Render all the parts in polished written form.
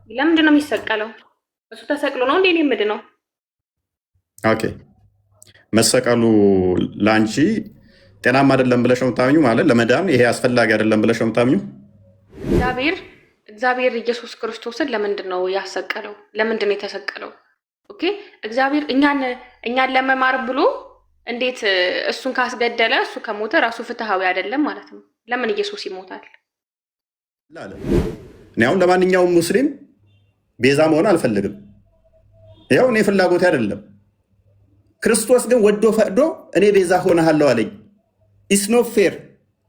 ለምንድን ነው የሚሰቀለው? እሱ ተሰቅሎ ነው እንዴ የምድነው? ኦኬ መሰቀሉ ለአንቺ ጤናማ አይደለም ብለሽ ነው የምታምኚው? ማለት ለመዳን ይሄ አስፈላጊ አይደለም ብለሽ ነው የምታምኚው? እግዚአብሔር ኢየሱስ ክርስቶስን ለምንድን ነው ያሰቀለው? ለምንድን ነው የተሰቀለው? ኦኬ እግዚአብሔር እኛን ለመማር ብሎ እንዴት እሱን ካስገደለ እሱ ከሞተ ራሱ ፍትሃዊ አይደለም ማለት ነው። ለምን ኢየሱስ ይሞታል? እኔ አሁን ለማንኛውም ሙስሊም ቤዛ መሆን አልፈልግም። ያው እኔ ፍላጎቴ አይደለም። ክርስቶስ ግን ወዶ ፈቅዶ እኔ ቤዛ ሆነሃለሁ አለኝ። ኢትስ ኖት ፌር፣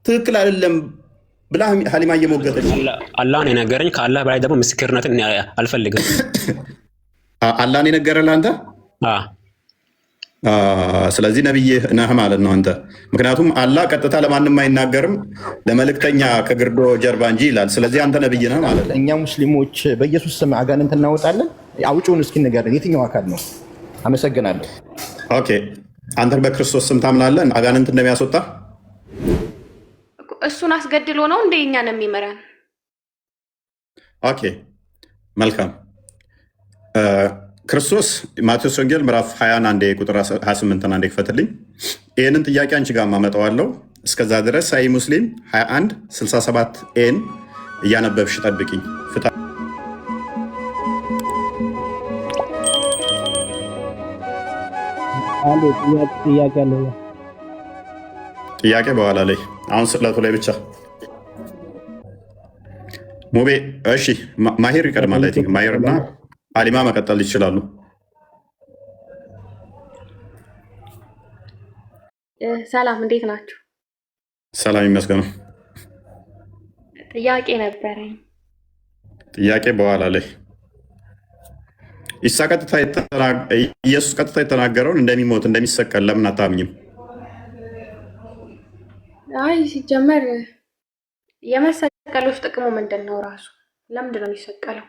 ትክክል አይደለም ብላ ሀሊማ እየሞገተች አላህ ነው የነገረኝ። ከአላህ በላይ ደግሞ ምስክርነትን አልፈልግም። አላህ ነው የነገረህ ለአንተ? ስለዚህ ነብይ ነህ ማለት ነው አንተ። ምክንያቱም አላህ ቀጥታ ለማንም አይናገርም ለመልእክተኛ ከግርዶ ጀርባ እንጂ ይላል። ስለዚህ አንተ ነብይ ነህ ማለት ነው። እኛ ሙስሊሞች በኢየሱስ ስም አጋንንት እናወጣለን። አውጪውን እስኪ ንገረን፣ የትኛው አካል ነው? አመሰግናለሁ። ኦኬ አንተ በክርስቶስ ስም ታምናለህ አጋንንት እንደሚያስወጣ? እሱን አስገድሎ ነው እንደ እኛን የሚመራን? ኦኬ መልካም። ክርስቶስ ማቴዎስ ወንጌል ምዕራፍ 21 ቁጥር 28 አንዴ ክፈትልኝ። ይህንን ጥያቄ አንቺ ጋር ማመጣዋለሁ። እስከዛ ድረስ ሳይ ሙስሊም 21 67 ኤን እያነበብሽ ጠብቂኝ። ፍታ ጥያቄ በኋላ ላይ አሁን ስዕለቱ ላይ ብቻ ሙቤ። እሺ ማሄር ይቀድማል። አይ ቲንክ ማሄር እና አሊማ መቀጠል ይችላሉ። ሰላም እንዴት ናችሁ? ሰላም ይመስገነው። ጥያቄ ነበረኝ። ጥያቄ በኋላ ላይ ኢየሱስ ቀጥታ የተናገረውን እንደሚሞት እንደሚሰቀል ለምን አታምኝም? አይ ሲጀመር የመሰቀሎች ጥቅሙ ምንድን ነው? ራሱ ለምንድን ነው የሚሰቀለው?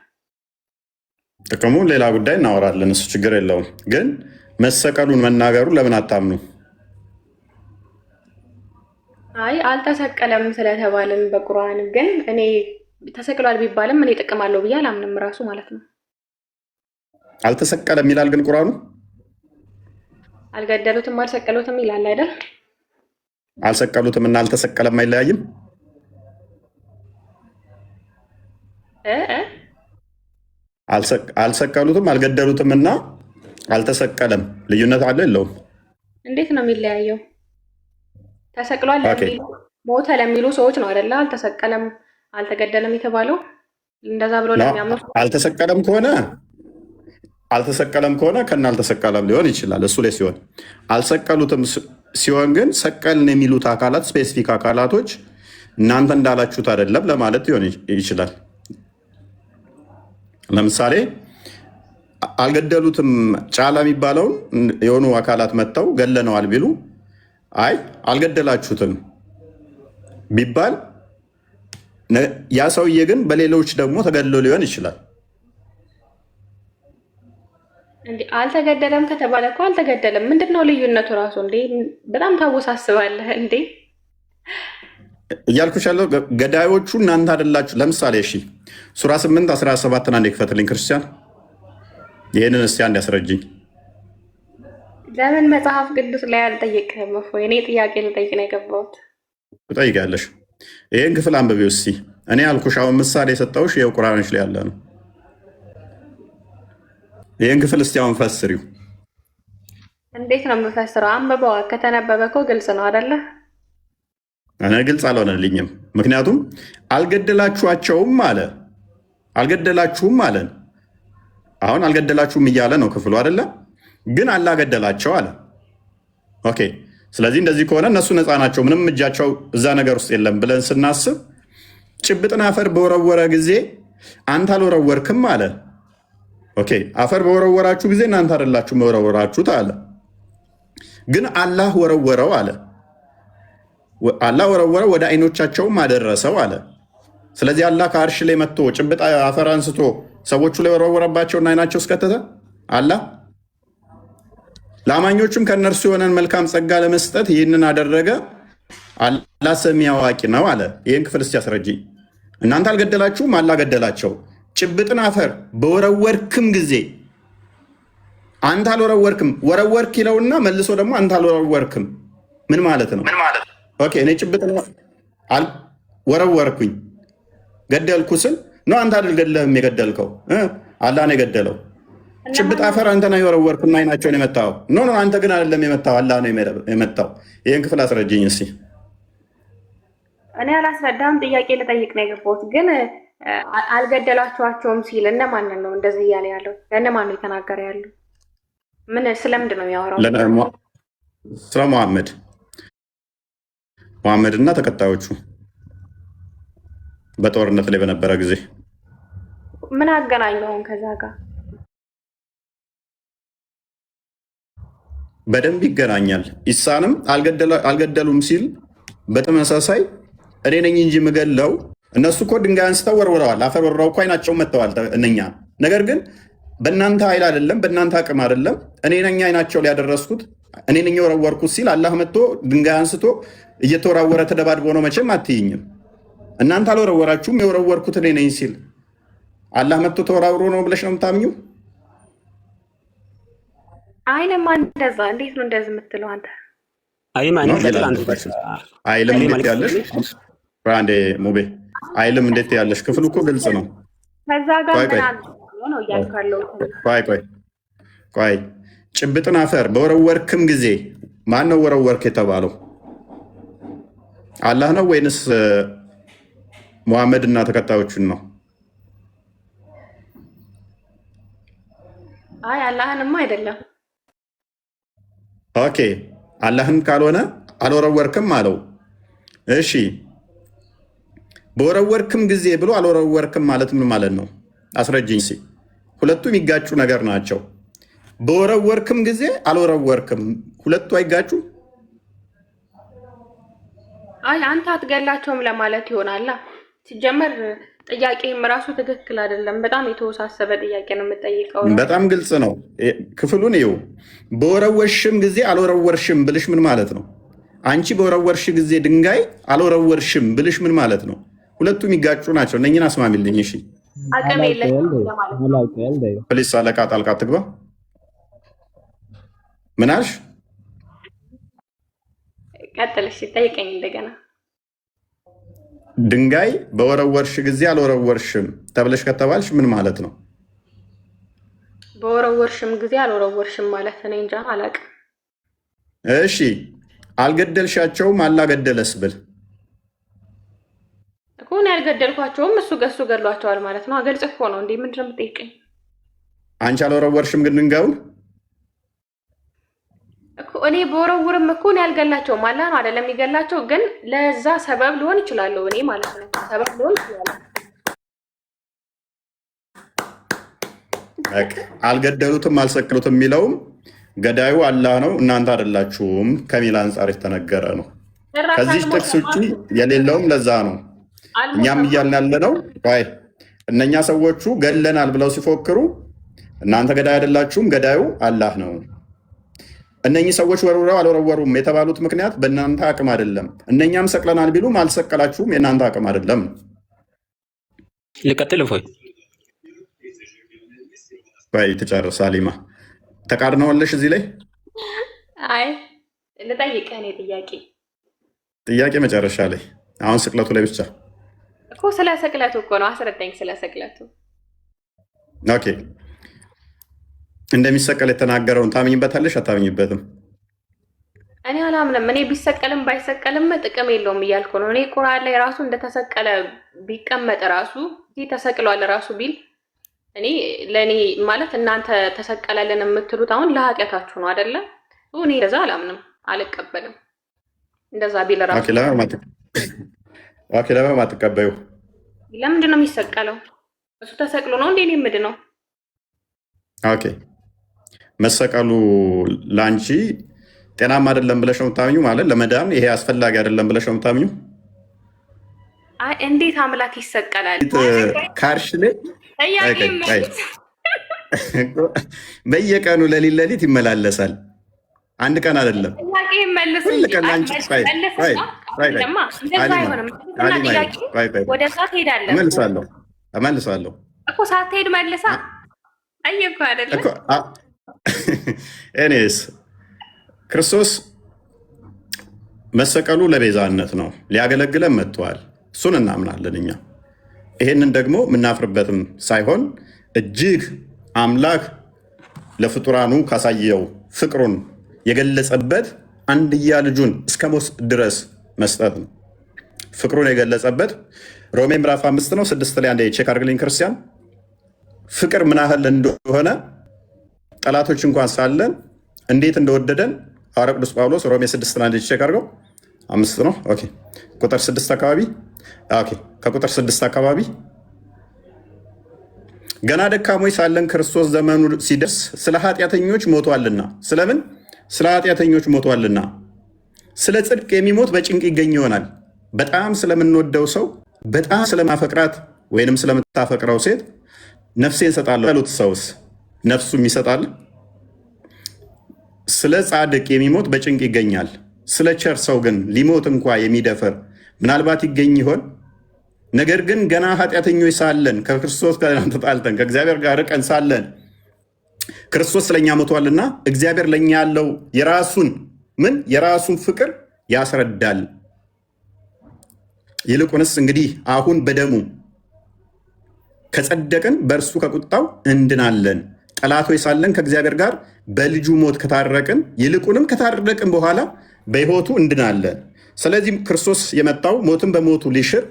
ጥቅሙ ሌላ ጉዳይ እናወራለን፣ እሱ ችግር የለውም። ግን መሰቀሉን መናገሩ ለምን አታምኑ? አይ አልተሰቀለም ስለተባለም በቁርአን ግን እኔ ተሰቅሏል ቢባልም እኔ ጥቅም አለው ብዬ አላምንም ራሱ ማለት ነው። አልተሰቀለም ይላል ግን ቁርአኑ። አልገደሉትም አልሰቀሉትም ይላል አይደል? አልሰቀሉትም እና አልተሰቀለም አይለያይም። አልሰቀሉትም አልገደሉትም እና አልተሰቀለም ልዩነት አለ የለውም? እንዴት ነው የሚለያየው? ተሰቅሏል ለሚሉ ሞተ ለሚሉ ሰዎች ነው አይደለ? አልተሰቀለም አልተገደለም የተባለው እንደዛ ብሎ ለሚያምኑ አልተሰቀለም ከሆነ ከና አልተሰቀለም ሊሆን ይችላል። እሱ ላይ ሲሆን አልሰቀሉትም ሲሆን ግን ሰቀልን የሚሉት አካላት ስፔሲፊክ አካላቶች እናንተ እንዳላችሁት አይደለም ለማለት ሊሆን ይችላል። ለምሳሌ አልገደሉትም ጫላ የሚባለውን የሆኑ አካላት መጥተው ገለነዋል ቢሉ አይ አልገደላችሁትም ቢባል ያ ሰውዬ ግን በሌሎች ደግሞ ተገድሎ ሊሆን ይችላል። እንዴ አልተገደለም ከተባለ እኮ አልተገደለም። ምንድነው ልዩነቱ ራሱ? እንዴ በጣም ታወሳስባለህ እንዴ። እያልኩሽ ያለው ገዳዮቹ እናንተ አይደላችሁ። ለምሳሌ እሺ ሱራ 8 17 አንዴ ክፈትልኝ ክርስቲያን። ይህንን እስቲ አንድ ያስረጅኝ። ለምን መጽሐፍ ቅዱስ ላይ አልጠየቅህም? እፎይ እኔ ጥያቄ ልጠይቅ ነው የገባሁት። ትጠይቂያለሽ። ይህን ክፍል አንብቤው እስቲ። እኔ ያልኩሽ አሁን ምሳሌ የሰጠሁሽ ይኸው ቁርአኖች ላይ ያለ ነው። ይህን ክፍል እስቲ አሁን ፈስሪው። እንዴት ነው የምፈስረው? አንብበዋ። ከተነበበ እኮ ግልጽ ነው አይደለ? እኔ ግልጽ አልሆነልኝም። ምክንያቱም አልገደላችኋቸውም አለ። አልገደላችሁም አለን። አሁን አልገደላችሁም እያለ ነው ክፍሉ አይደለ? ግን አላገደላቸው አለ። ኦኬ ስለዚህ እንደዚህ ከሆነ እነሱ ነፃ ናቸው፣ ምንም እጃቸው እዛ ነገር ውስጥ የለም ብለን ስናስብ ጭብጥን አፈር በወረወረ ጊዜ አንተ አልወረወርክም አለ። ኦኬ አፈር በወረወራችሁ ጊዜ እናንተ አይደላችሁ መወረወራችሁት አለ። ግን አላህ ወረወረው አለ። አላህ ወረወረው ወደ አይኖቻቸውም አደረሰው አለ። ስለዚህ አላህ ከአርሽ ላይ መጥቶ ጭብጥ አፈር አንስቶ ሰዎቹ ላይ ወረወረባቸውና አይናቸው እስከተተ አላህ ለአማኞቹም ከእነርሱ የሆነን መልካም ጸጋ ለመስጠት ይህንን አደረገ። አላህ ሰሚ አዋቂ ነው አለ። ይህን ክፍል እስቲ ያስረጅኝ። እናንተ አልገደላችሁም፣ አላህ ገደላቸው። ጭብጥን አፈር በወረወርክም ጊዜ አንተ አልወረወርክም። ወረወርክ ይለውና መልሶ ደግሞ አንተ አልወረወርክም። ምን ማለት ነው? ኦኬ እኔ ጭብጥን ወረወርኩኝ ገደልኩ ስል ነው አንተ አይደለም የገደልከው፣ አላህ ነው የገደለው። ጭብጥ አፈር አንተ ነህ የወረወርኩና አይናቸውን የመታው። ኖ አንተ ግን አይደለም የመታው፣ አላህ ነው የመታው። ይህን ክፍል አስረጅኝ እስኪ። እኔ አላስረዳም፣ ጥያቄ ልጠይቅ ነው የገባሁት። ግን አልገደላችኋቸውም ሲል እነማንን ነው እንደዚህ እያለ ያለው? ለእነማን ነው የተናገረ ያለው? ምን ስለምንድን ነው የሚያወራው? ስለ ሙሐመድ እና ተከታዮቹ በጦርነት ላይ በነበረ ጊዜ። ምን አገናኘው ከዛ ጋር? በደንብ ይገናኛል። ኢሳንም አልገደሉም ሲል በተመሳሳይ እኔ ነኝ እንጂ የምገለው፣ እነሱ እኮ ድንጋይ አንስተው ወርውረዋል፣ አፈር ወርውረው እኮ አይናቸውን መጥተዋል እነኛ። ነገር ግን በእናንተ ኃይል አይደለም፣ በእናንተ አቅም አይደለም፣ እኔ ነኝ አይናቸው ሊያደረስኩት፣ እኔ ነኝ የወረወርኩት ሲል አላህ መጥቶ ድንጋይ አንስቶ እየተወራወረ ተደባድቦ ነው። መቼም አትይኝም እናንተ አልወረወራችሁም፣ የወረወርኩት እኔ ነኝ ሲል አላህ መጥቶ ተወራውሮ ነው ብለሽ ነው የምታምኚው? አይልም። እንደዛ እንዴት ነው እንደዚህ የምትለው አንተ? አይልም እንዴት ያለሽ አንዴ ሙቤ፣ አይልም እንዴት ያለሽ? ክፍሉ እኮ ግልጽ ነው። ከዛ ጋር ምን ነው እያልካለው? ቆይ ጭብጥን አፈር በወረወርክም ጊዜ ማን ነው ወረወርክ የተባለው? አላህ ነው ወይንስ ሙሐመድ እና ተከታዮቹን ነው? አይ አላህንማ አይደለም። ኦኬ አላህን ካልሆነ አልወረወርክም አለው። እሺ በወረወርክም ጊዜ ብሎ አልወረወርክም ማለት ምን ማለት ነው? አስረጅኝ ሲ ሁለቱም የሚጋጩ ነገር ናቸው። በወረወርክም ጊዜ አልወረወርክም ሁለቱ አይጋጩ? አይ አንተ አትገላቸውም ለማለት ይሆናላ። ሲጀመር ጥያቄም ራሱ ትክክል አይደለም። በጣም የተወሳሰበ ጥያቄ ነው የምጠይቀው። በጣም ግልጽ ነው። ክፍሉን ይኸው። በወረወርሽም ጊዜ አልወረወርሽም ብልሽ ምን ማለት ነው? አንቺ በወረወርሽ ጊዜ ድንጋይ አልወረወርሽም ብልሽ ምን ማለት ነው? ሁለቱም የሚጋጩ ናቸው። እነኝን አስማሚልኝ። እሺ አቅም የለሽም ለማለት ነው። ፕሊስ አለቃ ጣልቃ ትግባ። ምን አልሽ? ቀጥልሽ ጠይቀኝ እንደገና። ድንጋይ በወረወርሽ ጊዜ አልወረወርሽም ተብለሽ ከተባልሽ ምን ማለት ነው? በወረወርሽም ጊዜ አልወረወርሽም ማለት እኔ እንጃ አላውቅም። እሺ አልገደልሻቸውም አላገደለስ ብል እኮ እኔ አልገደልኳቸውም እሱ ገድሏቸዋል ማለት ነው። አገልጽ እኮ ነው እንዴ? ምንድን ነው የምጠይቀኝ? አንቺ አልወረወርሽም ግን ድንጋዩን እኮ እኔ በወረውርም እኮ እኔ አልገላቸውም። አላህ ነው አይደለም የሚገላቸው፣ ግን ለዛ ሰበብ ሊሆን ይችላል እኔ ማለት ነው። ሰበብ ሊሆን ይችላል። አልገደሉትም አልሰቅሉትም የሚለውም ገዳዩ አላህ ነው እናንተ አይደላችሁም ከሚል አንጻር የተነገረ ነው። ከዚህ ጥቅስ ውጭ የሌለውም ለዛ ነው እኛም እያልን ያለ ነው። እነኛ ሰዎቹ ገለናል ብለው ሲፎክሩ እናንተ ገዳይ አይደላችሁም፣ ገዳዩ አላህ ነው። እነኚህ ሰዎች ወርውረው አልወረወሩም የተባሉት ምክንያት በእናንተ አቅም አይደለም። እነኛም ሰቅለናል ቢሉም አልሰቀላችሁም፣ የእናንተ አቅም አይደለም። ልቀጥል ፎይ ትጨርስ። አሊማ ተቃርነዋለሽ እዚህ ላይ? አይ ልጠይቅህ እኔ ጥያቄ መጨረሻ ላይ አሁን ስቅለቱ ላይ ብቻ እኮ ስለ ስቅለቱ እኮ ነው። አስረዳኝ ስለ ስቅለቱ። ኦኬ እንደሚሰቀል የተናገረውን ታምኝበታለሽ አታምኝበትም? እኔ አላምንም። እኔ ቢሰቀልም ባይሰቀልም ጥቅም የለውም እያልኩ ነው። እኔ ቁርአን ላይ ራሱ እንደተሰቀለ ቢቀመጥ ራሱ ተሰቅሏል ራሱ ቢል እኔ ለእኔ ማለት እናንተ ተሰቀለልን የምትሉት አሁን ለኃጢአታችሁ ነው አይደለም? እኔ እንደዛ አላምንም፣ አልቀበልም። እንደዛ ቢል ራሱ ለምን አትቀበዩ? ለምንድን ነው የሚሰቀለው? እሱ ተሰቅሎ ነው እንዴ ምንድን ነው? ኦኬ መሰቀሉ ለአንቺ ጤናማ አይደለም ብለሽ ነው የምታምኚው? ማለት ለመዳን ይሄ አስፈላጊ አይደለም ብለሽ ነው የምታምኚው? አይ እንዴት አምላክ ይሰቀላል? ካርሽ ላይ በየቀኑ ለሊት ይመላለሳል። አንድ ቀን አይደለም። እመልሳለሁ። እኮ ሳትሄድ መልሳ አየኩ አይደለ እኔስ ክርስቶስ መሰቀሉ ለቤዛነት ነው፣ ሊያገለግለን መጥቷል። እሱን እናምናለን እኛ። ይሄንን ደግሞ የምናፍርበትም ሳይሆን እጅግ አምላክ ለፍጡራኑ ካሳየው ፍቅሩን የገለጸበት አንድያ ልጁን እስከ ሞት ድረስ መስጠት ነው። ፍቅሩን የገለጸበት ሮሜ ምዕራፍ 5 ነው 6 ላይ አንዴ ቼክ አድርግልኝ ክርስቲያን። ፍቅር ምን ያህል እንደሆነ ጠላቶች እንኳን ሳለን እንዴት እንደወደደን ሐዋርያው ቅዱስ ጳውሎስ ሮሜ 6 ላይ አንዴ ቼክ አድርገው 5 ነው ኦኬ፣ ቁጥር 6 አካባቢ ኦኬ፣ ከቁጥር 6 አካባቢ ገና ደካሞች ሳለን ክርስቶስ ዘመኑ ሲደርስ ስለ ኃጢአተኞች ሞቷልና። ስለምን? ስለ ኃጢአተኞች ሞቷልና። ስለ ጽድቅ የሚሞት በጭንቅ ይገኝ ይሆናል። በጣም ስለምንወደው ሰው፣ በጣም ስለማፈቅራት ወይንም ስለምታፈቅረው ሴት ነፍሴን እሰጣለሁ ያሉት ሰውስ ነፍሱም ይሰጣል? ስለ ጻድቅ የሚሞት በጭንቅ ይገኛል። ስለ ቸር ሰው ግን ሊሞት እንኳ የሚደፍር ምናልባት ይገኝ ይሆን? ነገር ግን ገና ኃጢአተኞች ሳለን ከክርስቶስ ጋር ተጣልተን ከእግዚአብሔር ጋር ርቀን ሳለን ክርስቶስ ስለኛ ሞቷልና እግዚአብሔር ለኛ ያለው የራሱን ፍቅር ያስረዳል። ይልቁንስ እንግዲህ አሁን በደሙ ከጸደቅን በእርሱ ከቁጣው እንድናለን። ጠላቶች ሳለን ከእግዚአብሔር ጋር በልጁ ሞት ከታረቅን ይልቁንም ከታረቅን በኋላ በሕይወቱ እንድናለን። ስለዚህ ክርስቶስ የመጣው ሞትን በሞቱ ሊሽር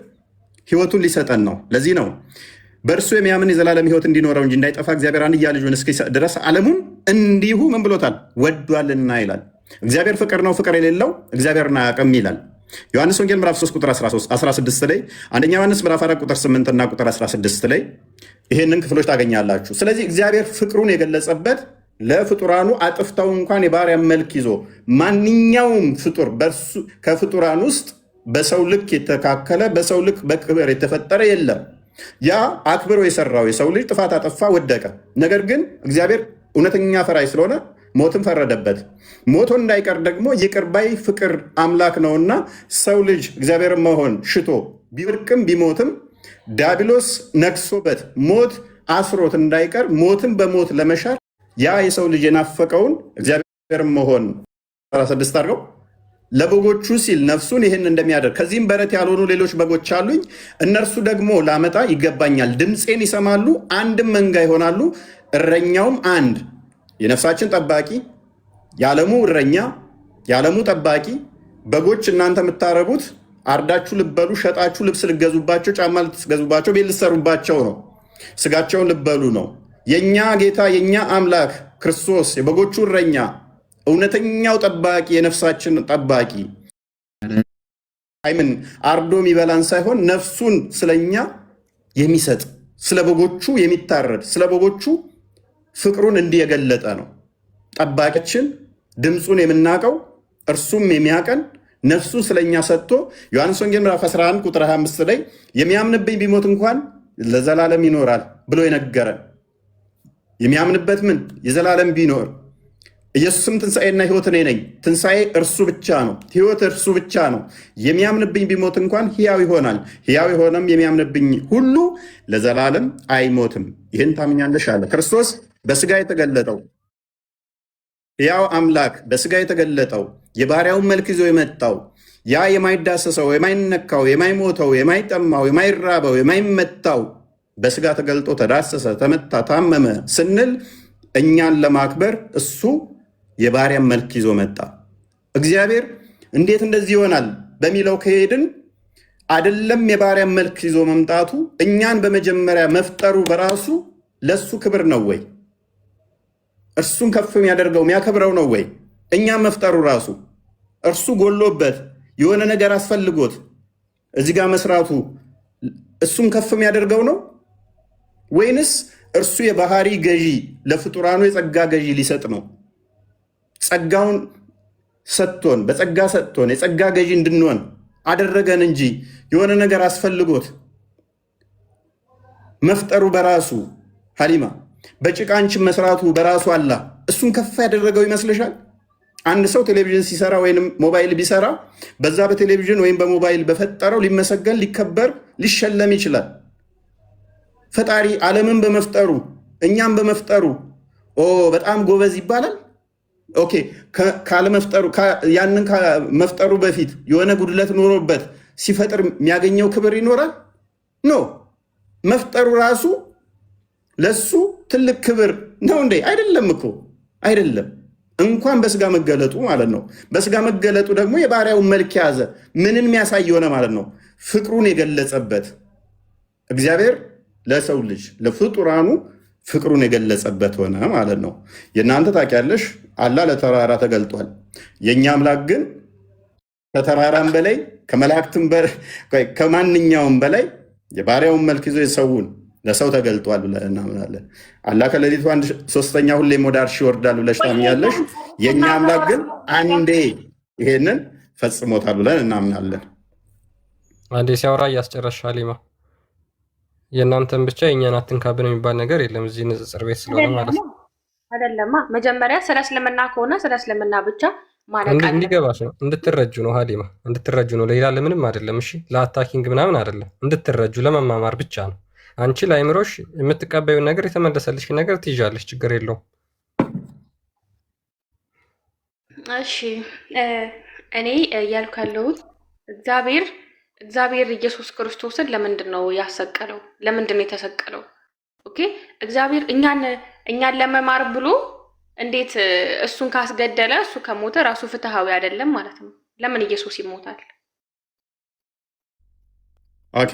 ሕይወቱን ሊሰጠን ነው። ለዚህ ነው በእርሱ የሚያምን የዘላለም ሕይወት እንዲኖረው እንጂ እንዳይጠፋ እግዚአብሔር አንድያ ልጁን እስኪሰጥ ድረስ ዓለሙን እንዲሁ ምን ብሎታል? ወዷልና ይላል። እግዚአብሔር ፍቅር ነው፣ ፍቅር የሌለው እግዚአብሔርን አያውቅም ይላል። ዮሐንስ ወንጌል ምዕራፍ 3 ቁጥር 16 ላይ፣ አንደኛ ዮሐንስ ምዕራፍ 4 ቁጥር 8 እና ቁጥር 16 ላይ ይሄንን ክፍሎች ታገኛላችሁ። ስለዚህ እግዚአብሔር ፍቅሩን የገለጸበት ለፍጡራኑ አጥፍተው እንኳን የባሪያ መልክ ይዞ ማንኛውም ፍጡር ከፍጡራን ውስጥ በሰው ልክ የተካከለ በሰው ልክ በክብር የተፈጠረ የለም። ያ አክብሮ የሰራው የሰው ልጅ ጥፋት አጠፋ፣ ወደቀ። ነገር ግን እግዚአብሔር እውነተኛ ፈራጅ ስለሆነ ሞትን ፈረደበት። ሞቶ እንዳይቀር ደግሞ ይቅር ባይ ፍቅር አምላክ ነውና ሰው ልጅ እግዚአብሔርን መሆን ሽቶ ቢወድቅም ቢሞትም ዲያብሎስ ነግሶበት ሞት አስሮት እንዳይቀር ሞትን በሞት ለመሻር ያ የሰው ልጅ የናፈቀውን እግዚአብሔርን መሆን 16 አድርገው ለበጎቹ ሲል ነፍሱን ይህን እንደሚያደርግ ከዚህም በረት ያልሆኑ ሌሎች በጎች አሉኝ፣ እነርሱ ደግሞ ላመጣ ይገባኛል። ድምፄን ይሰማሉ፣ አንድም መንጋ ይሆናሉ፣ እረኛውም አንድ። የነፍሳችን ጠባቂ፣ የዓለሙ እረኛ፣ የዓለሙ ጠባቂ። በጎች እናንተ የምታረቡት አርዳችሁ ልበሉ፣ ሸጣችሁ ልብስ ልገዙባቸው፣ ጫማ ልትገዙባቸው፣ ቤት ልትሰሩባቸው ነው። ስጋቸውን ልበሉ ነው። የእኛ ጌታ የእኛ አምላክ ክርስቶስ የበጎቹ እረኛ እውነተኛው ጠባቂ የነፍሳችን ጠባቂ አይምን አርዶ የሚበላን ሳይሆን ነፍሱን ስለኛ የሚሰጥ ስለ በጎቹ የሚታረድ ስለ በጎቹ ፍቅሩን እንዲህ የገለጠ ነው። ጠባቂችን ድምፁን የምናውቀው እርሱም የሚያቀን ነፍሱን ስለኛ ሰጥቶ ዮሐንስ ወንጌል ምዕራፍ 11 ቁጥር 25 ላይ የሚያምንብኝ ቢሞት እንኳን ለዘላለም ይኖራል ብሎ የነገረን የሚያምንበት ምን የዘላለም ቢኖር ኢየሱስም ትንሣኤና ሕይወት እኔ ነኝ። ትንሣኤ እርሱ ብቻ ነው፣ ሕይወት እርሱ ብቻ ነው። የሚያምንብኝ ቢሞት እንኳን ሕያው ይሆናል። ሕያው የሆነም የሚያምንብኝ ሁሉ ለዘላለም አይሞትም። ይህን ታምኛለሽ አለ ክርስቶስ። በስጋ የተገለጠው ሕያው አምላክ በስጋ የተገለጠው የባሪያውን መልክ ይዞ የመጣው ያ የማይዳሰሰው የማይነካው የማይሞተው የማይጠማው የማይራበው የማይመታው በስጋ ተገልጦ ተዳሰሰ፣ ተመታ፣ ታመመ ስንል እኛን ለማክበር እሱ የባሪያን መልክ ይዞ መጣ። እግዚአብሔር እንዴት እንደዚህ ይሆናል በሚለው ከሄድን አይደለም የባሪያን መልክ ይዞ መምጣቱ እኛን በመጀመሪያ መፍጠሩ በራሱ ለሱ ክብር ነው ወይ? እርሱን ከፍ የሚያደርገው የሚያከብረው ነው ወይ? እኛን መፍጠሩ ራሱ እርሱ ጎሎበት የሆነ ነገር አስፈልጎት እዚህ ጋር መስራቱ እሱን ከፍ የሚያደርገው ነው ወይንስ እርሱ የባህሪ ገዢ ለፍጡራኑ የጸጋ ገዢ ሊሰጥ ነው? ጸጋውን ሰጥቶን በጸጋ ሰጥቶን የጸጋ ገዢ እንድንሆን አደረገን እንጂ የሆነ ነገር አስፈልጎት መፍጠሩ በራሱ ሀሊማ በጭቃንችን መስራቱ በራሱ አላ እሱን ከፍ ያደረገው ይመስልሻል? አንድ ሰው ቴሌቪዥን ሲሰራ ወይም ሞባይል ቢሰራ በዛ በቴሌቪዥን ወይም በሞባይል በፈጠረው ሊመሰገን ሊከበር ሊሸለም ይችላል። ፈጣሪ ዓለምን በመፍጠሩ እኛም በመፍጠሩ በጣም ጎበዝ ይባላል? ኦኬ ካለመፍጠሩ ያንን ከመፍጠሩ በፊት የሆነ ጉድለት ኖሮበት ሲፈጥር የሚያገኘው ክብር ይኖራል? ኖ መፍጠሩ ራሱ ለሱ ትልቅ ክብር ነው እንዴ? አይደለም እኮ አይደለም። እንኳን በስጋ መገለጡ ማለት ነው። በስጋ መገለጡ ደግሞ የባሪያውን መልክ የያዘ ምንን የሚያሳይ የሆነ ማለት ነው፣ ፍቅሩን የገለጸበት እግዚአብሔር ለሰው ልጅ ለፍጡራኑ ፍቅሩን የገለጸበት ሆነ ማለት ነው። የእናንተ ታውቂያለሽ፣ አላህ ለተራራ ተገልጧል። የእኛ አምላክ ግን ከተራራም በላይ ከመላእክትም ከማንኛውም በላይ የባሪያውን መልክ ይዞ የሰውን ለሰው ተገልጧል ብለን እናምናለን። አላህ ከሌሊቱ 1/3 ሁሌም ወደ አርሽ ይወርዳል ብለሽ ታምኛለሽ። የእኛ አምላክ ግን አንዴ ይሄንን ፈጽሞታል ብለን እናምናለን። አንዴ ሲያወራ እያስጨረሻ ሊማ የእናንተን ብቻ የእኛን አትንካብን የሚባል ነገር የለም እዚህ ንጽጽር ቤት ስለሆነ ማለት ነው። አይደለማ መጀመሪያ ስለ እስልምና ከሆነ ስለ እስልምና ብቻ ማለት እንዲገባሽ ነው፣ እንድትረጁ ነው ሀሊማ፣ እንድትረጁ ነው። ሌላ ለምንም አይደለም። እሺ ለአታኪንግ ምናምን አይደለም፣ እንድትረጁ ለመማማር ብቻ ነው። አንቺ ለአይምሮሽ የምትቀበዩን ነገር የተመለሰልሽ ነገር ትይዣለሽ፣ ችግር የለውም። እሺ እኔ እያልኩ ያለሁት እግዚአብሔር ኢየሱስ ክርስቶስን ለምንድን ነው ያሰቀለው? ለምንድን ነው የተሰቀለው? ኦኬ እግዚአብሔር እኛን ለመማር ብሎ እንዴት እሱን ካስገደለ እሱ ከሞተ ራሱ ፍትሃዊ አይደለም ማለት ነው። ለምን ኢየሱስ ይሞታል? ኦኬ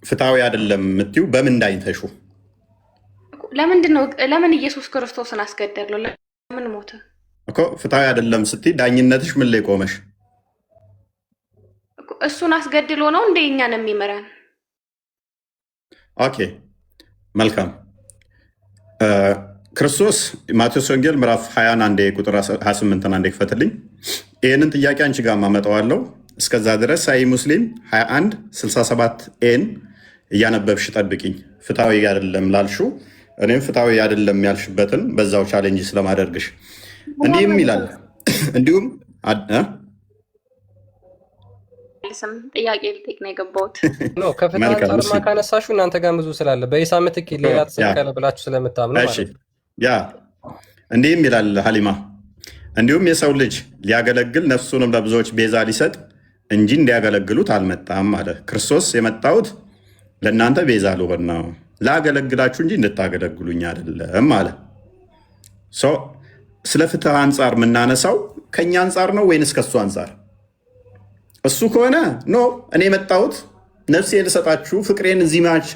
ፍትሃዊ አይደለም የምትይው በምን እንዳይተሹ? ለምን ኢየሱስ ክርስቶስን አስገደለው? ለምን ሞተ እኮ ፍትሃዊ አይደለም ስትይ ዳኝነትሽ ምን ላይ ቆመሽ? እሱን አስገድሎ ነው እንደ እኛን የሚመራን? ኦኬ መልካም። ክርስቶስ ማቴዎስ ወንጌል ምዕራፍ 21 አንዴ ቁጥር 28 አንዴ ክፈትልኝ። ይህንን ጥያቄ አንቺ ጋር ማመጣዋለሁ። እስከዛ ድረስ ሳይ ሙስሊም 21 67 ኤን እያነበብሽ ጠብቂኝ። ፍትሃዊ አይደለም ላልሽው እኔም ፍትሃዊ አይደለም ያልሽበትን በዛው ቻሌንጅ ስለማደርግሽ እንዲህም ይላል። እንዲሁም ስም ጥያቄ ልጠይቅ ነው የገባሁት። ከፍትህ አንጻርማ ካነሳሹ እናንተ ጋር ብዙ ስላለ በኢሳ ምትክ ሌላ ተሰቀለ ብላችሁ ስለምታምኑ ያ እንዲህም ይላል ሀሊማ፣ እንዲሁም የሰው ልጅ ሊያገለግል ነፍሱንም ለብዙዎች ቤዛ ሊሰጥ እንጂ እንዲያገለግሉት አልመጣም አለ። ክርስቶስ የመጣሁት ለእናንተ ቤዛ ልሆን ነው፣ ላገለግላችሁ እንጂ እንድታገለግሉኝ አይደለም አለ። ስለ ፍትህ አንጻር የምናነሳው ከእኛ አንጻር ነው ወይንስ ከእሱ አንጻር? እሱ ከሆነ ኖ እኔ የመጣሁት ነፍሴን ልሰጣችሁ ፍቅሬን እዚህ ማች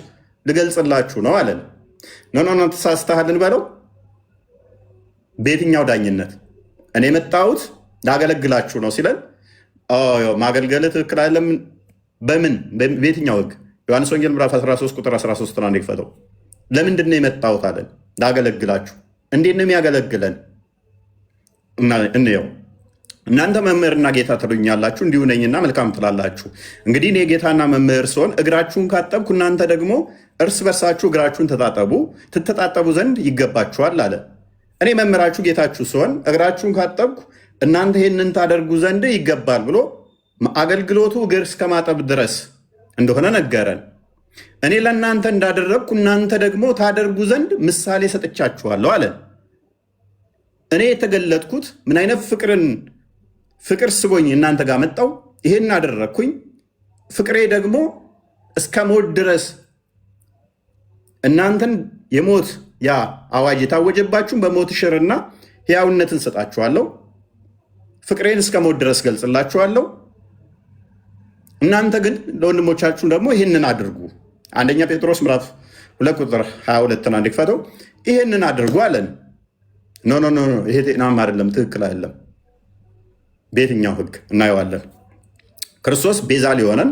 ልገልጽላችሁ ነው አለን። ኖ ተሳስተሃልን በለው። በየትኛው ዳኝነት እኔ የመጣሁት ላገለግላችሁ ነው ሲለን ማገልገል ትክክል አይደለም? በምን በየትኛው ህግ? ዮሐንስ ወንጌል ምዕራፍ 13 ቁጥር 13 ነው ክፈተው። ለምንድን ነው የመጣሁት አለን? ላገለግላችሁ። እንዴት ነው የሚያገለግለን? እንየው። እናንተ መምህርና ጌታ ትሉኛላችሁ፣ እንዲሁ ነኝና መልካም ትላላችሁ። እንግዲህ እኔ ጌታና መምህር ስሆን እግራችሁን ካጠብኩ እናንተ ደግሞ እርስ በርሳችሁ እግራችሁን ትተጣጠቡ ዘንድ ይገባችኋል አለ። እኔ መምህራችሁ ጌታችሁ ስሆን እግራችሁን ካጠብኩ እናንተ ይህንን ታደርጉ ዘንድ ይገባል ብሎ አገልግሎቱ እግር እስከ ማጠብ ድረስ እንደሆነ ነገረን። እኔ ለእናንተ እንዳደረግኩ እናንተ ደግሞ ታደርጉ ዘንድ ምሳሌ ሰጥቻችኋለሁ አለ። እኔ የተገለጥኩት ምን አይነት ፍቅር ስቦኝ እናንተ ጋር መጣው፣ ይሄን አደረግኩኝ። ፍቅሬ ደግሞ እስከ ሞት ድረስ እናንተን የሞት ያ አዋጅ የታወጀባችሁን በሞት ሽርና ሕያውነትን ሰጣችኋለሁ። ፍቅሬን እስከ ሞት ድረስ ገልጽላችኋለሁ። እናንተ ግን ለወንድሞቻችሁ ደግሞ ይህንን አድርጉ። አንደኛ ጴጥሮስ ምዕራፍ 2 ቁጥር 22 አንድ ክፈተው። ይህንን አድርጉ አለን። ኖ ይሄ ጤናማ አይደለም፣ ትክክል አይደለም። በየትኛው ህግ እናየዋለን? ክርስቶስ ቤዛ ሊሆነን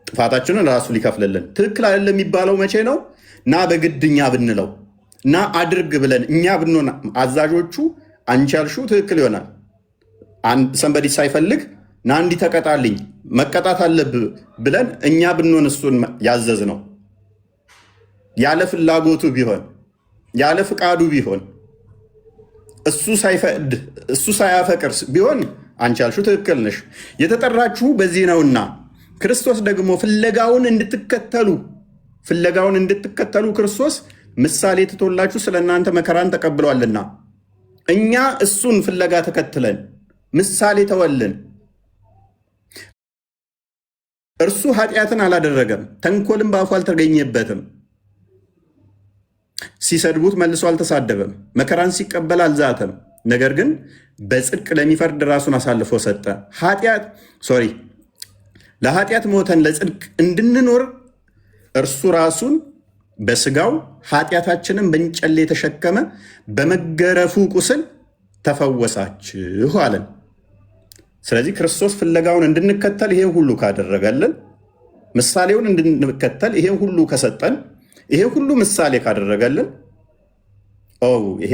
ጥፋታችንን ራሱ ሊከፍልልን ትክክል አይደለም የሚባለው መቼ ነው? እና በግድ እኛ ብንለው እና አድርግ ብለን እኛ ብንሆን አዛዦቹ አንቺ ያልሺው ትክክል ይሆናል። ሰንበዲ ሳይፈልግ ና እንዲህ ተቀጣልኝ መቀጣት አለብህ ብለን እኛ ብንሆን እሱን ያዘዝ ነው። ያለ ፍላጎቱ ቢሆን ያለ ፍቃዱ ቢሆን እሱ ሳይፈቅድ እሱ ሳያፈቅር ቢሆን አንቺ ያልሺው ትክክል ነሽ። የተጠራችሁ በዚህ ነውና ክርስቶስ ደግሞ ፍለጋውን እንድትከተሉ ፍለጋውን እንድትከተሉ ክርስቶስ ምሳሌ ትቶላችሁ ስለ እናንተ መከራን ተቀብሏልና እኛ እሱን ፍለጋ ተከትለን ምሳሌ ተወልን። እርሱ ኃጢአትን አላደረገም፣ ተንኮልም በአፉ አልተገኘበትም። ሲሰድቡት መልሶ አልተሳደበም፣ መከራን ሲቀበል አልዛተም። ነገር ግን በጽድቅ ለሚፈርድ ራሱን አሳልፎ ሰጠ። ለኃጢአት ሞተን ለጽድቅ እንድንኖር እርሱ ራሱን በስጋው ኃጢአታችንን በእንጨሌ የተሸከመ በመገረፉ ቁስል ተፈወሳችሁ አለን። ስለዚህ ክርስቶስ ፍለጋውን እንድንከተል ይሄ ሁሉ ካደረገልን፣ ምሳሌውን እንድንከተል ይሄ ሁሉ ከሰጠን፣ ይሄ ሁሉ ምሳሌ ካደረገልን፣ ይሄ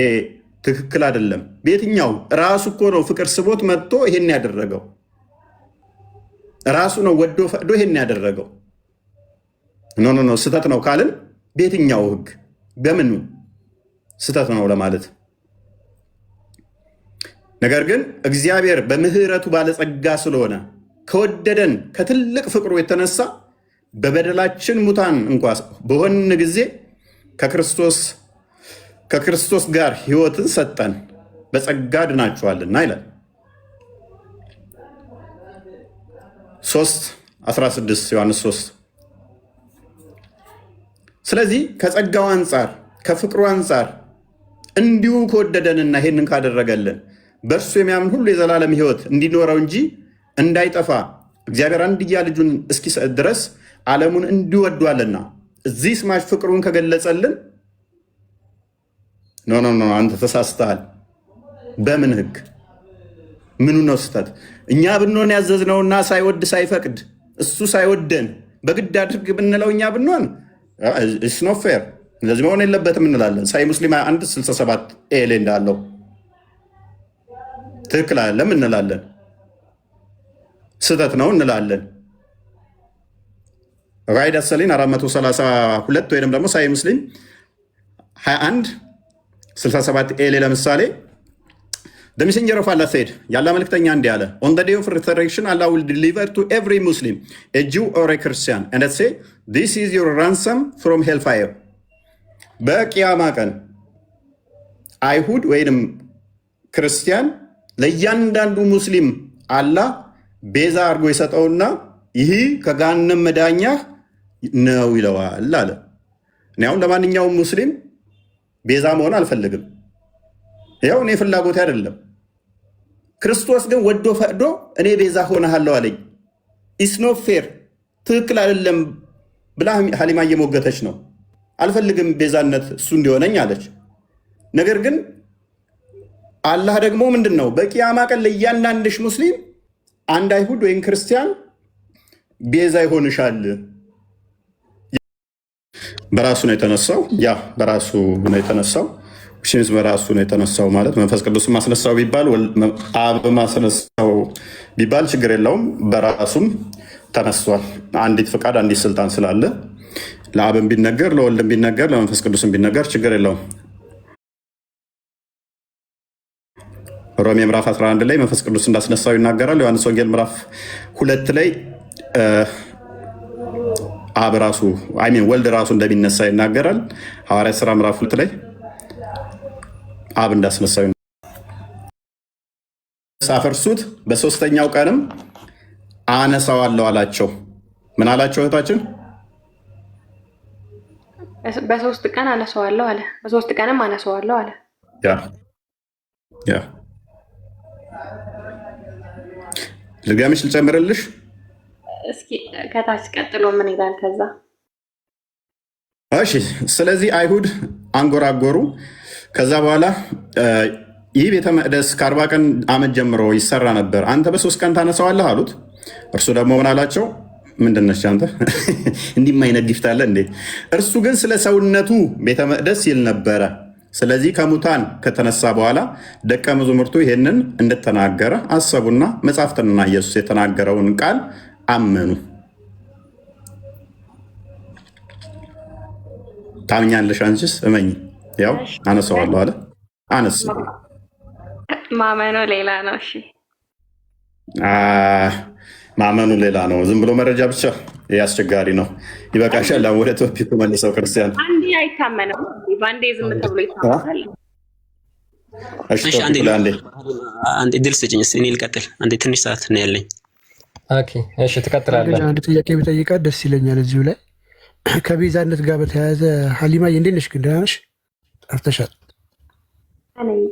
ትክክል አይደለም። በየትኛው ራሱ እኮ ነው ፍቅር ስቦት መጥቶ ይሄን ያደረገው። ራሱ ነው ወዶ ፈቅዶ ይሄን ያደረገው። ኖ ስህተት ነው ካልን በየትኛው ህግ በምኑ ስህተት ነው ለማለት? ነገር ግን እግዚአብሔር በምህረቱ ባለጸጋ ስለሆነ ከወደደን ከትልቅ ፍቅሩ የተነሳ በበደላችን ሙታን እንኳ በሆን ጊዜ ከክርስቶስ ጋር ህይወትን ሰጠን፣ በጸጋ ድናችኋልና ይላል 3:16 ዮሐንስ 3። ስለዚህ ከጸጋው አንጻር ከፍቅሩ አንጻር እንዲሁ ከወደደንና ይሄንን ካደረገልን በእርሱ የሚያምን ሁሉ የዘላለም ህይወት እንዲኖረው እንጂ እንዳይጠፋ እግዚአብሔር አንድያ ልጁን እስኪሰጥ ድረስ ዓለሙን እንዲወዷልና እዚህ ስማሽ ፍቅሩን ከገለጸልን፣ ኖ አንተ ተሳስተሃል። በምን ህግ? ምኑ ነው ስህተት? እኛ ብንሆን ያዘዝነውና ሳይወድ ሳይፈቅድ እሱ ሳይወደን በግድ አድርግ ብንለው እኛ ብንሆን ኢትስ ኖት ፌር፣ እንደዚህ መሆን የለበትም እንላለን። ሳይ ሙስሊም 1:67 ኤሌ እንዳለው ትክክል አይደለም እንላለን፣ ስህተት ነው እንላለን። ራይድ አሰሊን 432 ወይም ደግሞ ሳይ ሙስሊም 21:67 ኤሌ ለምሳሌ The messenger of Allah said, ያላ መልክተኛ እንዲህ አለ, on the day of resurrection Allah will deliver to every Muslim, a Jew or a Christian, and say, this is your ransom from hellfire. በቂያማ ቀን አይሁድ ወይንም ክርስቲያን ለእያንዳንዱ ሙስሊም አላህ ቤዛ አድርጎ የሰጠውና ይህ ከገሃነም መዳኛ ነው ይለዋል አለ። እኔ አሁን ለማንኛውም ሙስሊም ቤዛ መሆን አልፈልግም። ያው እኔ ፍላጎት አይደለም። ክርስቶስ ግን ወዶ ፈቅዶ እኔ ቤዛ ሆነሃለሁ አለኝ። ኢትስ ኖት ፌር፣ ትክክል አይደለም ብላ ሀሊማ እየሞገተች ነው። አልፈልግም ቤዛነት እሱ እንዲሆነኝ አለች። ነገር ግን አላህ ደግሞ ምንድን ነው በቂያማ ቀን ለእያንዳንድሽ ሙስሊም አንድ አይሁድ ወይም ክርስቲያን ቤዛ ይሆንሻል። በራሱ ነው የተነሳው። በራሱ ነው የተነሳው። ሽንስ በራሱ ነው የተነሳው ማለት መንፈስ ቅዱስ ማስነሳው ቢባል አብ ማስነሳው ቢባል ችግር የለውም። በራሱም ተነስቷል። አንዲት ፍቃድ አንዲት ስልጣን ስላለ ለአብም ቢነገር ለወልድም ቢነገር ለመንፈስ ቅዱስም ቢነገር ችግር የለውም። ሮሜ ምዕራፍ 11 ላይ መንፈስ ቅዱስ እንዳስነሳው ይናገራል። ዮሐንስ ወንጌል ምዕራፍ 2 ላይ አብ ራሱ ወልድ ራሱ እንደሚነሳ ይናገራል። ሐዋርያት ሥራ ምዕራፍ 2 ላይ አብ እንዳስነሳው ሳፈርሱት በሶስተኛው ቀንም አነሳዋለሁ አላቸው። ምን አላቸው እህታችን? በሶስት ቀን አነሳዋለሁ አለ። በሶስት ቀንም አነሳዋለሁ አለ። ልጋምሽ ልጨምርልሽ እስኪ ከታች ቀጥሎ ምን ይላል? ከዛ እሺ፣ ስለዚህ አይሁድ አንጎራጎሩ። ከዛ በኋላ ይህ ቤተ መቅደስ ከ40 ቀን ዓመት ጀምሮ ይሰራ ነበር፣ አንተ በ3 ቀን ታነሳዋለህ አሉት። እርሱ ደግሞ ምን አላቸው? ምንድነች አንተ እንዲህ የማይነግፍት አለ እንዴ? እርሱ ግን ስለ ሰውነቱ ቤተ መቅደስ ይል ነበረ። ስለዚህ ከሙታን ከተነሳ በኋላ ደቀ መዛሙርቱ ይሄንን እንደተናገረ አሰቡና መጻሕፍትንና ኢየሱስ የተናገረውን ቃል አመኑ። ታምኛለሽ? አንቺስ እመኝ። ያው አነሳዋለሁ አለ። አነሳው። ማመኑ ሌላ ነው። እሺ ማመኑ ሌላ ነው። ዝም ብሎ መረጃ ብቻ ይህ አስቸጋሪ ነው። ይበቃሻል። አሁን ወደ ቶፒኩ መልሰው ክርስቲያን። አንዴ አይታመነው፣ በአንዴ ዝም ተብሎ ይታመናል። እሺ አንዴ ድል ስጭኝ እስኪ እኔ ልቀጥል። አንዴ ትንሽ ሰዓት ነው ያለኝ። ኦኬ እሺ ትቀጥላለህ። አንድ ጥያቄ ብጠይቃት ደስ ይለኛል። እዚሁ ላይ ከቤዛነት ጋር በተያያዘ ሀሊማዬ እንዴት ነሽ? ግን ደህና ነሽ? ጠፍተሻል።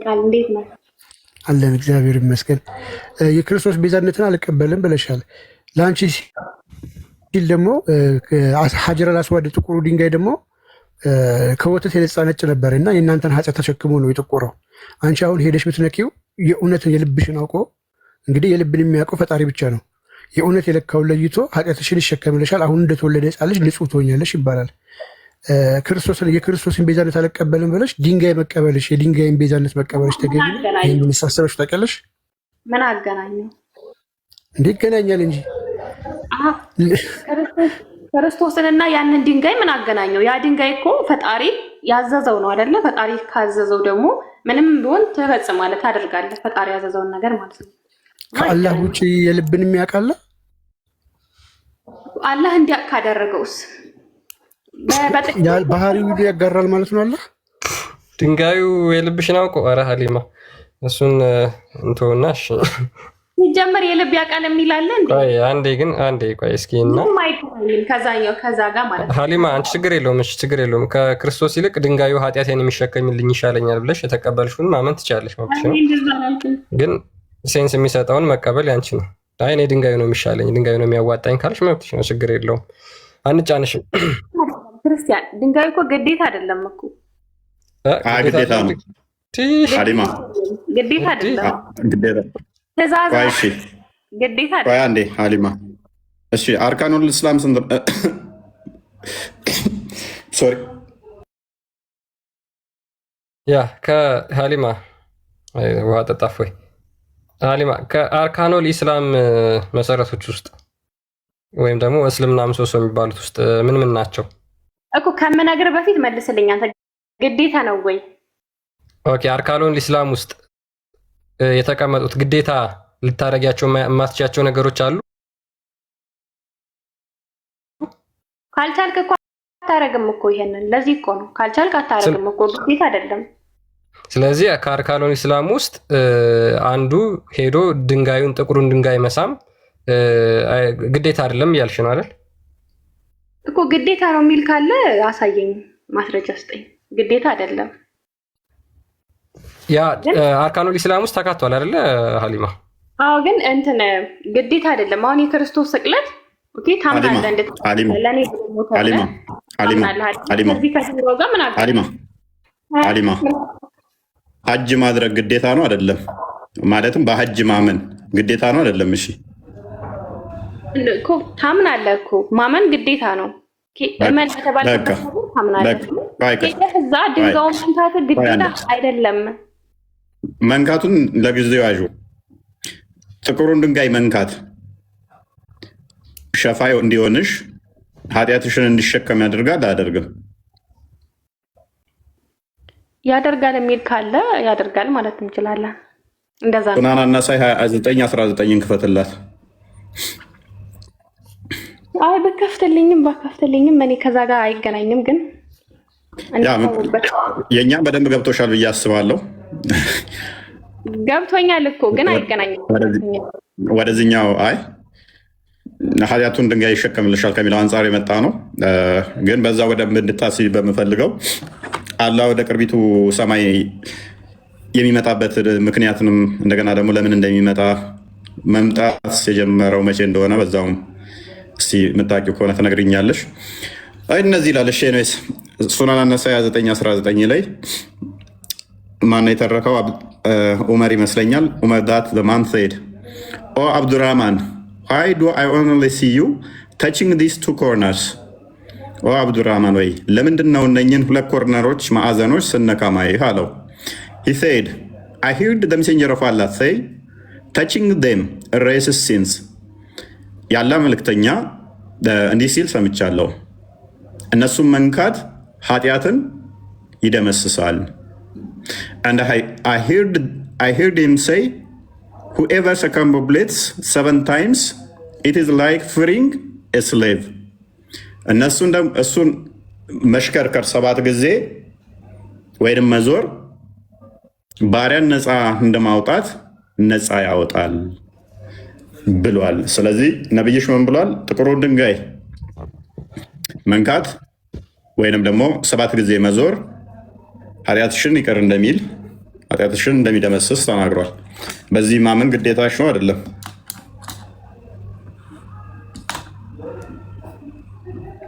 ቃል እንዴት ነው? አለን እግዚአብሔር ይመስገን። የክርስቶስ ቤዛነትን አልቀበልም ብለሻል። ለአንቺ ሲል ደግሞ ሀጀር አልአስዋድ ጥቁሩ ድንጋይ ደግሞ ከወተት የነጻ ነጭ ነበር እና የእናንተን ኃጢአት ተሸክሞ ነው የጠቆረው። አንቺ አሁን ሄደሽ ብትነኪው የእውነትን የልብሽን አውቆ፣ እንግዲህ የልብን የሚያውቀው ፈጣሪ ብቻ ነው። የእውነት የለካውን ለይቶ ኃጢአትሽን ይሸከምልሻል። አሁን እንደተወለደ ሕፃን ልጅ ንጹሕ ትሆኛለሽ ይባላል። የክርስቶስን ቤዛነት አልቀበልም ብለሽ ድንጋይ መቀበልሽ፣ የድንጋይን ቤዛነት መቀበልሽ ተገቢ ነው? ይህን መሳሰሎች ታውቂያለሽ? ምን አገናኘው? እንዴ ይገናኛል እንጂ ክርስቶስንና ያንን ድንጋይ ምን አገናኘው? ያ ድንጋይ እኮ ፈጣሪ ያዘዘው ነው አይደለ? ፈጣሪ ካዘዘው ደግሞ ምንም ቢሆን ትፈጽማለህ፣ ታደርጋለህ። ፈጣሪ ያዘዘውን ነገር ማለት ነው። ከአላህ ውጭ የልብን የሚያውቃለ? አላህ እንዲያውቅ ካደረገውስ ባህሪው ያጋራል ማለት ነው። አላህ ድንጋዩ የልብሽን አውቆ። ኧረ ሀሊማ እሱን እንተውና እሺ። ሲጀመር የልብ ያውቃል የሚላለ እንዴ? አንዴ ቆይ እስኪ እና ከዛ ጋር ማለት ነው። ሀሊማ አንቺ ችግር የለውም እሺ፣ ችግር የለውም። ከክርስቶስ ይልቅ ድንጋዩ ኃጢአቴን የሚሸከምልኝ ይሻለኛል ብለሽ የተቀበልሽውን ማመን ትችላለሽ። ግን ሴንስ የሚሰጠውን መቀበል ያንቺ ነው። አይ እኔ ድንጋዩ ነው የሚሻለኝ፣ ድንጋዩ ነው የሚያዋጣኝ ካልሽ መብትሽ ነው፣ ችግር የለውም። አንጫንሽም። ክርስቲያን ድንጋዩ እኮ ግዴታ አይደለም እኮ። ግዴታ ነው ሀሊማ፣ ግዴታ አይደለም። ትእዛዝ ግዴታ አይደለም። አንዴ ሀሊማ እሺ፣ አርካኑል እስላም ስንት? ሶሪ ያ ከሀሊማ ውሃ ጠጣፍ ወይ ሀሊማ፣ ከአርካኖል ኢስላም መሰረቶች ውስጥ ወይም ደግሞ እስልምና ምሰሶ የሚባሉት ውስጥ ምን ምን ናቸው እኮ? ከምነግር በፊት መልስልኝ አንተ። ግዴታ ነው ወይ? ኦኬ፣ አርካኖል ኢስላም ውስጥ የተቀመጡት ግዴታ ልታረጊያቸው የማትችያቸው ነገሮች አሉ? ካልቻልክ እኮ አታረግም እኮ። ይሄንን ለዚህ እኮ ነው ካልቻልክ አታረግም እኮ፣ ግዴታ አይደለም። ስለዚህ ከአርካኖል ኢስላም ውስጥ አንዱ ሄዶ ድንጋዩን ጥቁሩን ድንጋይ መሳም ግዴታ አይደለም እያልሽ ነው አይደል? እኮ ግዴታ ነው የሚል ካለ አሳየኝ፣ ማስረጃ ስጠኝ። ግዴታ አይደለም። ያ አርካኖል ኢስላም ውስጥ ተካቷል አይደለ ሀሊማ? አዎ፣ ግን እንትን ግዴታ አይደለም። አሁን የክርስቶስ ስቅለት ኦኬ፣ ታምናለህ? እንዴት ለኔ ሀሊማ ሀጅ ማድረግ ግዴታ ነው አይደለም? ማለትም በሀጅ ማመን ግዴታ ነው አይደለም? እሺ እኮ ታምናለህ እኮ ማመን ግዴታ ነው። እመን በተባለበት ታምናለህ። እዛ ድንጋዩን መንካት ግዴታ አይደለም። መንካቱን ለጊዜው ያዡ። ጥቁሩን ድንጋይ መንካት ሸፋይ እንዲሆንሽ ኃጢአትሽን እንዲሸከም ያደርጋል አያደርግም? ያደርጋል የሚል ካለ ያደርጋል ማለት እንችላለን። እንደዛ ነው። ሱናን አናሳይ 29:19 ክፈትላት። አይ በከፍትልኝም ባከፍትልኝም እኔ ከዛ ጋር አይገናኝም። ግን የእኛም በደንብ ገብቶሻል ብዬ አስባለሁ። ገብቶኛል እኮ ግን አይገናኝም። ወደዚህኛው አይ ኃጢአቱን ድንጋይ ይሸከምልሻል ከሚለው አንጻር የመጣ ነው። ግን በዛ ወደ እንድታስቢ በምፈልገው አላህ ወደ ቅርቢቱ ሰማይ የሚመጣበት ምክንያትንም እንደገና ደግሞ ለምን እንደሚመጣ መምጣት የጀመረው መቼ እንደሆነ በዛውም እስቲ የምታውቂው ከሆነ ትነግሪኛለሽ። አይ እነዚህ ይላል። እሺ ነስ ሱናን አነሳኢ 29:19 ላይ ማን የተረከው? ዑመር ይመስለኛል። ዑመር ዳት the man said, "Oh Abdurrahman, why do I only see you touching these two corners?" ኦ አብዱራህማን ወይ ለምንድን ነው እነኝን ሁለት ኮርነሮች ማዕዘኖች ስነካ ማየህ አለው። he said, I heard the messenger of Allah say, touching them erases sins. ያላ መልእክተኛ እንዲህ ሲል ሰምቻለሁ፣ እነሱም መንካት ኃጢአትን ይደመስሳል። and I heard him say, whoever circumambulates 7 times ኢት ኢዝ ላይክ ፍሪንግ ኤ ስሌቭ። እሱን መሽከርከር 7 ጊዜ ወይም መዞር ባሪያን ነፃ እንደማውጣት ነፃ ያወጣል ብሏል። ስለዚህ ነብይሽ ምን ብሏል? ጥቁሩ ድንጋይ መንካት ወይንም ደግሞ 7 ጊዜ መዞር ኃጢአትሽን ይቅር እንደሚል ኃጢአትሽን እንደሚደመስስ ተናግሯል። በዚህ ማመን ግዴታሽ ነው አይደለም?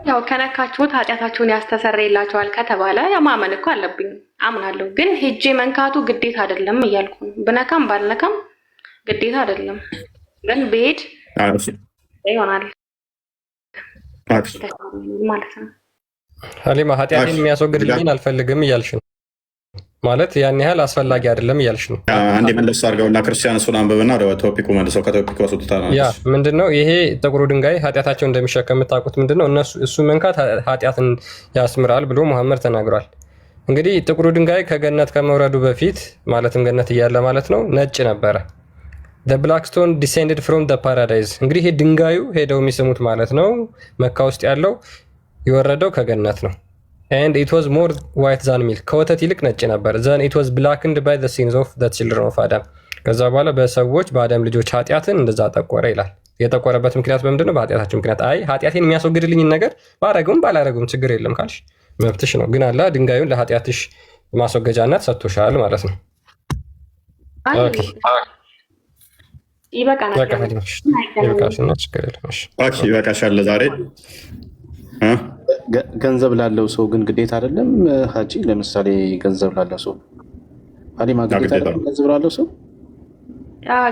ያው ከነካችሁት ኃጢአታችሁን ያስተሰርይላችኋል ከተባለ ያው ማመን እኮ አለብኝ፣ አምናለሁ። ግን ሄጄ መንካቱ ግዴታ አይደለም እያልኩ ነው። ብነካም ባልነካም ግዴታ አይደለም። ግን ብሄድ ይሆናል ማለት ነው። ሀሊማ ኃጢአቴን የሚያስወግድልኝን አልፈልግም እያልሽ ነው ማለት ያን ያህል አስፈላጊ አይደለም እያልሽ ነው። አንድ መለስ አድርገውና ክርስቲያን እሱን አንብብና ወደ ቶፒኩ መልሰው ከቶፒኩ ወስጡታ ነው። ያ ምንድነው ይሄ ጥቁሩ ድንጋይ ኃጢአታቸው እንደሚሸከም የምታውቁት ምንድነው? እሱ መንካት ኃጢአትን ያስምራል ብሎ መሐመድ ተናግሯል። እንግዲህ ጥቁሩ ድንጋይ ከገነት ከመውረዱ በፊት ማለትም ገነት እያለ ማለት ነው ነጭ ነበረ። the black stone descended from the paradise። እንግዲህ ይሄ ድንጋዩ ሄደው የሚስሙት ማለት ነው መካ ውስጥ ያለው የወረደው ከገነት ነው። and it was more white than milk ከወተት ይልቅ ነጭ ነበር። then it was blackened by the sins of the children of Adam ከዛ በኋላ በሰዎች በአዳም ልጆች ኃጢአትን እንደዛ ጠቆረ ይላል። የጠቆረበት ምክንያት በምንድነው? በኃጢአታቸው ምክንያት። አይ ኃጢአቴን የሚያስወግድልኝን ነገር ባረገውም ባላረገውም ችግር የለም ካልሽ መብትሽ ነው። ግን አላህ ድንጋዩን ለኃጢአትሽ ማስወገጃነት ሰጥቶሻል ማለት ነው። ኦኬ ይበቃሻል ለዛሬ። ገንዘብ ላለው ሰው ግን ግዴታ አይደለም ሀጂ። ለምሳሌ ገንዘብ ላለው ሰው ሀሊማ ግዴታ አይደለም? ገንዘብ ላለው ሰው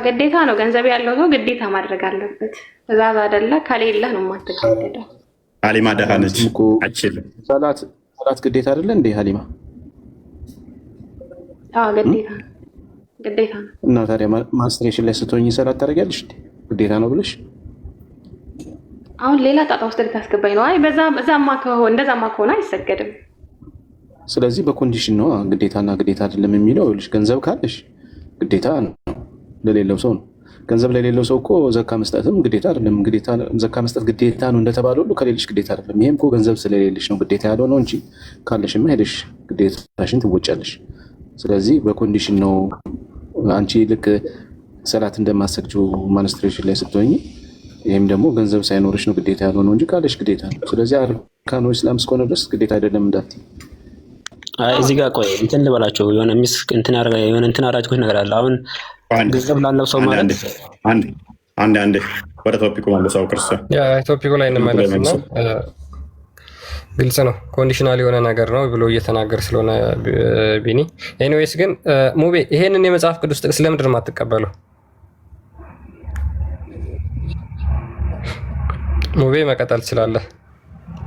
ግዴታ ነው። ገንዘብ ያለው ሰው ግዴታ ማድረግ አለበት። ትእዛዝ አይደለ? ከሌለህ ነው የማትገደደው። ሀሊማ ደሃ ነች አችልም። ሰላት ግዴታ አይደለ እንዴ ሀሊማ? ግዴታ ነው። እና ታዲያ ማስትሬሽን ላይ ስትሆኝ ሰላት ታደርጊያለሽ? ግዴታ ነው ብለሽ አሁን ሌላ ጣጣ ውስጥ ልታስገባኝ ነው? አይ እንደዛማ ከሆነ አይሰገድም። ስለዚህ በኮንዲሽን ነው ግዴታና ግዴታ አይደለም የሚለው። ይኸውልሽ ገንዘብ ካለሽ ግዴታ ነው፣ ለሌለው ሰው ነው። ገንዘብ ለሌለው ሰው እኮ ዘካ መስጠትም ግዴታ አይደለም። ዘካ መስጠት ግዴታ ነው እንደተባለ ሁሉ ከሌለሽ ግዴታ አይደለም። ይሄም እኮ ገንዘብ ስለሌለሽ ነው ግዴታ ያለው ነው እንጂ ካለሽማ ሄደሽ ግዴታሽን ትወጫለሽ። ስለዚህ በኮንዲሽን ነው። አንቺ ልክ ሰላት እንደማሰግጂው ማንስትሬሽን ላይ ስትሆኝ ይህም ደግሞ ገንዘብ ሳይኖርሽ ነው ግዴታ ያለው ነው እንጂ ካለሽ ግዴታ ነው። ስለዚህ አርካኑ ኢስላም እስከሆነ ድረስ ግዴታ አይደለም እንዳትዪ። እዚህ ጋር ቆይ እንትን ልበላቸው የሆነ እንትን አራጅኩት ነገር አለ። አሁን ገንዘብ ላለው ሰው ማለት አንድ ወደ ቶፒኩ መልሰው ክርስቲያን ቶፒኩ ላይ እንመለስና ግልጽ ነው ኮንዲሽናል የሆነ ነገር ነው ብሎ እየተናገር ስለሆነ ቢኒ። ኤኒዌይስ ግን ሙቤ ይሄንን የመጽሐፍ ቅዱስ ጥቅስ ለምንድን ነው የማትቀበለው? ሙቤ መቀጠል ትችላለህ።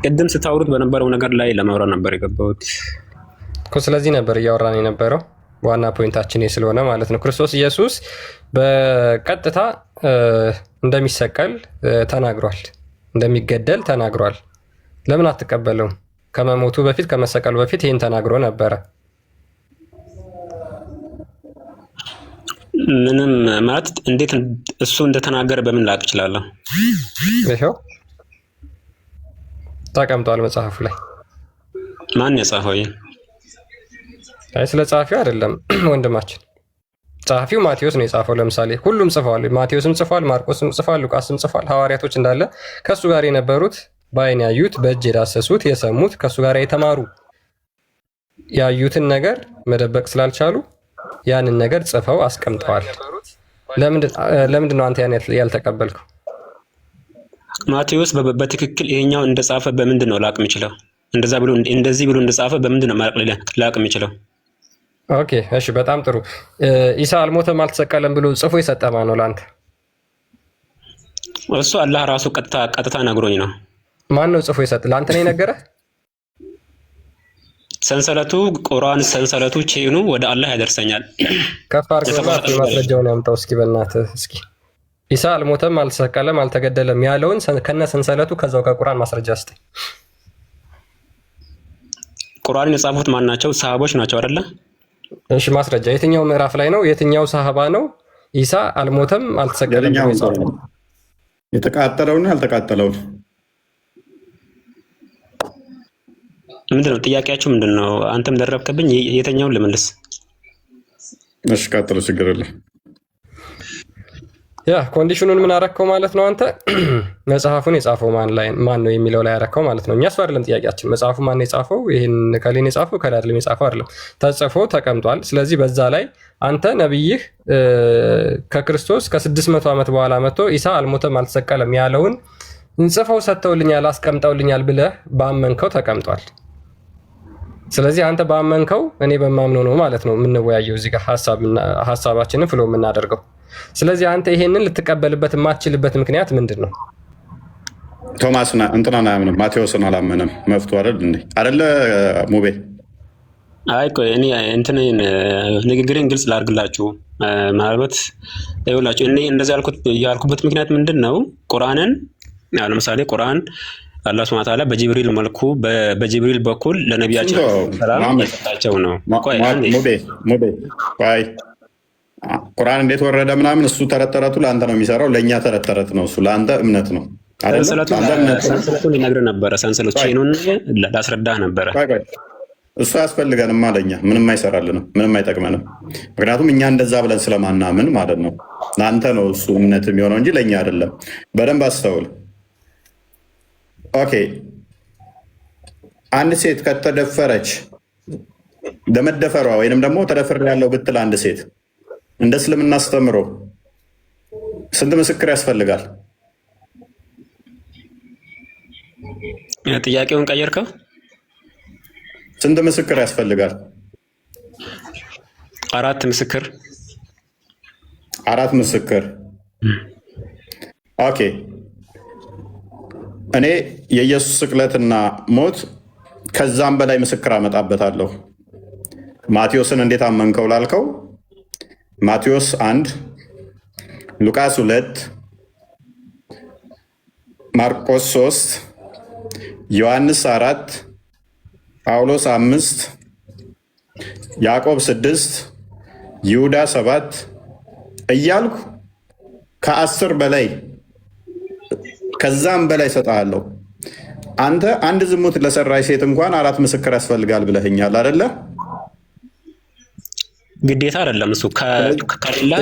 ቅድም ስታወሩት በነበረው ነገር ላይ ለማውራት ነበር የገባሁት እኮ። ስለዚህ ነበር እያወራን የነበረው። ዋና ፖይንታችን ስለሆነ ማለት ነው። ክርስቶስ ኢየሱስ በቀጥታ እንደሚሰቀል ተናግሯል፣ እንደሚገደል ተናግሯል። ለምን አትቀበለውም? ከመሞቱ በፊት ከመሰቀሉ በፊት ይህን ተናግሮ ነበረ። ምንም ማለት እንዴት እሱ እንደተናገረ በምን ላቅ እችላለሁ? ይኸው ተቀምጧል መጽሐፉ ላይ። ማን የጻፈው? አይ ስለ ጸሐፊው አይደለም ወንድማችን። ጸሐፊው ማቴዎስ ነው የጻፈው። ለምሳሌ ሁሉም ጽፈዋል። ማቴዎስም ጽፏል፣ ማርቆስም ጽፏል፣ ሉቃስም ጽፏል። ሐዋርያቶች እንዳለ ከእሱ ጋር የነበሩት በአይን ያዩት፣ በእጅ የዳሰሱት፣ የሰሙት፣ ከእሱ ጋር የተማሩ ያዩትን ነገር መደበቅ ስላልቻሉ ያንን ነገር ጽፈው አስቀምጠዋል። ለምንድን ነው አንተ ያን ያልተቀበልከው? ማቴዎስ በትክክል ይሄኛው እንደጻፈ በምንድን ነው ላቅ የምችለው? እንደዚህ ብሎ እንደጻፈ በምንድን ነው ላቅ የምችለው? ኦኬ እሺ፣ በጣም ጥሩ። ኢሳ አልሞተም አልተሰቀለም ብሎ ጽፎ የሰጠ ማን ነው ለአንተ? እሱ አላህ ራሱ ቀጥታ ነግሮኝ ነው። ማን ነው ጽፎ የሰጠ? ለአንተ ነው የነገረህ? ሰንሰለቱ ቁርአን ሰንሰለቱ ቼኑ ወደ አላህ ያደርሰኛል። ከፍ አድርገውና ማስረጃውን ያምጣው እስኪ በእናትህ እስኪ። ኢሳ አልሞተም አልተሰቀለም አልተገደለም ያለውን ከነ ሰንሰለቱ ከዛው ከቁርአን ማስረጃ ስጠኝ። ቁርአን የጻፉት ማን ናቸው? ሰሃቦች ናቸው አይደለ? እሺ ማስረጃ የትኛው ምዕራፍ ላይ ነው? የትኛው ሰሃባ ነው ኢሳ አልሞተም አልተሰቀለም ነው የጻፈው? የተቃጠለውን ያልተቃጠለውን ምንድነው ጥያቄያችሁ? ምንድነው? አንተም ደረብከብኝ። የተኛውን ልመልስ? እሺ ቀጥሎ፣ ችግር የለም። ያ ኮንዲሽኑን ምን አረከው ማለት ነው? አንተ መጽሐፉን የጻፈው ማን ነው የሚለው ላይ ያረከው ማለት ነው። እኛ እሱ አይደለም ጥያቄያችን። መጽሐፉ ማን የጻፈው? ይህን ከሌን የጻፈው ከላይ አይደለም የጻፈው አይደለም፣ ተጽፎ ተቀምጧል። ስለዚህ በዛ ላይ አንተ ነብይህ ከክርስቶስ ከ600 ዓመት በኋላ መጥቶ ኢሳ አልሞተም አልተሰቀለም ያለውን እንጽፈው ሰጥተውልኛል አስቀምጠውልኛል ብለህ ባመንከው ተቀምጧል። ስለዚህ አንተ ባመንከው እኔ በማምነው ነው ማለት ነው የምንወያየው እዚህ ጋር ሀሳባችንን ፍሎ የምናደርገው። ስለዚህ አንተ ይሄንን ልትቀበልበት የማትችልበት ምክንያት ምንድን ነው? ቶማስና እንትናን አያምንም፣ ማቴዎስን አላመነም። መፍቱ አይደለ ሙቤ? አይ ቆይ እኔ ንግግሬን ግልጽ ላድርግላችሁ። ማለት ይኸውላችሁ እኔ እንደዚህ ያልኩበት ምክንያት ምንድን ነው? ቁርአንን ለምሳሌ ቁርአን አላህ ሱብሓነሁ ወተዓላ በጅብሪል መልኩ በጅብሪል በኩል ለነቢያችን ሰላም የሰጣቸው ነው። ሙቤ ቆይ ቁርአን እንዴት ወረደ ምናምን እሱ ተረተረቱ ለአንተ ነው የሚሰራው፣ ለእኛ ተረተረት ነው። እሱ ለአንተ እምነት ነው። ሰንሰለቱን ሊነግርህ ነበረ። ሰንሰለቱ ቼኑን ላስረዳህ ነበረ። እሱ አያስፈልገንም አለኛ። ምንም አይሰራልንም፣ ምንም አይጠቅመንም። ምክንያቱም እኛ እንደዛ ብለን ስለማናምን ማለት ነው። ለአንተ ነው እሱ እምነት የሚሆነው እንጂ ለእኛ አይደለም። በደንብ አስተውል። ኦኬ፣ አንድ ሴት ከተደፈረች ለመደፈሯ ወይንም ደግሞ ተደፍሬያለሁ ብትል አንድ ሴት እንደ እስልምና አስተምሮ ስንት ምስክር ያስፈልጋል? ጥያቄውን ቀየርከው። ስንት ምስክር ያስፈልጋል? 4 ምስክር። 4 ምስክር። ኦኬ፣ እኔ የኢየሱስ ስቅለትና ሞት ከዛም በላይ ምስክር አመጣበታለሁ። ማቴዎስን እንዴት አመንከው ላልከው ማቴዎስ 1፣ ሉቃስ 2፣ ማርቆስ 3፣ ዮሐንስ 4፣ ጳውሎስ 5፣ ያዕቆብ 6፣ ይሁዳ 7 እያልኩ ከ10 በላይ ከዛም በላይ ሰጥሃለሁ። አንተ አንድ ዝሙት ለሰራች ሴት እንኳን 4 ምስክር ያስፈልጋል ብለህኛል አይደለ? ግዴታ አይደለም እሱ ከሌላ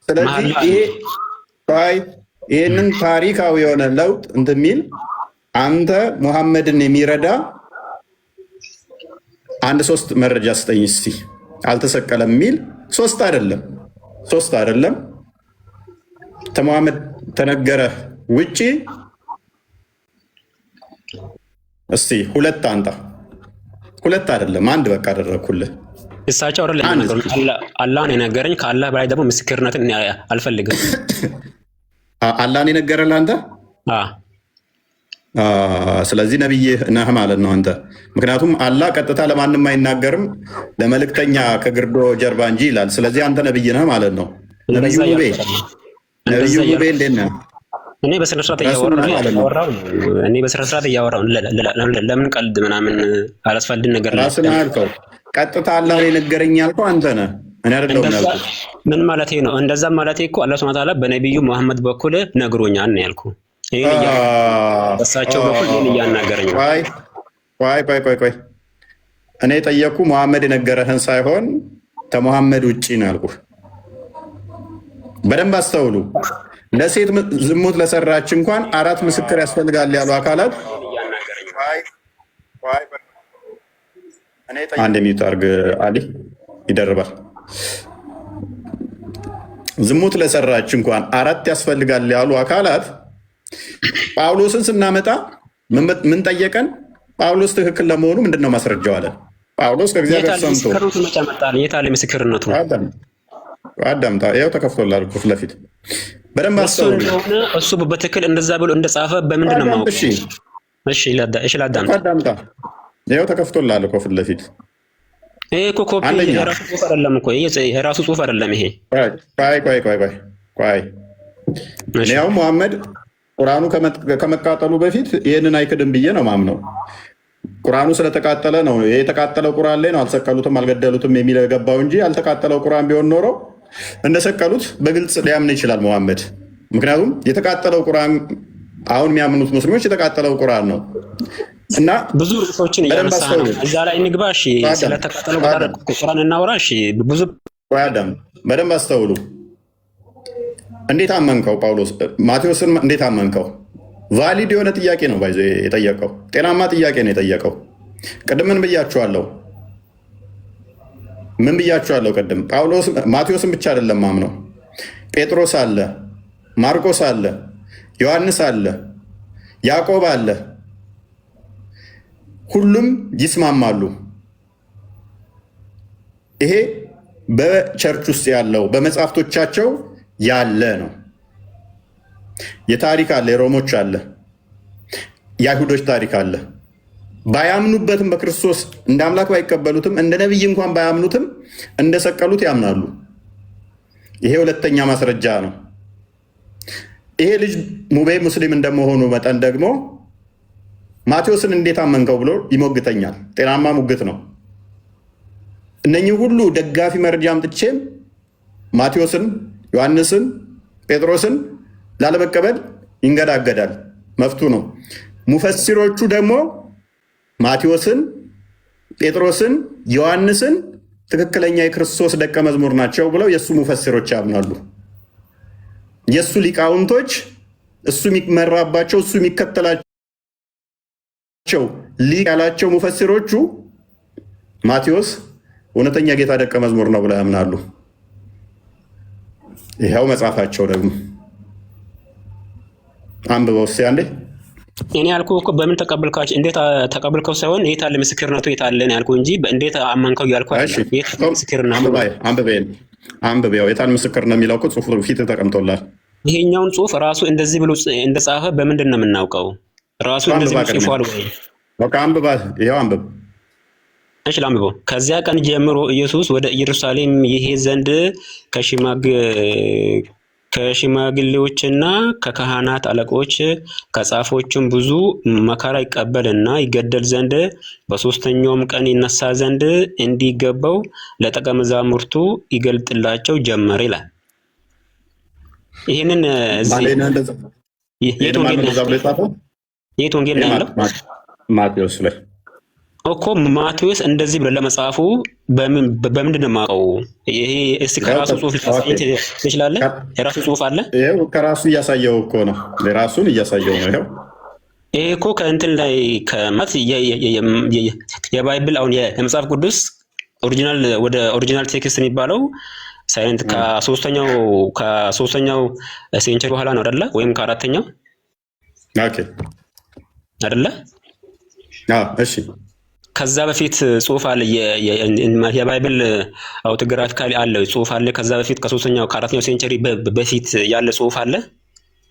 ስለዚህ ይህንን ታሪካዊ የሆነ ለውጥ እንትን የሚል አንተ ሙሐመድን የሚረዳ 3 መረጃ ስጠኝ እስቲ። አልተሰቀለም የሚል 3 አይደለም ተሙሐመድ ተነገረ ውጪ እስቲ 2 አንጣ። 2 አይደለም 1 በቃ አደረኩልህ። እሳቸው አይደለም አላህን የነገረኝ። ከአላህ በላይ ደግሞ ምስክርነትን አልፈልግም። አላህን የነገረህ ለአንተ? ስለዚህ ነብይ ነህ ማለት ነው አንተ። ምክንያቱም አላህ ቀጥታ ለማንም አይናገርም ለመልእክተኛ ከግርዶ ጀርባ እንጂ ይላል። ስለዚህ አንተ ነብይ ነህ ማለት ነው። ነብዩ ሙቤ እንዴት ነህ? እኔ በስነ ስርዓት እያወራሁ ለምን ቀልድ ምናምን አላስፈልግ ነገር ራስን አልከው። ቀጥታ አላህ የነገረኝ ያልከው አንተ ነህ፣ እኔ አይደለሁም ያልኩት። ምን ማለት ነው? እንደዛ ማለት እኮ አላህ ሱብሓነሁ ወተዓላ በነቢዩ መሐመድ በኩል ነግሮኛል ነው ያልኩ። በእሳቸው በኩል ይህን እያናገረኝ ነው። ቆይ እኔ ጠየቅኩ መሐመድ የነገረህን ሳይሆን ከመሐመድ ውጭ ነው ያልኩህ። በደንብ አስተውሉ። ለሴት ዝሙት ለሰራች እንኳን 4 ምስክር ያስፈልጋል ያሉ አካላት አንድ ሚዩት አድርግ አሊ፣ ይደርባል። ዝሙት ለሰራች እንኳን 4 ያስፈልጋል ያሉ አካላት ጳውሎስን ስናመጣ ምን ጠየቀን? ጳውሎስ ትክክል ለመሆኑ ምንድነው ማስረጃው አለን። ጳውሎስ ከእግዚአብሔር ሰምቶ የታለ ምስክርነቱ? አዳምጣ፣ ይኸው ተከፍቶላል ፊት ለፊት በደንብ አስተውሉ። እሱ በትክክል እንደዛ ብሎ እንደጻፈ በምንድን ነው ማወቅ? እሺ ላዳምጣ። ይኸው ተከፍቶላል እኮ ፊት ለፊት። ይሄ እኮ ኮፒ የራሱ ጽሑፍ አይደለም እኮ፣ የራሱ ጽሑፍ አይደለም ይሄ። ቆይ ያው መሐመድ ቁርአኑ ከመቃጠሉ በፊት ይህንን አይክድም ብዬ ነው ማምነው። ቁርአኑ ስለተቃጠለ ነው። የተቃጠለው ቁርአን ላይ ነው አልሰቀሉትም አልገደሉትም የሚለው የገባው እንጂ ያልተቃጠለው ቁርአን ቢሆን ኖሮ እንደሰቀሉት በግልጽ ሊያምን ይችላል መሐመድ። ምክንያቱም የተቃጠለው ቁርአን አሁን የሚያምኑት ሙስሊሞች የተቃጠለው ቁርአን ነው እና ብዙ ርዕሶችን እያነሳ ነው። እዛ ላይ እንግባ። እሺ፣ ስለተቃጠለው ቁርአን እናውራ። እሺ፣ ብዙ አዳም በደንብ አስተውሉ። እንዴት አመንከው? ጳውሎስ ማቴዎስን እንዴት አመንከው? ቫሊድ የሆነ ጥያቄ ነው ባይዞ የጠየቀው፣ ጤናማ ጥያቄ ነው የጠየቀው። ቅድም ምን ብያችኋለሁ? ቅድም ጳውሎስ ማቴዎስን ብቻ አይደለም ማምነው፣ ጴጥሮስ አለ፣ ማርቆስ አለ፣ ዮሐንስ አለ፣ ያዕቆብ አለ። ሁሉም ይስማማሉ። ይሄ በቸርች ውስጥ ያለው በመጽሐፍቶቻቸው ያለ ነው። የታሪክ አለ፣ የሮሞች አለ፣ የአይሁዶች ታሪክ አለ። ባያምኑበትም በክርስቶስ እንደ አምላክ ባይቀበሉትም እንደ ነቢይ እንኳን ባያምኑትም እንደሰቀሉት ያምናሉ። ይሄ ሁለተኛ ማስረጃ ነው። ይሄ ልጅ ሙቤ ሙስሊም እንደመሆኑ መጠን ደግሞ ማቴዎስን እንዴት አመንከው ብሎ ይሞግተኛል። ጤናማ ሙግት ነው። እነኚህ ሁሉ ደጋፊ መረጃ አምጥቼም ማቴዎስን፣ ዮሐንስን፣ ጴጥሮስን ላለመቀበል ይንገዳገዳል። መፍቱ ነው። ሙፈሲሮቹ ደግሞ ማቴዎስን፣ ጴጥሮስን፣ ዮሐንስን ትክክለኛ የክርስቶስ ደቀ መዝሙር ናቸው ብለው የእሱ ሙፈሲሮች ያምናሉ። የእሱ ሊቃውንቶች፣ እሱ የሚመራባቸው፣ እሱ የሚከተላቸው ሊቅ ያላቸው ሙፈሲሮቹ ማቴዎስ እውነተኛ ጌታ ደቀ መዝሙር ነው ብለው ያምናሉ። ይኸው መጽሐፋቸው ደግሞ አንብበው እስኪ አንዴ። እኔ ያልኩህ እኮ በምን ተቀበልካቸው፣ እንዴት ተቀበልከው ሳይሆን የት አለ ምስክርነቱ፣ የት አለ ነው ያልኩህ እንጂ እንዴት አመንከው እያልኩህ አይደለም። የት ምስክርነቱ አንብቤው የታን ምስክር ነው የሚለው እኮ ጽሑፍ ፊት ተቀምጦላል። ይሄኛውን ጽሑፍ ራሱ እንደዚህ ብሎ እንደጻፈ በምንድን ነው የምናውቀው? ራሱ እንደዚህ ብሎ ጽፏል ወይ? በቃ አንብባ፣ ይኸው አንብብ። እሺ ላንብበው። ከዚያ ቀን ጀምሮ ኢየሱስ ወደ ኢየሩሳሌም ይሄድ ዘንድ ከሽማግሌዎችና ከካህናት አለቆች ከጻፎችም ብዙ መከራ ይቀበልና ይገደል ዘንድ በሦስተኛውም ቀን ይነሳ ዘንድ እንዲገባው ለደቀ መዛሙርቱ ይገልጥላቸው ጀመር ይላል። ይህንን የት ወንጌል ነው ያለው? ማቴዎስ ላይ እኮ ማቴዎስ እንደዚህ ብሎ ለመጻፉ በምንድን ነው የማውቀው? ይሄ እስቲ ከራሱ ጽሑፍ ትችላለህ? የራሱ ጽሑፍ አለ። ይኸው ከራሱ እያሳየው እኮ ነው። ራሱን እያሳየው ነው። ይኸው ይሄ እኮ ከእንትን ላይ ከማት የባይብል አሁን የመጽሐፍ ቅዱስ ኦሪጂናል ወደ ኦሪጂናል ቴክስት የሚባለው ሳይንት ከሶስተኛው ሴንቸሪ በኋላ ነው አይደለ? ወይም ከአራተኛው አይደለ? እሺ ከዛ በፊት ጽሑፍ አለ። የባይብል አውቶግራፊካሊ አለ ጽሑፍ አለ። ከዛ በፊት ከሶስተኛው ከአራተኛው ሴንቸሪ በፊት ያለ ጽሑፍ አለ።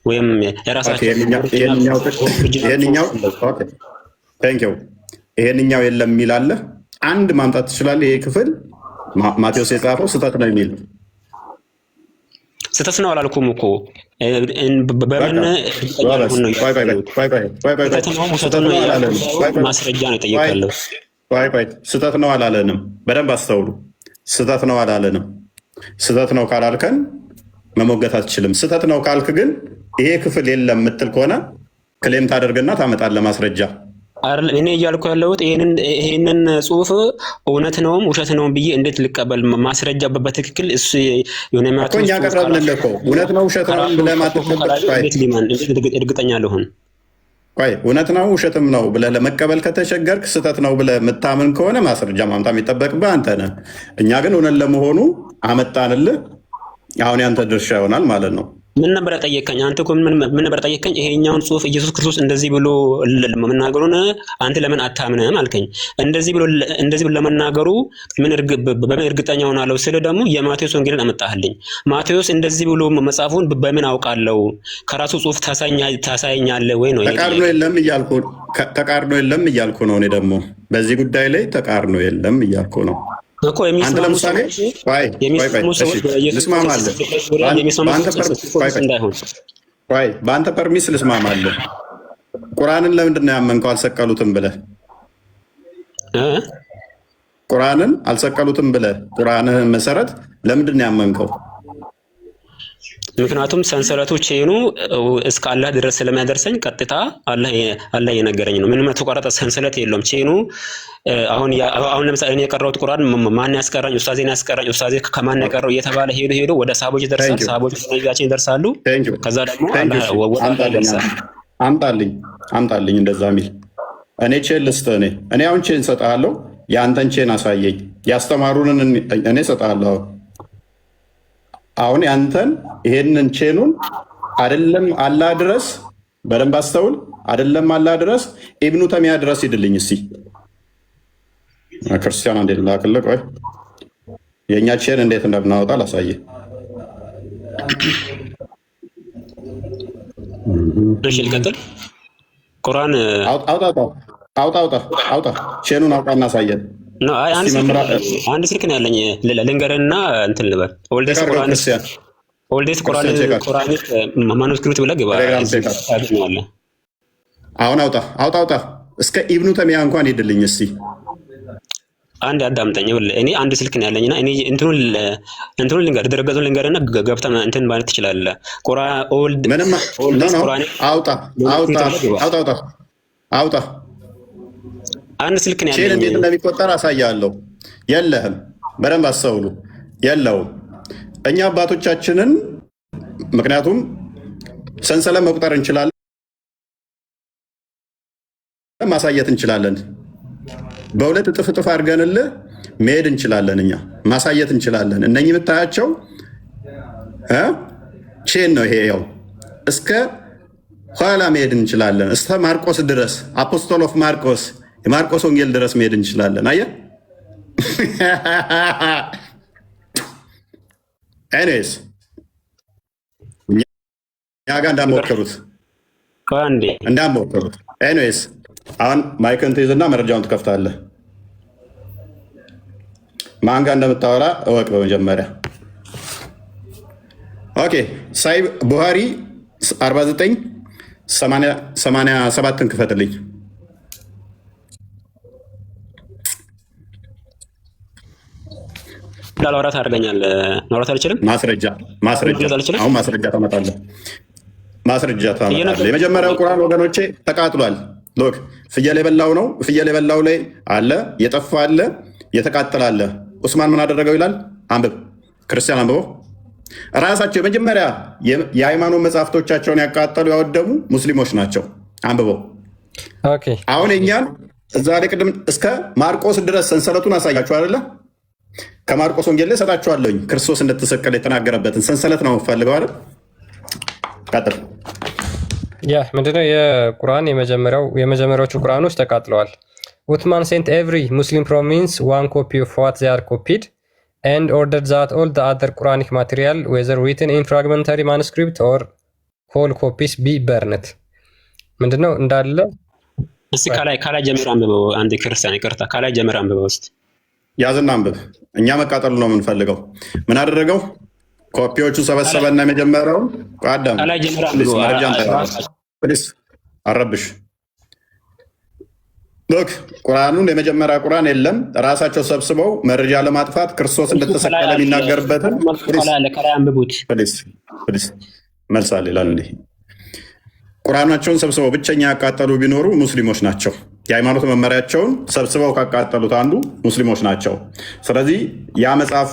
ወይም የራሳቸው ይሄንኛው የለም የሚል አለ። አንድ ማምጣት ትችላለህ? ይሄ ክፍል ማቴዎስ የጻፈው ስህተት ነው የሚል ስህተት ነው አላልኩም እኮ በምን ማስረጃ ነው የጠየቃለሁ። ስህተት ነው አላለንም። በደንብ አስተውሉ። ስህተት ነው አላለንም። ስህተት ነው ካላልከን መሞገት አትችልም። ስህተት ነው ካልክ ግን ይሄ ክፍል የለም የምትል ከሆነ ክሌም ታደርግና ታመጣለህ ማስረጃ። እኔ እያልኩ ያለሁት ይሄንን ጽሑፍ እውነት ነውም ውሸት ነውም ብዬ እንዴት ልቀበል? ማስረጃ በትክክል እሱ የሆነ እኛ ቀረብንልህ እኮ እውነት ነው ውሸት ነው ብለህ እርግጠኛ ልሆን? እውነት ነው ውሸትም ነው ብለህ ለመቀበል ከተቸገርክ፣ ስህተት ነው ብለህ የምታምን ከሆነ ማስረጃ ማምጣት የሚጠበቅብህ አንተ ነህ። እኛ ግን እውነት ለመሆኑ አመጣንልህ። አሁን ያንተ ድርሻ ይሆናል ማለት ነው። ምን ነበር ጠየቀኝ? አንተ እኮ ምን ነበር ጠየቀኝ? ይሄኛውን ጽሑፍ ኢየሱስ ክርስቶስ እንደዚህ ብሎ መናገሩን አንተ ለምን አታምንም አልከኝ። እንደዚህ ብሎ ለመናገሩ በምን እርግጠኛ ሆናለሁ ስለ ደግሞ የማቴዎስ ወንጌልን አመጣህልኝ። ማቴዎስ እንደዚህ ብሎ መጻፉን በምን አውቃለሁ? ከራሱ ጽሑፍ ታሳየኛለህ ወይ ነው? ተቃርኖ የለም እያልኩ ነው። እኔ ደግሞ በዚህ ጉዳይ ላይ ተቃርኖ የለም እያልኩ ነው እኮ። የሚስማሙ በአንተ ፐርሚስ ልስማማለህ። ቁርአንን ለምንድን ነው ያመንከው? አልሰቀሉትም ብለህ ቁርአንን አልሰቀሉትም ብለህ ቁርአንህን መሰረት ለምንድን ነው ያመንከው? ምክንያቱም ሰንሰለቱ ቼኑ እስከ አላህ ድረስ ስለሚያደርሰኝ ቀጥታ አላህ የነገረኝ ነው። ምንም የተቋረጠ ሰንሰለት የለውም ቼኑ። አሁን ለምሳሌ እኔ የቀረሁት ቁርአን ማን ያስቀራኝ? ኡስታዜን ያስቀራኝ። ኡስታዜ ከማን ያቀረው እየተባለ ሄዶ ወደ ሰሃቦች ይደርሳል። ሰሃቦች ነቢያችን ይደርሳሉ። ከዛ ደግሞ አላህ ወጣ ይደርሳል። አምጣልኝ እንደዛ ሚል እኔ ቼን ልስጥህ። እኔ አሁን ቼን እሰጥሃለሁ፣ የአንተን ቼን አሳየኝ። ያስተማሩንን እኔ እሰጥሃለሁ። አሁን ያንተን ይሄንን ቼኑን አይደለም አላህ ድረስ፣ በደንብ አስተውል። አይደለም አላህ ድረስ ኢብኑ ተሚያ ድረስ ሂድልኝ እስቲ። ክርስቲያን እንዴት ላክልህ? ቆይ የእኛ ቼን እንዴት እንደምናወጣ ላሳየህ። እሺ ልቀጥል። ቁርአን አውጣ ቼኑን አውጣ እናሳየን። አንድ ስልክ ነው ያለኝ። ልንገርህና እንትን ልበል። ኦልዴስ ቁርአን ማኑስክሪፕት ብለህ ግባ። አሁን አውጣ እስከ ኢብኑ ተሚያ እንኳን ሄድልኝ እስቲ። አንድ አዳምጠኝ። እኔ አንድ ስልክ ነው ያለኝና እኔ እንትኑን ልንገር፣ ድረገጹን ልንገርና ገብተህ እንትን ማለት ትችላለህ። አውጣ አንድ ስልክ ነው ያለኝ። እንዴት እንደሚቆጠር አሳያለሁ። የለህም። በደንብ አስተውሉ። የለውም። እኛ አባቶቻችንን ምክንያቱም ሰንሰለት መቁጠር እንችላለን፣ ማሳየት እንችላለን። በሁለት እጥፍ አድርገንልህ መሄድ እንችላለን። እኛ ማሳየት እንችላለን። እነኚህ የምታያቸው ቼን ነው። ይሄ ያው እስከ ኋላ መሄድ እንችላለን። እስከ ማርቆስ ድረስ አፖስቶል ኦፍ ማርቆስ የማርቆስ ወንጌል ድረስ መሄድ እንችላለን። አየህ ኤኒዌይስ እኛ ጋር እንዳሞከሩት ኤኒዌይስ አሁን ማይክን ትይዝና መረጃውን ትከፍታለህ። ማን ጋር እንደምታወራ እወቅ በመጀመሪያ። ኦኬ ሳይ ቡሃሪ 49:87ን ክፈትልኝ። ላውራት አድርገኛለህ። ማውራት አልችልም። ማስረጃ አሁን ማስረጃ ታመጣለህ። የመጀመሪያው ቁርአን ወገኖቼ ተቃጥሏል። ሎክ ፍየል የበላው ነው። ፍየል የበላው ላይ አለ፣ የጠፋ አለ፣ የተቃጠለ አለ። ኡስማን ምን አደረገው ይላል። አንብብ፣ ክርስቲያን አንብበው። ራሳቸው የመጀመሪያ የሃይማኖት መጽሐፍቶቻቸውን ያቃጠሉ ያወደሙ ሙስሊሞች ናቸው። አንብበው። አሁን የኛን እዛ ላይ ቅድም እስከ ማርቆስ ድረስ ሰንሰለቱን አሳያችሁ አይደለ? ከማርቆስ ወንጌል ላይ እሰጣችኋለሁኝ። ክርስቶስ እንደተሰቀለ የተናገረበትን ሰንሰለት ነው የምፈልገው አይደል? ቀጥል። ያ ምንድነው? የቁርአን የመጀመሪያዎቹ ቁርአኖች ተቃጥለዋል። ኡትማን ሴንት ኤቭሪ ሙስሊም ፕሮቪንስ ዋን ኮፒ ኦፍ ዋት ዜ አር ኮፒድ ኤንድ ኦርደርድ ዛት ኦል ዘ አዘር ቁርአኒክ ማቴሪያል ዌዘር ሪትን ኢን ፍራግመንታሪ ማኑስክሪፕት ኦር ሆል ኮፒስ ቢ በርንት። ምንድነው እንዳለ እስቲ ከላይ ጀምር አንብበው። አንድ ክርስቲያን ይቅርታ፣ ከላይ ጀምር አንብበው እስቲ። ያዝና አንብብ። እኛ መቃጠሉ ነው የምንፈልገው። ምን አደረገው? ኮፒዎቹ ሰበሰበና የመጀመሪያውን አዳም አረብሽ ሎክ ቁርአኑን የመጀመሪያ ቁርአን የለም። ራሳቸው ሰብስበው መረጃ ለማጥፋት ክርስቶስ እንደተሰቀለ የሚናገርበትን መልሳል ይላል። እንዲህ ቁርአናቸውን ሰብስበው ብቸኛ ያቃጠሉ ቢኖሩ ሙስሊሞች ናቸው። የሃይማኖት መመሪያቸውን ሰብስበው ካቃጠሉት አንዱ ሙስሊሞች ናቸው። ስለዚህ ያ መጽሐፍ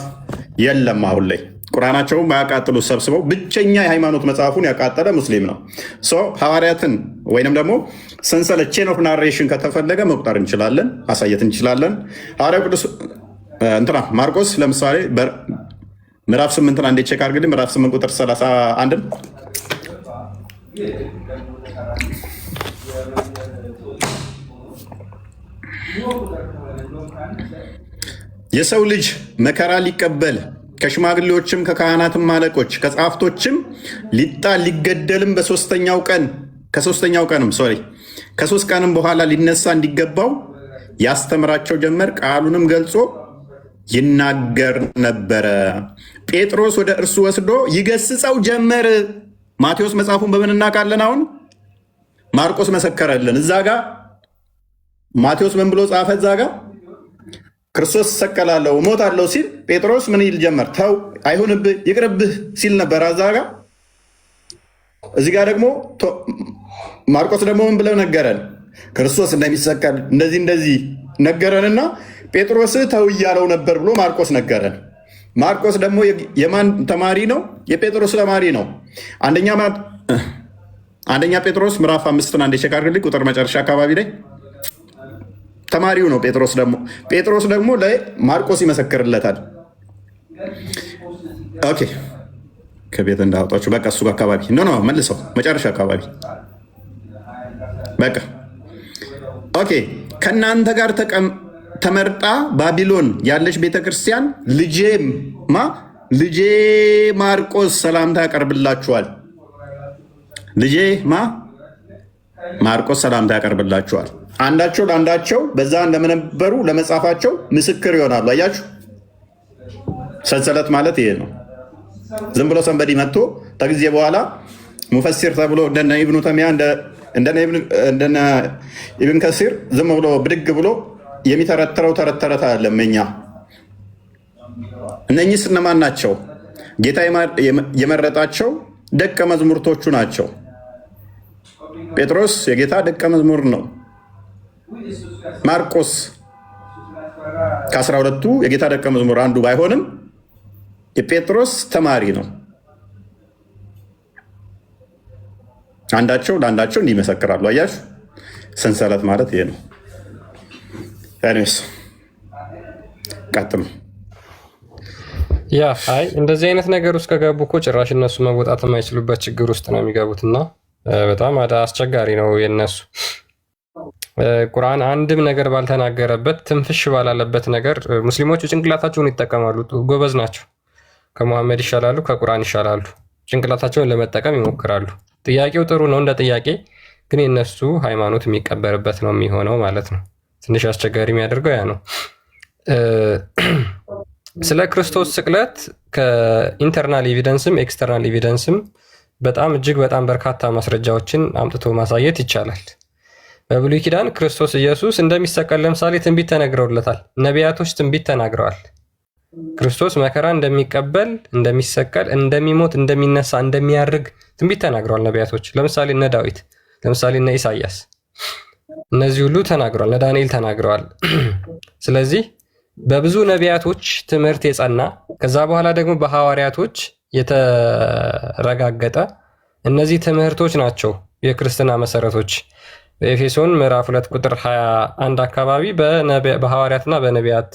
የለም አሁን ላይ። ቁርአናቸውን ማያቃጥሉ ሰብስበው ብቸኛ የሃይማኖት መጽሐፉን ያቃጠለ ሙስሊም ነው። ሐዋርያትን ወይንም ደግሞ ሰንሰለት ቼን ኦፍ ናሬሽን ከተፈለገ መቁጠር እንችላለን፣ ማሳየት እንችላለን። ሐዋርያው ቅዱስ ማርቆስ ለምሳሌ ምዕራፍ 8 አንዴ ቼክ አድርግልኝ። ምዕራፍ 8 ቁጥር 31 የሰው ልጅ መከራ ሊቀበል ከሽማግሌዎችም ከካህናትም አለቆች ከጸሐፍቶችም ሊጣል ሊገደልም ከሶስት ቀንም በኋላ ሊነሳ እንዲገባው ያስተምራቸው ጀመር። ቃሉንም ገልጾ ይናገር ነበረ። ጴጥሮስ ወደ እርሱ ወስዶ ይገስጸው ጀመር። ማቴዎስ መጽሐፉን በምን እናውቃለን? አሁን ማርቆስ መሰከረልን። እዛ ጋ ማቴዎስ ምን ብሎ ጻፈ? እዛ ጋ ክርስቶስ እሰቀላለሁ እሞታለሁ ሲል ጴጥሮስ ምን ይል ጀመር? ተው አይሁንብህ ይቅርብህ ሲል ነበር። እዛ ጋ እዚህ ጋር ደግሞ ማርቆስ ደግሞ ምን ብለው ነገረን? ክርስቶስ እንደሚሰቀል እንደዚህ ነገረንና ጴጥሮስ ተው እያለው ነበር ብሎ ማርቆስ ነገረን። ማርቆስ ደግሞ የማን ተማሪ ነው? የጴጥሮስ ተማሪ ነው። አንደኛ ጴጥሮስ ምዕራፍ 5 አንድ የሸካርልኝ ቁጥር መጨረሻ አካባቢ ላይ ተማሪው ነው ጴጥሮስ ደግሞ ለማርቆስ ይመሰክርለታል። ኦኬ ከቤት እንዳወጣችሁ በቃ እሱ አካባቢ ኖ መልሰው መጨረሻ አካባቢ በቃ ኦኬ። ከእናንተ ጋር ተመርጣ ባቢሎን ያለች ቤተክርስቲያን ልጄ ማርቆስ ሰላምታ ያቀርብላችኋል። ልጄ ማርቆስ ሰላምታ ያቀርብላችኋል። አንዳቸው ለአንዳቸው በዛ እንደነበሩ ለመጻፋቸው ምስክር ይሆናሉ። አያችሁ፣ ሰንሰለት ማለት ይሄ ነው። ዝም ብሎ ሰንበዲ መጥቶ ከጊዜ በኋላ ሙፈሲር ተብሎ እንደነ ኢብኑ ተሚያ እንደነ ኢብን ከሲር ዝም ብሎ ብድግ ብሎ የሚተረትረው ተረት አይደለም። እኛ እነኚህ እነማን ናቸው? ጌታ የመረጣቸው ደቀ መዝሙርቶቹ ናቸው። ጴጥሮስ የጌታ ደቀ መዝሙር ነው። ማርቆስ ከ12ቱ የጌታ ደቀ መዝሙር አንዱ ባይሆንም የጴጥሮስ ተማሪ ነው። አንዳቸው ለአንዳቸው እንዲመሰክራሉ። አያችሁ፣ ሰንሰለት ማለት ይሄ ነው። ያኔስ ቀጥሉ። እንደዚህ አይነት ነገር ውስጥ ከገቡ እኮ ጭራሽ እነሱ መወጣት የማይችሉበት ችግር ውስጥ ነው የሚገቡት እና በጣም አስቸጋሪ ነው የነሱ። ቁርአን አንድም ነገር ባልተናገረበት ትንፍሽ ባላለበት ነገር ሙስሊሞቹ ጭንቅላታቸውን ይጠቀማሉ። ጎበዝ ናቸው። ከሙሐመድ ይሻላሉ፣ ከቁርአን ይሻላሉ። ጭንቅላታቸውን ለመጠቀም ይሞክራሉ። ጥያቄው ጥሩ ነው እንደ ጥያቄ፣ ግን የነሱ ሃይማኖት የሚቀበርበት ነው የሚሆነው ማለት ነው። ትንሽ አስቸጋሪ የሚያደርገው ያ ነው። ስለ ክርስቶስ ስቅለት ከኢንተርናል ኤቪደንስም ኤክስተርናል ኤቪደንስም በጣም እጅግ በጣም በርካታ ማስረጃዎችን አምጥቶ ማሳየት ይቻላል። በብሉይ ኪዳን ክርስቶስ ኢየሱስ እንደሚሰቀል ለምሳሌ ትንቢት ተነግረውለታል። ነቢያቶች ትንቢት ተናግረዋል። ክርስቶስ መከራ እንደሚቀበል፣ እንደሚሰቀል፣ እንደሚሞት፣ እንደሚነሳ፣ እንደሚያርግ ትንቢት ተናግረዋል ነቢያቶች። ለምሳሌ እነ ዳዊት፣ ለምሳሌ እነ ኢሳያስ፣ እነዚህ ሁሉ ተናግረዋል። እነ ዳንኤል ተናግረዋል። ስለዚህ በብዙ ነቢያቶች ትምህርት የጸና ከዛ በኋላ ደግሞ በሐዋርያቶች የተረጋገጠ እነዚህ ትምህርቶች ናቸው የክርስትና መሰረቶች። በኤፌሶን ምዕራፍ 2 ቁጥር 21 አካባቢ በሐዋርያትና በነቢያት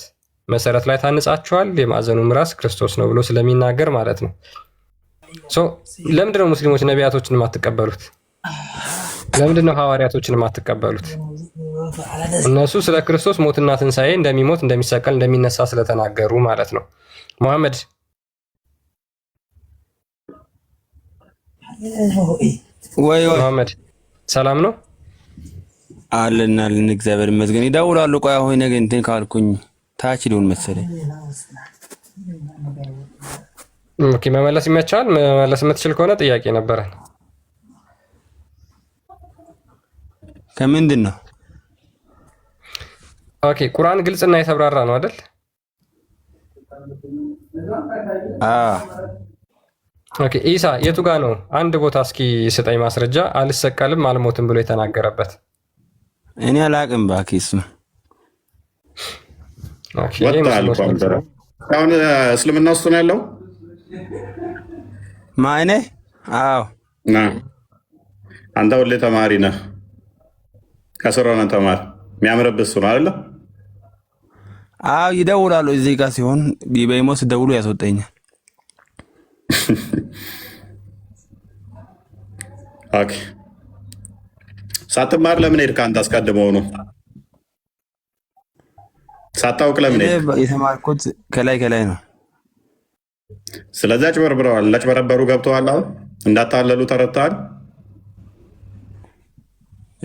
መሰረት ላይ ታንጻችኋል፣ የማዕዘኑም ራስ ክርስቶስ ነው ብሎ ስለሚናገር ማለት ነው። ለምንድነው ሙስሊሞች ነቢያቶችን የማትቀበሉት? ለምንድነው ሐዋርያቶችን የማትቀበሉት? እነሱ ስለ ክርስቶስ ሞትና ትንሣኤ እንደሚሞት፣ እንደሚሰቀል፣ እንደሚነሳ ስለተናገሩ ማለት ነው። መሐመድ መሐመድ ሰላም ነው አለን እግዚአብሔር ይመስገን። ይደውላሉ። ቆይ አሁን ነገ እንትን ካልኩኝ ታች ሊሆን መሰለኝ። ኦኬ መመለስ ይመቻል። መመለስ የምትችል ከሆነ ጥያቄ ነበረ። ከምንድን ነው? ኦኬ ቁርአን ግልጽና የተብራራ ነው አይደል? ኦኬ ኢሳ የቱ ጋ ነው? አንድ ቦታ እስኪ ስጠኝ ማስረጃ አልሰቀልም አልሞትም ብሎ የተናገረበት። እኔ አላቅም ባኪስ። አሁን እስልምና ውስጥ ነው ያለው ማይኔ? አዎ አንተ ሁሌ ተማሪ ነህ። ከስራ ነው ተማሪ። የሚያምርብህ እሱ ነው አይደለ? አዎ ይደውላሉ። እዚህ ጋር ሲሆን በኢሞ ሲደውሉ ያስወጣኛል። ኦኬ ሳትማር ለምን ሄድክ አንተ? አስቀድመው ነው ሳታውቅ ለምን ሄድክ? የተማርኩት ከላይ ነው። ስለዚህ አጭበርብረዋል። ለጭበረበሩ ገብተዋል። አሁን እንዳታለሉ ተረድተዋል።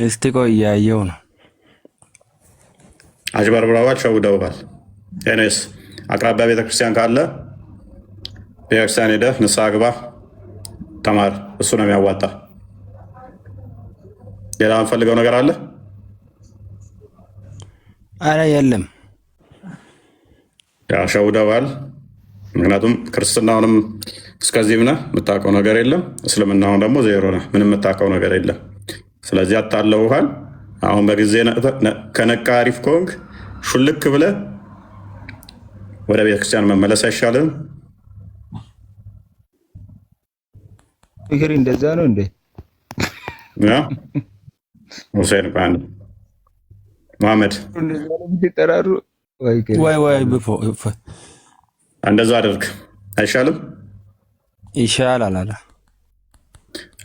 እስቲ ቆይ እያየው ነው። አጭበርብረዋል፣ ሸውደውሃል። ኤኔስ አቅራቢያ ቤተክርስቲያን ካለ ቤተክርስቲያን ሄደህ ንስሐ ግባ፣ ተማር። እሱ ነው የሚያዋጣ። ሌላ የምፈልገው ነገር አለ? አረ የለም። ሸውደዋል። ምክንያቱም ክርስትናውንም እስከዚህም ነህ፣ የምታውቀው ነገር የለም። እስልምናውን ደግሞ ዜሮ ነህ፣ ምንም የምታውቀው ነገር የለም። ስለዚህ አታለውሃል። አሁን በጊዜ ከነቃ አሪፍ ከሆንክ ሹልክ ብለህ ወደ ቤተክርስቲያን መመለስ አይሻልም? ፍቅር እንደዛ ነው እንዴ? ሁሴን መሐመድ ተጠራሩ ወይ እንደዛ አድርግ አይሻልም? ይሻላል አለ።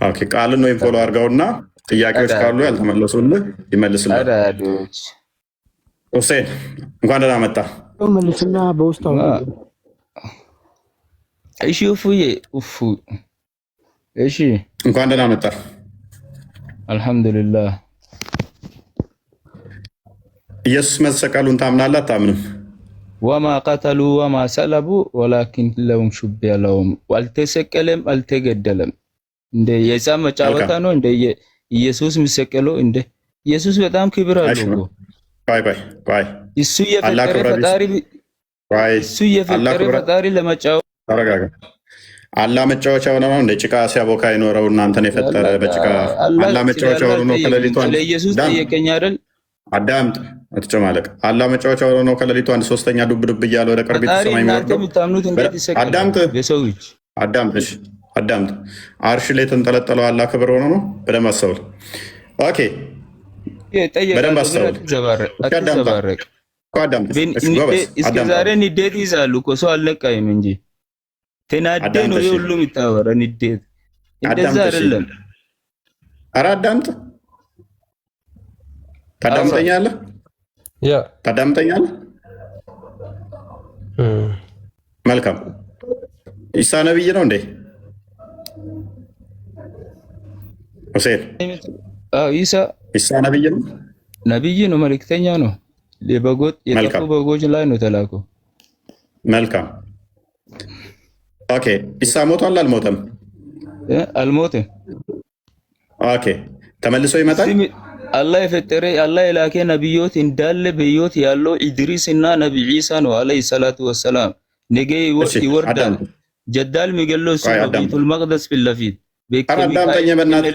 ኦኬ ቃልን ወይም ፎሎ አድርገውና ጥያቄዎች ካሉ ያልተመለሱልህ ይመልስልህ። ሁሴን እንኳን ደህና መጣ። መልስና በውስጥ እሺ እፉዬ እሺ እንኳን ደህና መጣ። አልሐምዱሊላህ። ኢየሱስ መሰቀሉን ታምናለህ አታምንም? ወማ ቀተሉ ወማ ሰለቡ ወላኪን ለሁም ሹቢሀ ለሁም። አልተሰቀለም አልተገደለም። እንደ የሕፃን መጫወታ ነው እንደ ኢየሱስ የሚሰቀለው? እንደ ኢየሱስ በጣም ክብር አለው። ቆይ እሱ የፈጠረ ፈጣሪ ለመጫወት ተረጋጋ። አላህ መጫወቻ ሆነ ነው እንደ ጭቃ ሲያቦካ የኖረው እናንተን የፈጠረ በጭቃ አላህ መጫወቻ ሆነ ነው። ከሌሊቱ ለኢየሱስ ጠየቀኝ አይደል? አዳምጥ አትጨማለቅ። አላህ መጫወቻ ሆነ ነው። ከሌሊቱ 1/3 ዱብ ዱብ እያለ ወደ ቅርቢት ሰማይ የሚወርደው። አዳምጥ። አርሽ ላይ የተንጠለጠለው አላህ ክብር ሆነ ነው። በደንብ አስተውል። ኦኬ በደንብ አስተውል። እስከ ዛሬ ንዴት ይዛሉ እኮ ሰው አልነቃይም እንጂ ተናደ ነው ሁሉም ይታወራ። ንዴት እንደዛ አይደለም። ኧረ አዳምጥ። ታዳምጠኛለህ? መልካም። ኢሳ ነብይ ነው እንዴ? ሁሴን ኢሳ ነብይ ነው? ነብይ ነው፣ መልእክተኛ ነው። የጠፉ በጎች ላይ ነው ተላከው። መልካም ኦኬ። ኢሳ ሞቷል አልሞተም? አልሞተም። ኦኬ ተመልሶ ይመጣል። አላህ የፈጠረ አላህ የላከ ነብዮት እንዳለ በህይወት ያለው ኢድሪስ እና ነብይ ኢሳ ነው አለይሂ ሰላቱ ወሰላም። ነገ ይወርዳል። ጀዳል የሚገለው እሱ ነው። ቤቱል መቅደስ ፊት ለፊት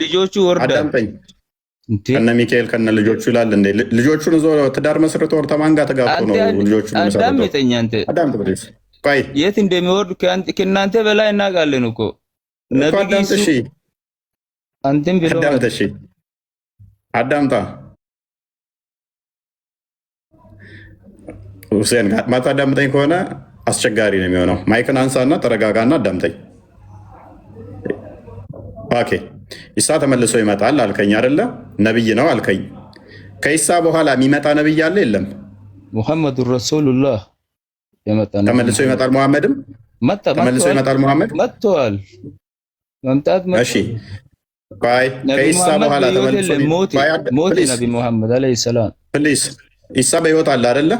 ልጆቹ ወርዳል። ከነ ሚካኤል ከነ ልጆቹ ይላል እንዴ? ልጆቹን ዞ ትዳር መስርቶ ወር ተማን ጋር ተጋብቶ ነው ልጆቹን መስርቶ። አዳምጠኝ አንተ። ቆይ የት እንደሚወርድ ከእናንተ በላይ እናውቃለን እኮ ነብይ እሱ። አንተም ብለው አዳምጣ ሁሴን፣ ማታዳምጠኝ ከሆነ አስቸጋሪ ነው የሚሆነው። ማይክን አንሳና ተረጋጋና አዳምጠኝ። ኦኬ ኢሳ ተመልሶ ይመጣል አልከኝ አይደለ? ነብይ ነው አልከኝ። ከኢሳ በኋላ የሚመጣ ነብይ አለ የለም? ሙሐመድ ረሱሉላህ ተመልሶ ይመጣል። ሙሐመድም ተመልሶ ይመጣል። ሙሐመድ መጥቷል። መምጣት እሺ ቆይ ከኢሳ በኋላ ተመልሶ ሞት ነብይ ሙሐመድ አለይሂ ሰላም ፕሊስ። ኢሳ በህይወት አለ አይደለ?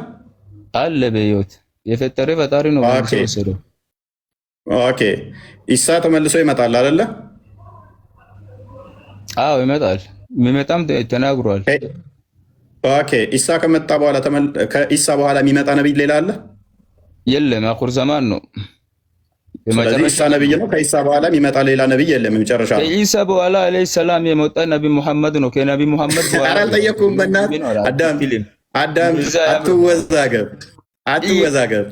አለ በህይወት የፈጠረ ፈጣሪ ነው። ኦኬ ኢሳ ተመልሶ ይመጣል አይደለ? አዎ ይመጣል። የሚመጣም ተናግሯል። ኦኬ ኢሳ ከመጣ በኋላ ከኢሳ በኋላ የሚመጣ ነብይ ሌላ አለ? የለም። አኹር ዘማን ነው። ስለዚህ ኢሳ ነብይ ነው። ከኢሳ በኋላ የሚመጣ ሌላ ነብይ የለም። መጨረሻ ከኢሳ በኋላ አለይሂ ሰላም የመጣ ነብይ ሙሐመድ ነው። ከነብይ ሙሐመድ በኋላ አልጠየኩም። በእናትህ አዳም አትወዛገብ።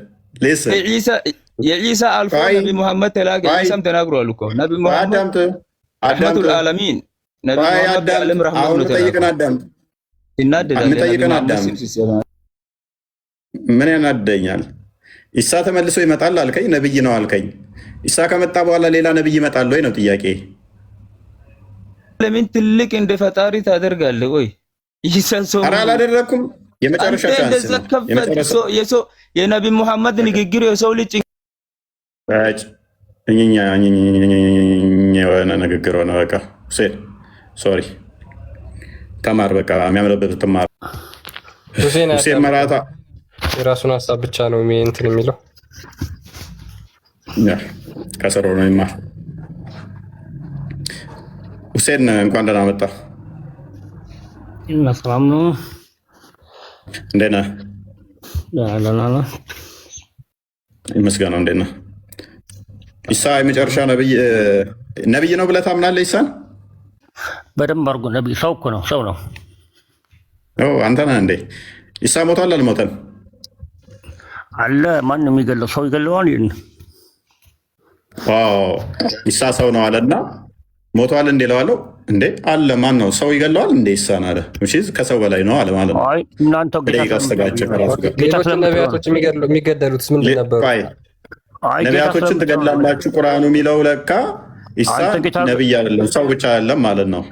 የኢሳ አልፎ ነብይ ሙሐመድ ተላከ። ኢሳም ተናግሯል እኮ ነብይ ሙሐመድ ረህመቱል ዓለሚን ነብይ ሙሐመድ ዓለም ረህመት ነው። ምን ያናደኛል? ኢሳ ተመልሶ ይመጣል አልከኝ፣ ነብይ ነው አልከኝ። ኢሳ ከመጣ በኋላ ሌላ ነብይ ይመጣል ወይ ነው ጥያቄ። ለምን ትልቅ እንደ ፈጣሪ ታደርጋለህ? ወይ ኢሳ ሰው ኧረ አላደረኩም። የመጨረሻ ቻንስ ነው። የነብይ ሙሐመድ ንግግር የሰው ልጅ የሆነ ንግግር ሆነ። በቃ ሁሴን ሶሪ፣ ተማር። በቃ የሚያምርበት ትማር። ሁሴን መራታ የራሱን ሀሳብ ብቻ ነው እንትን የሚለው ከስሮ ነው ይማር። ሁሴን እንኳን ደህና መጣ። ሰላም ነው። እንዴት ነህ? ደህና ነህ? ይመስገነው። እንዴት ነህ? ኢሳ የመጨረሻ ነብይ ነው ብለህ ታምናለህ? ኢሳን በደንብ አድርጎ ነብይ ሰው እኮ ነው፣ ሰው ነው። አንተ ነህ እንዴ? ኢሳ ሞቷል አልሞተም? አለ። ማን ነው የሚገለው? ሰው ይገለዋል። ኢሳ ሰው ነው አለና ሞቷል እንዴ እለዋለሁ እንዴ? አለ። ማን ነው ሰው ይገለዋል እንዴ? ኢሳን አለ። እሺ ከሰው በላይ ነው አለ ማለት ነው። አይ እናንተ ሌሎች ነቢያቶች የሚገደሉትስ ምንድን ነበሩ? ነቢያቶችን ትገድላላችሁ ቁርአኑ የሚለው ለካ ኢሳ ነብይ አይደለም ሰው ብቻ አይደለም ማለት ነው።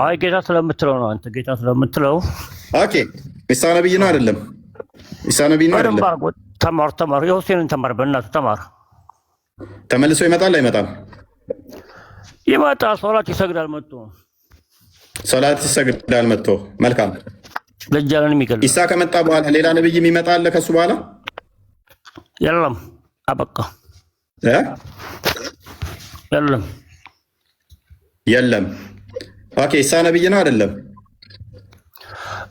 አይ ጌታ ስለምትለው ነው። አንተ ጌታ ስለምትለው ኦኬ። ኢሳ ነብይ ነው አይደለም? ኢሳ ነብይ ነው አይደለም? ተማር። የሁሴንን ተማር፣ በእናትህ ተማር። ተመልሶ ይመጣል አይመጣም? ይመጣል። ሶላት ይሰግዳል መጥቶ መልካም። ደጃልን የሚገል ኢሳ ከመጣ በኋላ ሌላ ነብይ የሚመጣ አለ ከሱ በኋላ? የለም፣ አበቃ። የለም። ኦኬ። ኢሳ ነብይ ነው አይደለም?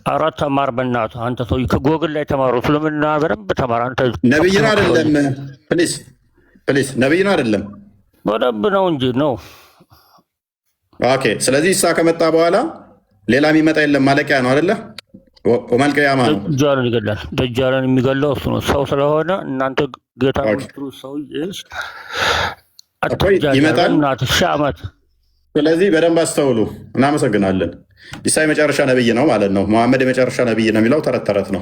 አራት ተማር በእናትህ አንተ ሰው ከጎግል ላይ ተማሩ። ስለምና በደንብ ተማር አንተ። ነብይ ነው አይደለም? ፕሊዝ ነብይ ነው አይደለም? በደንብ ነው እንጂ ነው። ኦኬ። ስለዚህ ኢሳ ከመጣ በኋላ ሌላ የሚመጣ የለም፣ ማለቂያ ነው አይደለ? ወማልቂያማ ነው። ደጃልን ይገላል። ደጃልን የሚገለው እሱ ነው፣ ሰው ስለሆነ። እናንተ ጌታ ምትሩ ሰው ይመጣል ሺህ ዓመት። ስለዚህ በደንብ አስተውሉ። እናመሰግናለን። ኢሳ የመጨረሻ ነብይ ነው ማለት ነው። መሐመድ የመጨረሻ ነብይ ነው የሚለው ተረት ተረት ነው።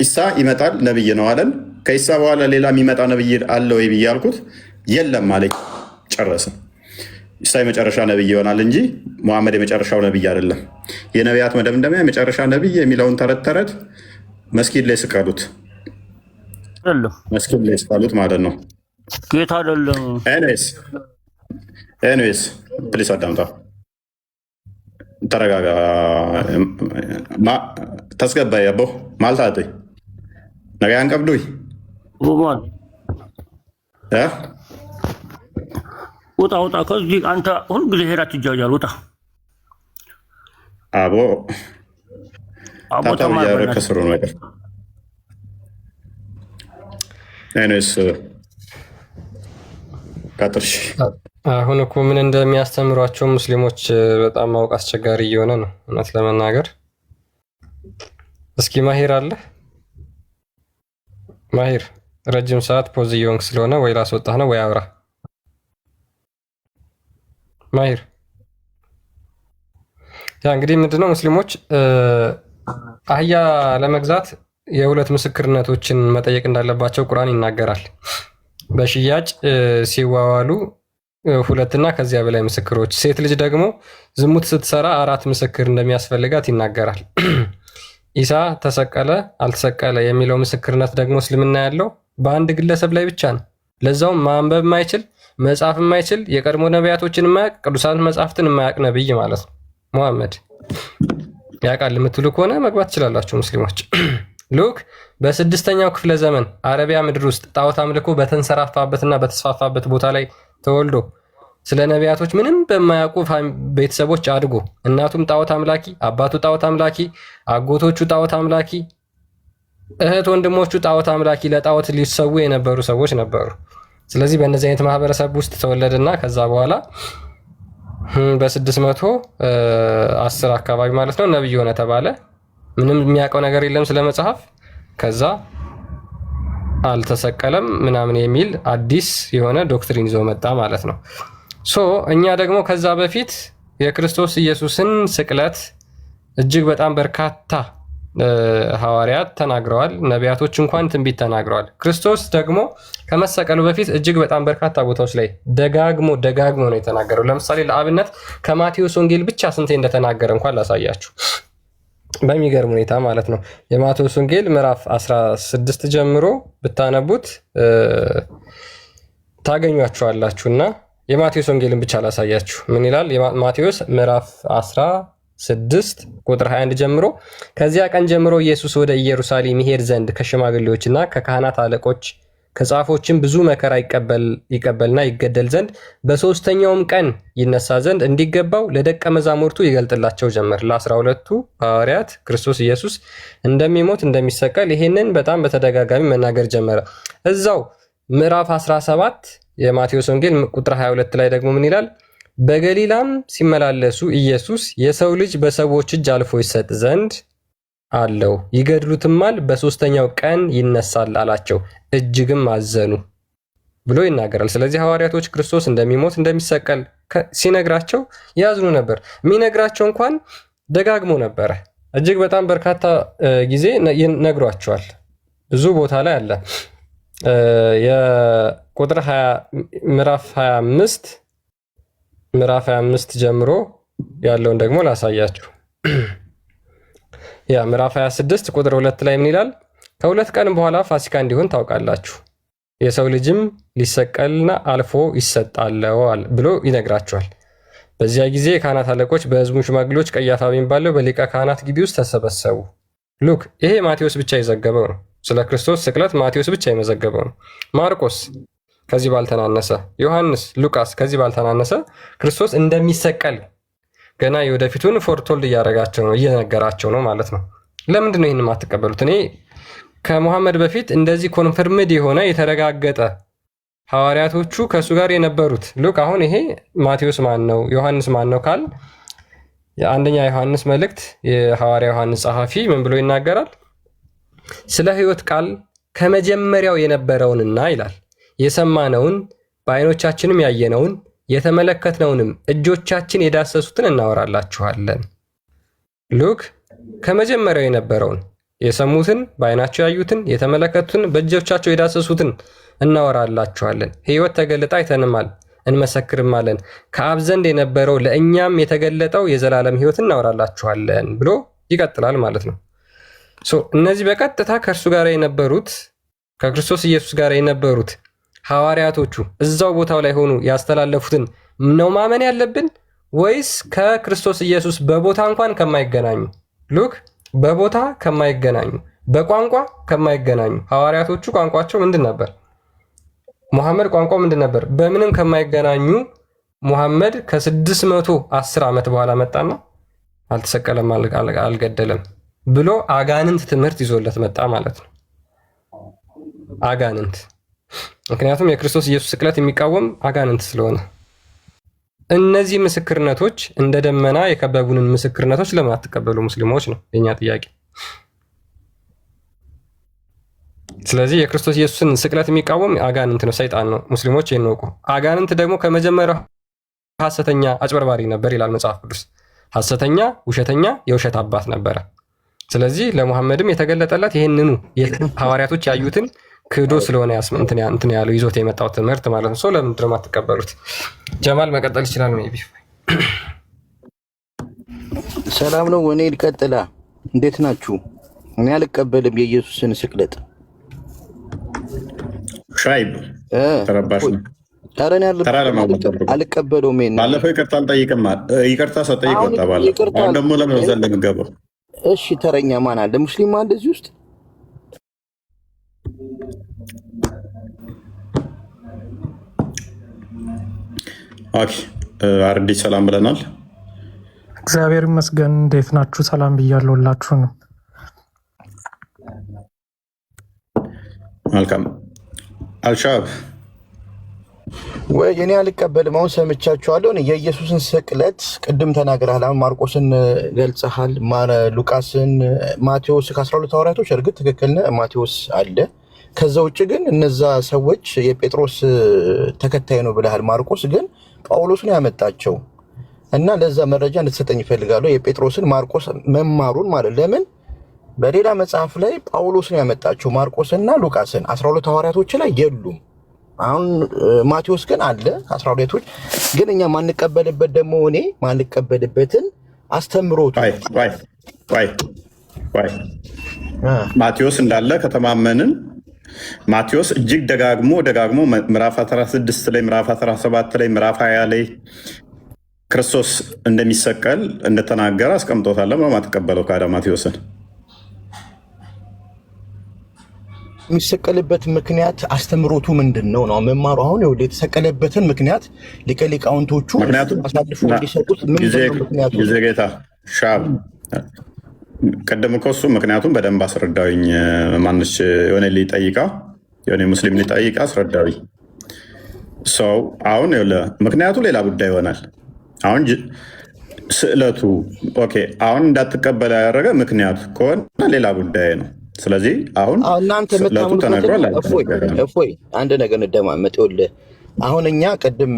ኢሳ ይመጣል ነብይ ነው አለን። ከኢሳ በኋላ ሌላ የሚመጣ ነብይ አለ ወይ ብዬ አልኩት፣ የለም አለኝ። ጨረስን። ኢሳ የመጨረሻ ነብይ ይሆናል እንጂ መሐመድ የመጨረሻው ነብይ አይደለም። የነቢያት መደምደሚያ የመጨረሻ ነብይ የሚለውን ተረት ተረት መስጊድ ላይ ስቀሉት፣ መስጊድ ላይ ስቀሉት ማለት ነው። ጌታ አይደለም። ኤኒዌይስ ፕሊስ አዳምጣ፣ ተረጋጋ፣ ተስገባይ አቦ ማልታጤ ነጋያን ቀብዱይ ውጣ ከዚህ አንተ ሁልጊዜ ሄዳ ትጃጃል። ውጣ አቦ ታታ ከስሩ ነገር ኤኒዌይስ ቀጥርሽ። አሁን እኮ ምን እንደሚያስተምሯቸው ሙስሊሞች በጣም ማወቅ አስቸጋሪ እየሆነ ነው እውነት ለመናገር። እስኪ ማሂር አለ? ማሂር ረጅም ሰዓት ፖዝ እየሆንክ ስለሆነ ወይ ላስወጣህ ነው ወይ አውራ። ማሂር ያ እንግዲህ ምንድነው ሙስሊሞች አህያ ለመግዛት የሁለት ምስክርነቶችን መጠየቅ እንዳለባቸው ቁርአን ይናገራል። በሽያጭ ሲዋዋሉ ሁለትና ከዚያ በላይ ምስክሮች፣ ሴት ልጅ ደግሞ ዝሙት ስትሰራ 4 ምስክር እንደሚያስፈልጋት ይናገራል። ኢሳ ተሰቀለ አልተሰቀለ የሚለው ምስክርነት ደግሞ እስልምና ያለው በአንድ ግለሰብ ላይ ብቻ ነው። ለዛውም ማንበብ የማይችል መጻፍ የማይችል የቀድሞ ነቢያቶችን የማያውቅ ቅዱሳን መጻሕፍትን የማያውቅ ነብይ ማለት ነው። ሙሐመድ ያውቃል የምትሉ ከሆነ መግባት ትችላላችሁ ሙስሊሞች። ሉክ በ6ኛው ክፍለ ዘመን አረቢያ ምድር ውስጥ ጣዖት አምልኮ በተንሰራፋበትና በተስፋፋበት ቦታ ላይ ተወልዶ ስለ ነቢያቶች ምንም በማያውቁ ቤተሰቦች አድጎ እናቱም ጣዖት አምላኪ፣ አባቱ ጣዖት አምላኪ፣ አጎቶቹ ጣዖት አምላኪ፣ እህት ወንድሞቹ ጣዖት አምላኪ፣ ለጣዖት ሊሰዉ የነበሩ ሰዎች ነበሩ። ስለዚህ በእነዚህ አይነት ማህበረሰብ ውስጥ ተወለደና ከዛ በኋላ በ610 አካባቢ ማለት ነው ነብይ ሆነ ተባለ። ምንም የሚያውቀው ነገር የለም ስለ መጽሐፍ። ከዛ አልተሰቀለም ምናምን የሚል አዲስ የሆነ ዶክትሪን ይዞ መጣ ማለት ነው። ሶ እኛ ደግሞ ከዛ በፊት የክርስቶስ ኢየሱስን ስቅለት እጅግ በጣም በርካታ ሐዋርያት ተናግረዋል። ነቢያቶች እንኳን ትንቢት ተናግረዋል። ክርስቶስ ደግሞ ከመሰቀሉ በፊት እጅግ በጣም በርካታ ቦታዎች ላይ ደጋግሞ ነው የተናገረው። ለምሳሌ ለአብነት ከማቴዎስ ወንጌል ብቻ ስንቴ እንደተናገረ እንኳን ላሳያችሁ በሚገርም ሁኔታ ማለት ነው። የማቴዎስ ወንጌል ምዕራፍ 16 ጀምሮ ብታነቡት ታገኟቸዋላችሁና የማቴዎስ ወንጌልን ብቻ ላሳያችሁ። ምን ይላል? ማቴዎስ ምዕራፍ 16 ቁጥር 21 ጀምሮ ከዚያ ቀን ጀምሮ ኢየሱስ ወደ ኢየሩሳሌም ይሄድ ዘንድ ከሽማግሌዎችና ከካህናት አለቆች ከጻፎችም ብዙ መከራ ይቀበልና ይገደል ዘንድ በሶስተኛውም ቀን ይነሳ ዘንድ እንዲገባው ለደቀ መዛሙርቱ ይገልጥላቸው ጀመር። ለ12ቱ ሐዋርያት ክርስቶስ ኢየሱስ እንደሚሞት እንደሚሰቀል ይሄንን በጣም በተደጋጋሚ መናገር ጀመረ። እዛው ምዕራፍ 17 የማቴዎስ ወንጌል ቁጥር 22 ላይ ደግሞ ምን ይላል? በገሊላም ሲመላለሱ ኢየሱስ የሰው ልጅ በሰዎች እጅ አልፎ ይሰጥ ዘንድ አለው፣ ይገድሉትማል፣ በሶስተኛው ቀን ይነሳል አላቸው። እጅግም አዘኑ ብሎ ይናገራል። ስለዚህ ሐዋርያቶች ክርስቶስ እንደሚሞት እንደሚሰቀል ሲነግራቸው ያዝኑ ነበር። የሚነግራቸው እንኳን ደጋግሞ ነበረ። እጅግ በጣም በርካታ ጊዜ ነግሯቸዋል። ብዙ ቦታ ላይ አለ። የቁጥር ምዕራፍ 25 ጀምሮ ያለውን ደግሞ ላሳያችሁ። ያ ምዕራፍ 26 ቁጥር 2 ላይ ምን ይላል? ከሁለት ቀን በኋላ ፋሲካ እንዲሆን ታውቃላችሁ፣ የሰው ልጅም ሊሰቀልና አልፎ ይሰጣል ብሎ ይነግራቸዋል። በዚያ ጊዜ የካህናት አለቆች በሕዝቡ ሽማግሌዎች ቀያፋ የሚባለው በሊቀ ካህናት ግቢ ውስጥ ተሰበሰቡ። ሉክ ይሄ ማቴዎስ ብቻ የዘገበው ነው። ስለ ክርስቶስ ስቅለት ማቴዎስ ብቻ የመዘገበው ነው። ማርቆስ ከዚህ ባልተናነሰ፣ ዮሐንስ፣ ሉቃስ ከዚህ ባልተናነሰ ክርስቶስ እንደሚሰቀል ገና የወደፊቱን ፎርቶልድ እያደረጋቸው ነው፣ እየነገራቸው ነው ማለት ነው። ለምንድን ነው ይህን የማትቀበሉት? እኔ ከሙሐመድ በፊት እንደዚህ ኮንፈርምድ የሆነ የተረጋገጠ ሐዋርያቶቹ ከእሱ ጋር የነበሩት ሉክ አሁን ይሄ ማቴዎስ ማን ነው ዮሐንስ ማን ነው ካል የአንደኛ ዮሐንስ መልእክት የሐዋርያ ዮሐንስ ጸሐፊ ምን ብሎ ይናገራል? ስለ ሕይወት ቃል ከመጀመሪያው የነበረውንና ይላል የሰማነውን በዓይኖቻችንም ያየነውን የተመለከትነውንም እጆቻችን የዳሰሱትን እናወራላችኋለን። ሉክ ከመጀመሪያው የነበረውን የሰሙትን በዓይናቸው ያዩትን የተመለከቱትን በእጆቻቸው የዳሰሱትን እናወራላችኋለን። ሕይወት ተገልጣ አይተንማል እንመሰክርማለን። ከአብ ዘንድ የነበረው ለእኛም የተገለጠው የዘላለም ሕይወት እናወራላችኋለን ብሎ ይቀጥላል ማለት ነው። እነዚህ በቀጥታ ከእርሱ ጋር የነበሩት ከክርስቶስ ኢየሱስ ጋር የነበሩት ሐዋርያቶቹ እዛው ቦታው ላይ ሆኑ ያስተላለፉትን ነው ማመን ያለብን ወይስ ከክርስቶስ ኢየሱስ በቦታ እንኳን ከማይገናኙ ሉክ በቦታ ከማይገናኙ በቋንቋ ከማይገናኙ ሐዋርያቶቹ ቋንቋቸው ምንድን ነበር? ሙሐመድ ቋንቋው ምንድን ነበር? በምንም ከማይገናኙ ሙሐመድ ከ610 ዓመት በኋላ መጣና አልተሰቀለም፣ አልገደለም ብሎ አጋንንት ትምህርት ይዞለት መጣ ማለት ነው። አጋንንት ምክንያቱም የክርስቶስ ኢየሱስ ስቅለት የሚቃወም አጋንንት ስለሆነ እነዚህ ምስክርነቶች እንደ ደመና የከበቡንን ምስክርነቶች ለምን አትቀበሉ ሙስሊሞች ነው የኛ ጥያቄ። ስለዚህ የክርስቶስ ኢየሱስን ስቅለት የሚቃወም አጋንንት ነው፣ ሰይጣን ነው። ሙስሊሞች ይህን እወቁ። አጋንንት ደግሞ ከመጀመሪያው ሐሰተኛ አጭበርባሪ ነበር ይላል መጽሐፍ ቅዱስ። ሐሰተኛ፣ ውሸተኛ፣ የውሸት አባት ነበረ። ስለዚህ ለሙሐመድም የተገለጠለት ይህንኑ ሐዋርያቶች ያዩትን ክዶ ስለሆነ እንትን ያለው ይዞት የመጣው ትምህርት ማለት ነው። ሰው ለምንድን ነው የማትቀበሉት? ጀማል መቀጠል ይችላል። ሜይ ቢ ሰላም ነው። እኔ ልቀጥላ። እንዴት ናችሁ? እኔ አልቀበልም የኢየሱስን ስቅለት። ሻይብ ተረባሽ ነው። አልቀበለውም። ባለፈው ይቅርታ አልጠይቅም፣ ይቅርታ ሰጠይቅ ወጣ ባለ። አሁን ደግሞ ለምን ዘንድ የሚገባው? እሺ ተረኛ ማን አለ? ሙስሊም አለ እዚህ ውስጥ? ኦኬ አርዲ ሰላም ብለናል። እግዚአብሔር ይመስገን። እንዴት ናችሁ? ሰላም ብያለሁ ሁላችሁንም። መልካም አልሻብ ወይ እኔ አልቀበልም። አሁን ሰምቻችኋለሁ። የኢየሱስን ስቅለት ቅድም ተናግረሃል። አሁን ማርቆስን ገልጸሃል፣ ሉቃስን፣ ማቴዎስ ከ12 ሐዋርያቶች እርግጥ ትክክል ነህ። ማቴዎስ አለ። ከዛ ውጭ ግን እነዛ ሰዎች የጴጥሮስ ተከታይ ነው ብለሃል። ማርቆስ ግን ጳውሎስን ያመጣቸው እና ለዛ መረጃ እንድትሰጠኝ ይፈልጋሉ። የጴጥሮስን ማርቆስ መማሩን ማለት ለምን በሌላ መጽሐፍ ላይ ጳውሎስን ያመጣቸው ማርቆስና ሉቃስን 12 ሐዋርያቶች ላይ የሉም። አሁን ማቴዎስ ግን አለ 12ቶች። ግን እኛ ማንቀበልበት ደግሞ እኔ ማንቀበልበትን አስተምሮቱ ማቴዎስ እንዳለ ከተማመንን ማቴዎስ እጅግ ደጋግሞ ምዕራፍ 16 ላይ ምዕራፍ 17 ላይ ምዕራፍ 20 ላይ ክርስቶስ እንደሚሰቀል እንደተናገረ አስቀምጦታል። ማትቀበለው ካዳ ማቴዎስን የሚሰቀልበት ምክንያት አስተምሮቱ ምንድን ነው ነው መማሩ። አሁን ይኸውልህ የተሰቀለበትን ምክንያት ሊቀ ሊቃውንቶቹ አሳልፎ እንዲሰጡት ምክንያቱ ጌታ ሻብ ቀደም እኮ እሱ ምክንያቱም በደንብ አስረዳውኝ። ማንች የሆነ ሊጠይቃ የሆነ ሙስሊም ሊጠይቅ አስረዳዊ ሰው አሁን ምክንያቱ ሌላ ጉዳይ ይሆናል። አሁን ስዕለቱ ኦኬ፣ አሁን እንዳትቀበል ያደረገ ምክንያቱ ከሆነ ሌላ ጉዳይ ነው። ስለዚህ አሁን እናንተ ስዕለቱ ተነግሯል። እፎይ አንድ ነገር እንደማመጥ ይኸውልህ፣ አሁን እኛ ቅድም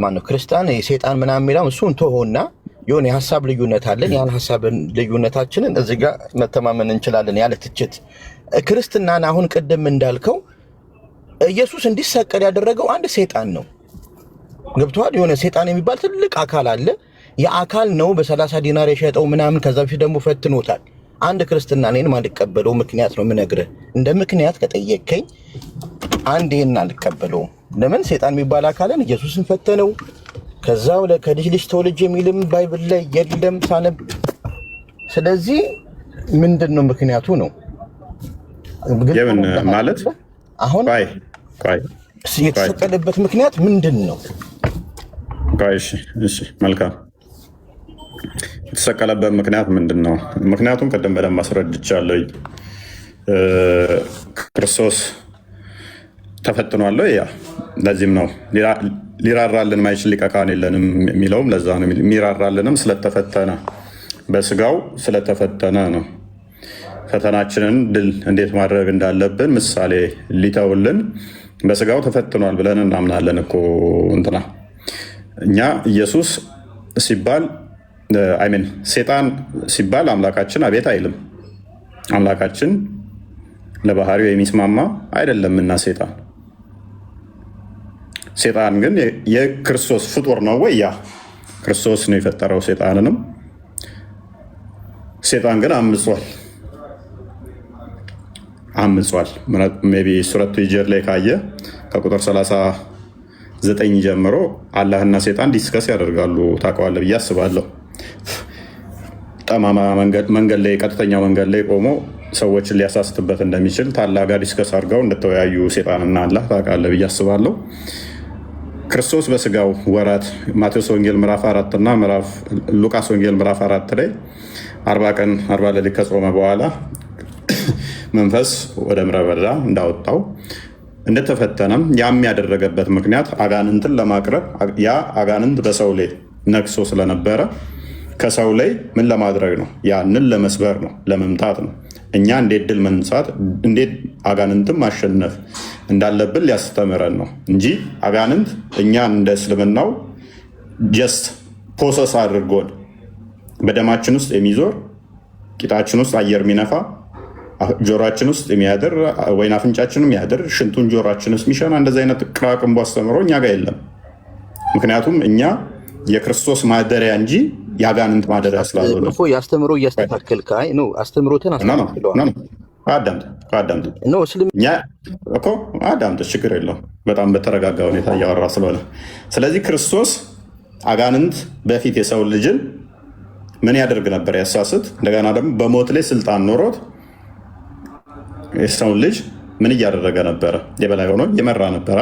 ማነው ክርስቲያን የሰይጣን ምናምን የሚለው እሱን ተሆና የሆነ የሀሳብ ልዩነት አለን። ያን ሀሳብ ልዩነታችንን እዚህ ጋር መተማመን እንችላለን ያለ ትችት ክርስትናን አሁን ቅድም እንዳልከው ኢየሱስ እንዲሰቀል ያደረገው አንድ ሰይጣን ነው። ገብቶሃል? የሆነ ሰይጣን የሚባል ትልቅ አካል አለ። የአካል ነው በ30 ዲናር የሸጠው ምናምን። ከዛ በፊት ደግሞ ፈትኖታል። አንድ ክርስትና እኔንም አልቀበለው ምክንያት ነው የምነግርህ። እንደ ምክንያት ከጠየቀኝ አንድ ይሄን አልቀበለው። ለምን ሰይጣን የሚባል አካልን ኢየሱስን ፈተነው። ከዛው ከልጅ ልጅ ተወልጅ የሚልም ባይብል ላይ የለም ሳነብ። ስለዚህ ምንድነው ምክንያቱ ነው የምን ማለት አሁን የተሰቀለበት ምክንያት ምንድን ነው? እሺ መልካም። የተሰቀለበት ምክንያት ምንድን ነው? ምክንያቱም ቅድም በደንብ አስረድቻለሁ። ክርስቶስ ተፈትኗል። ያ ለዚህም ነው ሊራራልን ማይችል ሊቀ ካህን የለንም የሚለውም ለዛ ነው። የሚራራልንም ስለተፈተነ በስጋው ስለተፈተነ ነው። ፈተናችንን ድል እንዴት ማድረግ እንዳለብን ምሳሌ ሊተውልን በስጋው ተፈትኗል ብለን እናምናለን እኮ እንትና እኛ ኢየሱስ ሲባል አይሜን ሴጣን ሲባል አምላካችን አቤት አይልም። አምላካችን ለባህሪው የሚስማማ አይደለምና ሴጣን ግን የክርስቶስ ፍጡር ነው ወይ? ያ ክርስቶስ ነው የፈጠረው ሴጣንንም። ሴጣን ግን አምጿል። ሜይ ቢ ሱረቱ ሂጅር ላይ ካየ ከቁጥር 39 ጀምሮ አላህና ሴጣን ዲስከስ ያደርጋሉ። ታውቀዋለህ ብዬ አስባለሁ። ጠማማ መንገድ ላይ ቀጥተኛው መንገድ ላይ ቆሞ ሰዎችን ሊያሳስትበት እንደሚችል ታላቅ ጋር ዲስከስ አድርገው እንደተወያዩ ሴጣንና አላህ ታውቃለህ ብዬ አስባለሁ። ክርስቶስ በስጋው ወራት ማቴዎስ ወንጌል ምዕራፍ 4 እና ሉቃስ ወንጌል ምዕራፍ 4 ላይ 40 ቀን 40 ሌሊት ከጾመ በኋላ መንፈስ ወደ ምድረ በዳ እንዳወጣው እንደተፈተነም ያም ያደረገበት ምክንያት አጋንንትን ለማቅረብ ያ አጋንንት በሰው ላይ ነግሶ ስለነበረ ከሰው ላይ ምን ለማድረግ ነው? ያንን ለመስበር ነው፣ ለመምታት ነው። እኛ እንዴት ድል መንሳት እንዴት አጋንንትን ማሸነፍ እንዳለብን ሊያስተምረን ነው እንጂ አጋንንት እኛ እንደ እስልምናው ጀስት ፖሰስ አድርጎን በደማችን ውስጥ የሚዞር ቂጣችን ውስጥ አየር የሚነፋ ጆሮችን ውስጥ የሚያድር ወይን አፍንጫችን የሚያድር ሽንቱን ጆሮችን ውስጥ የሚሸና እንደዚህ አይነት ቅራቅንቦ አስተምሮ እኛ ጋር የለም። ምክንያቱም እኛ የክርስቶስ ማደሪያ እንጂ የአጋንንት ማደሪያ ስላልሆነ ነው። ያስተምሮ እያስተካከልክ ነው። አስተምሮትን አስተካክለዋል። አዳምጥ፣ ችግር የለውም። በጣም በተረጋጋ ሁኔታ እያወራ ስለሆነ። ስለዚህ ክርስቶስ አጋንንት በፊት የሰው ልጅን ምን ያደርግ ነበር? ያሳስት። እንደገና ደግሞ በሞት ላይ ስልጣን ኖሮት የሰውን ልጅ ምን እያደረገ ነበረ? የበላይ ሆኖ የመራ ነበረ።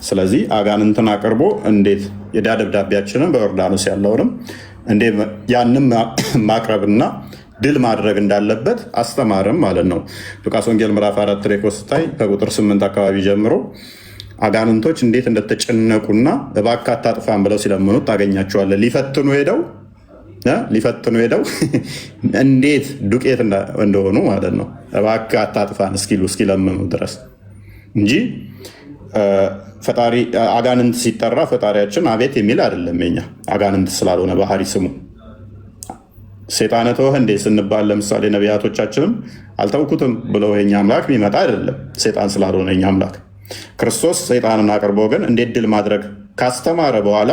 ስለዚህ አጋንንትን አቅርቦ እንዴት የዕዳ ደብዳቤያችንን በዮርዳኖስ ያለውንም እንዴት ያንም ማቅረብና ድል ማድረግ እንዳለበት አስተማርም ማለት ነው። ሉቃስ ወንጌል ምዕራፍ 4 ላይ ስታይ ከቁጥር 8 አካባቢ ጀምሮ አጋንንቶች እንዴት እንደተጨነቁና እባክህ አታጥፋን ብለው ሲለምኑት ታገኛቸዋለህ። ሊፈትኑ ሄደው እንዴት ዱቄት እንደሆኑ ማለት ነው። እባክህ አታጥፋን እስኪለምኑ ድረስ እንጂ ፈጣሪ አጋንንት ሲጠራ ፈጣሪያችን አቤት የሚል አይደለም። የኛ አጋንንት ስላልሆነ ባህሪ ስሙ ሴጣን ተወህ እንዴ ስንባል ለምሳሌ ነቢያቶቻችንም አልተውኩትም ብለው የኛ አምላክ የሚመጣ አይደለም፣ ሴጣን ስላልሆነ የኛ አምላክ። ክርስቶስ ሰይጣንን አቅርቦ ግን እንዴት ድል ማድረግ ካስተማረ በኋላ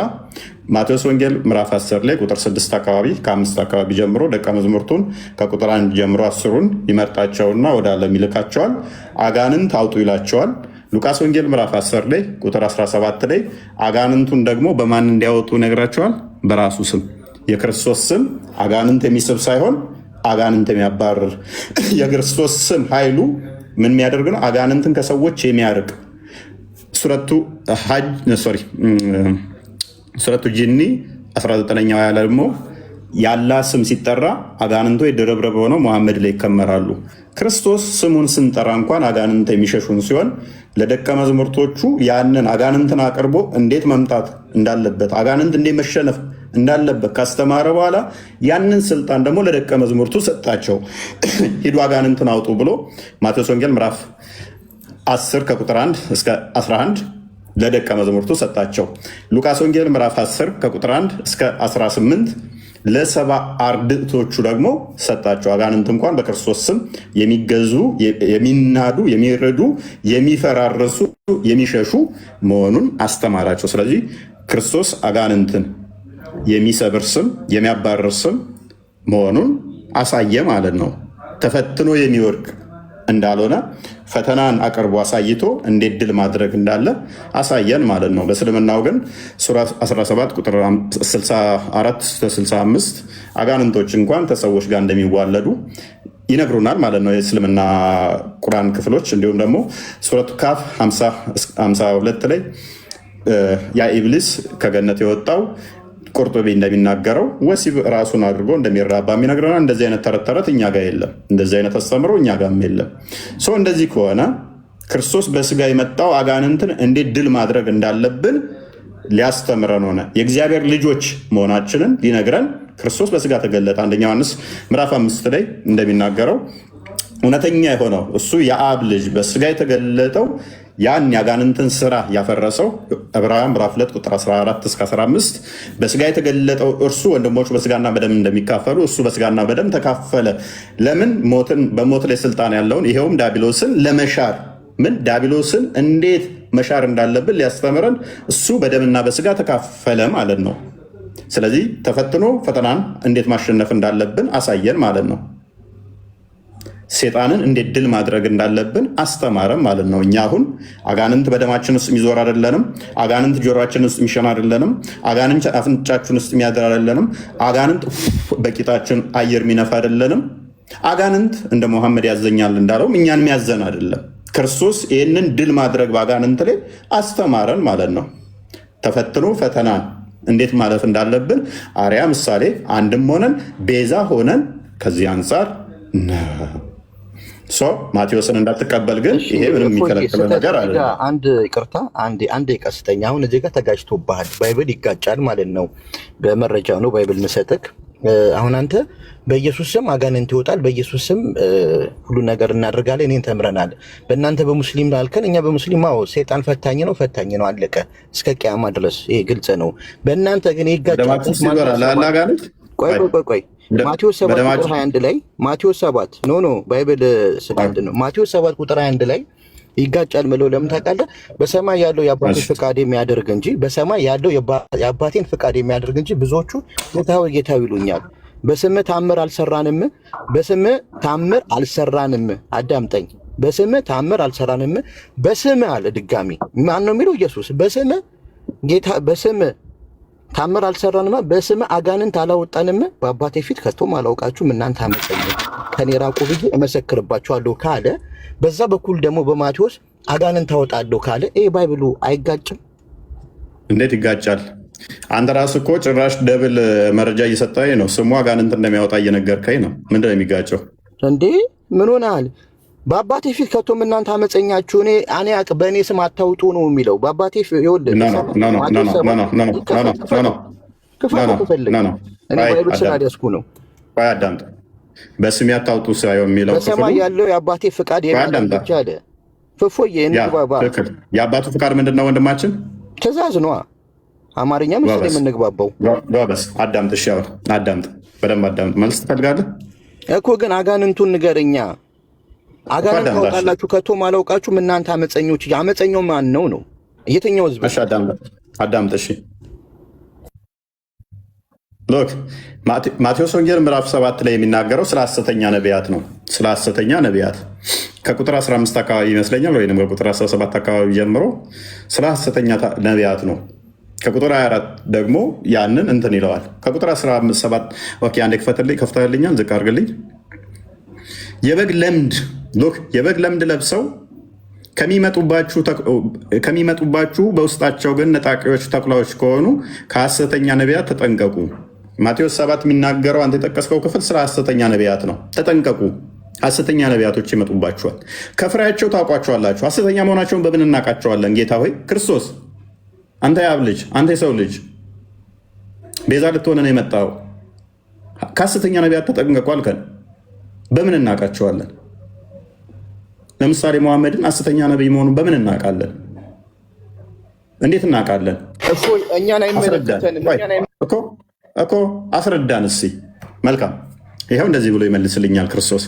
ማቴዎስ ወንጌል ምዕራፍ 10 ላይ ቁጥር 6 አካባቢ ከ5 አካባቢ ጀምሮ ደቀ መዛሙርቱን ከቁጥር 1 ጀምሮ 10ሩን ይመርጣቸውና ወደ ዓለም ይልካቸዋል። አጋንንት አውጡ ይላቸዋል። ሉቃስ ወንጌል ምዕራፍ 10 ላይ ቁጥር 17 ላይ አጋንንቱን ደግሞ በማን እንዲያወጡ ይነግራቸዋል? በራሱ ስም። የክርስቶስ ስም አጋንንት የሚስብ ሳይሆን አጋንንት የሚያባርር የክርስቶስ ስም ኃይሉ ምን የሚያደርግ ነው? አጋንንትን ከሰዎች የሚያርቅ ሱረቱ ጂኒ 19ኛው ያለ ደግሞ ያላ ስም ሲጠራ አጋንንቶ የደረብረብ ሆነው መሐመድ ላይ ይከመራሉ። ክርስቶስ ስሙን ስንጠራ እንኳን አጋንንት የሚሸሹን ሲሆን ለደቀ መዛሙርቶቹ ያንን አጋንንትን አቅርቦ እንዴት መምጣት እንዳለበት አጋንንት እንዴት መሸነፍ እንዳለበት ካስተማረ በኋላ ያንን ስልጣን ደግሞ ለደቀ መዛሙርቱ ሰጣቸው። ሂዱ አጋንንትን አውጡ ብሎ ማቴዎስ ወንጌል ምዕራፍ 10 ከቁጥር 1 እስከ 11 ለደቀ መዛሙርቱ ሰጣቸው። ሉቃስ ወንጌል ምዕራፍ 10 ከቁጥር 1 እስከ 18 ለሰባ አርድእቶቹ ደግሞ ሰጣቸው። አጋንንት እንኳን በክርስቶስ ስም የሚገዙ የሚናዱ፣ የሚረዱ፣ የሚፈራረሱ፣ የሚሸሹ መሆኑን አስተማራቸው። ስለዚህ ክርስቶስ አጋንንትን የሚሰብር ስም፣ የሚያባርር ስም መሆኑን አሳየ ማለት ነው። ተፈትኖ የሚወድቅ እንዳልሆነ ፈተናን አቅርቦ አሳይቶ እንዴት ድል ማድረግ እንዳለ አሳየን ማለት ነው። በእስልምናው ግን ሱራ 17 ቁጥር 64-65 አጋንንቶች እንኳን ከሰዎች ጋር እንደሚዋለዱ ይነግሩናል ማለት ነው የእስልምና ቁርአን ክፍሎች። እንዲሁም ደግሞ ሱረቱ ካፍ 52 ላይ ያ ኢብሊስ ከገነት የወጣው ቁርጡቢ እንደሚናገረው ወሲብ ራሱን አድርጎ እንደሚራባ የሚነግረናል። እንደዚህ አይነት ተረት ተረት እኛ ጋር የለም። እንደዚህ አይነት አስተምሮ እኛ ጋርም የለም። ሰው እንደዚህ ከሆነ ክርስቶስ በስጋ የመጣው አጋንንትን እንዴት ድል ማድረግ እንዳለብን ሊያስተምረን ሆነ። የእግዚአብሔር ልጆች መሆናችንን ሊነግረን ክርስቶስ በስጋ ተገለጠ። አንደኛ ዮሐንስ ምዕራፍ 5 ላይ እንደሚናገረው እውነተኛ የሆነው እሱ የአብ ልጅ በስጋ የተገለጠው ያን ያጋንንትን ስራ ያፈረሰው ዕብራውያን ምዕራፍ 2 ቁጥር 14-15 በስጋ የተገለጠው እርሱ ወንድሞቹ በስጋና በደም እንደሚካፈሉ እሱ በስጋና በደም ተካፈለ። ለምን? በሞት ላይ ስልጣን ያለውን ይሄውም ዲያብሎስን ለመሻር ዲያብሎስን እንዴት መሻር እንዳለብን ሊያስተምረን እሱ በደምና በስጋ ተካፈለ ማለት ነው። ስለዚህ ተፈትኖ ፈተናን እንዴት ማሸነፍ እንዳለብን አሳየን ማለት ነው። ሴጣንን እንዴት ድል ማድረግ እንዳለብን አስተማረን ማለት ነው። እኛ አሁን አጋንንት በደማችን ውስጥ የሚዞር አይደለንም። አጋንንት ጆሮአችን ውስጥ የሚሸና አይደለንም። አጋንንት አፍንጫችን ውስጥ የሚያድር አይደለንም። አጋንንት በቂጣችን አየር የሚነፋ አይደለንም። አጋንንት እንደ መሐመድ ያዘኛል እንዳለውም እኛን የሚያዘን አይደለም። ክርስቶስ ይህንን ድል ማድረግ በአጋንንት ላይ አስተማረን ማለት ነው። ተፈትኖ ፈተናን እንዴት ማለፍ እንዳለብን አርያ ምሳሌ አንድም ሆነን ቤዛ ሆነን ከዚህ አንጻር ማቴዎስን እንዳትቀበል ግን ይሄ ምንም የሚከለክለው ነገር አለ። አንድ ይቅርታ፣ አንድ ቀስተኛ አሁን እዚህ ጋር ተጋጭቶብሃል። ባይብል ይጋጫል ማለት ነው። በመረጃ ነው ባይብል ምሰጥክ። አሁን አንተ በኢየሱስ ስም አጋንንት ይወጣል፣ በኢየሱስ ስም ሁሉ ነገር እናደርጋለን፣ እኔን ተምረናል። በእናንተ በሙስሊም ላልከን እኛ በሙስሊም ሴጣን ፈታኝ ነው አለቀ፣ እስከ ቂያማ ድረስ ይሄ ግልጽ ነው። በእናንተ ግን ይጋጫል። ቆይ ማቴዎስ 7 ቁጥር 21 ላይ ማቴዎስ 7 ባይብል ስለአንድ ነው። ማቴዎስ 7 ቁጥር 21 ላይ ይጋጫል ምለው ለምን ታውቃለህ? በሰማይ ያለው የአባቴን ፍቃድ የሚያደርግ እንጂ በሰማይ ያለው የአባቴን ፍቃድ የሚያደርግ እንጂ ብዙዎቹ ጌታው ይሉኛል። በስምህ ታምር አልሰራንም፣ በስምህ ታምር አልሰራንም። አዳምጠኝ። በስምህ ታምር አልሰራንም። በስምህ አለ ድጋሚ። ማን ነው የሚለው? ኢየሱስ። በስምህ ጌታ፣ በስምህ ታምር አልሰራንም፣ በስምህ አጋንንት አላወጣንም፣ በአባቴ ፊት ከቶም አላውቃችሁም፣ እናንተ አመፀኞች ከኔ ራቁ ብዬ እመሰክርባችኋለሁ ካለ፣ በዛ በኩል ደግሞ በማቴዎስ አጋንንት አወጣለሁ ካለ፣ ይሄ ባይብሉ አይጋጭም? እንዴት ይጋጫል? አንተ ራስህ እኮ ጭራሽ ደብል መረጃ እየሰጠኸኝ ነው። ስሙ አጋንንት እንደሚያወጣ እየነገርከኝ ነው። ምንድን ነው የሚጋጨው እንዴ? ምን ሆነሃል? በአባቴ ፊት ከቶም እናንተ አመፀኛችሁ እኔ በእኔ ስም አታውጡ ነው የሚለው። በአባቴ ፊት ባይብል ስላደስኩ ነው። አዳምጥ። በስሜ አታውጡ ሳይሆን የሚለው በሰማይ ያለው የአባቴ ፍቃድ የሚያደርግ አለ። ፍፎዬ እንግባባ። የአባቱ ፍቃድ ምንድን ነው ወንድማችን? ትእዛዝ ነዋ። አማርኛ መሰለኝ የምንግባባው። ጎበዝ አዳምጥ። እሺ አዳምጥ፣ በደንብ አዳምጥ። መልስ ትፈልጋለህ እኮ ግን አጋንንቱን ንገረኛ። አጋንንት ታወጣላችሁ ከቶም አላውቃችሁም እናንተ አመፀኞች። አመፀኛው ማን ነው? የትኛው ህዝብ? እሺ አዳምጥ። እሺ ሎክ ማቴዎስ ወንጌል ምዕራፍ 7 ላይ የሚናገረው ስለ ሐሰተኛ ነቢያት ነው። ስለ ሐሰተኛ ነቢያት ከቁጥር 15 አካባቢ ይመስለኛል፣ ወይም ከቁጥር 17 አካባቢ ጀምሮ ስለ ሐሰተኛ ነቢያት ነው። ከቁጥር 24 ደግሞ ያንን እንትን ይለዋል። ከቁጥር 17 ኦኬ፣ አንዴ ከፍተህልኛል፣ ዝቅ አድርግልኝ። የበግ ለምድ ለብሰው ከሚመጡባችሁ በውስጣቸው ግን ነጣቂዎች ተኩላዎች ከሆኑ ከሐሰተኛ ነቢያት ተጠንቀቁ። ማቴዎስ 7 የሚናገረው አንተ የጠቀስከው ክፍል ስለ ሐሰተኛ ነቢያት ነው። ተጠንቀቁ። ሐሰተኛ ነቢያቶች ይመጡባችኋል። ከፍሬያቸው ታውቋቸዋላችሁ። ሐሰተኛ መሆናቸውን በምን እናውቃቸዋለን? ጌታ ሆይ ክርስቶስ አንተ የአብ ልጅ፣ አንተ የሰው ልጅ ቤዛ ልትሆነ ነው የመጣው፣ ከሐሰተኛ ነቢያት ተጠንቀቁ አልከን። በምን እናውቃቸዋለን? ለምሳሌ መሐመድን ሐሰተኛ ነቢይ መሆኑን በምን እናውቃለን? እንዴት እናውቃለን? እኛን አይመለከተንም እኮ አስረዳን እስኪ። መልካም፣ ይኸው እንደዚህ ብሎ ይመልስልኛል ክርስቶስ።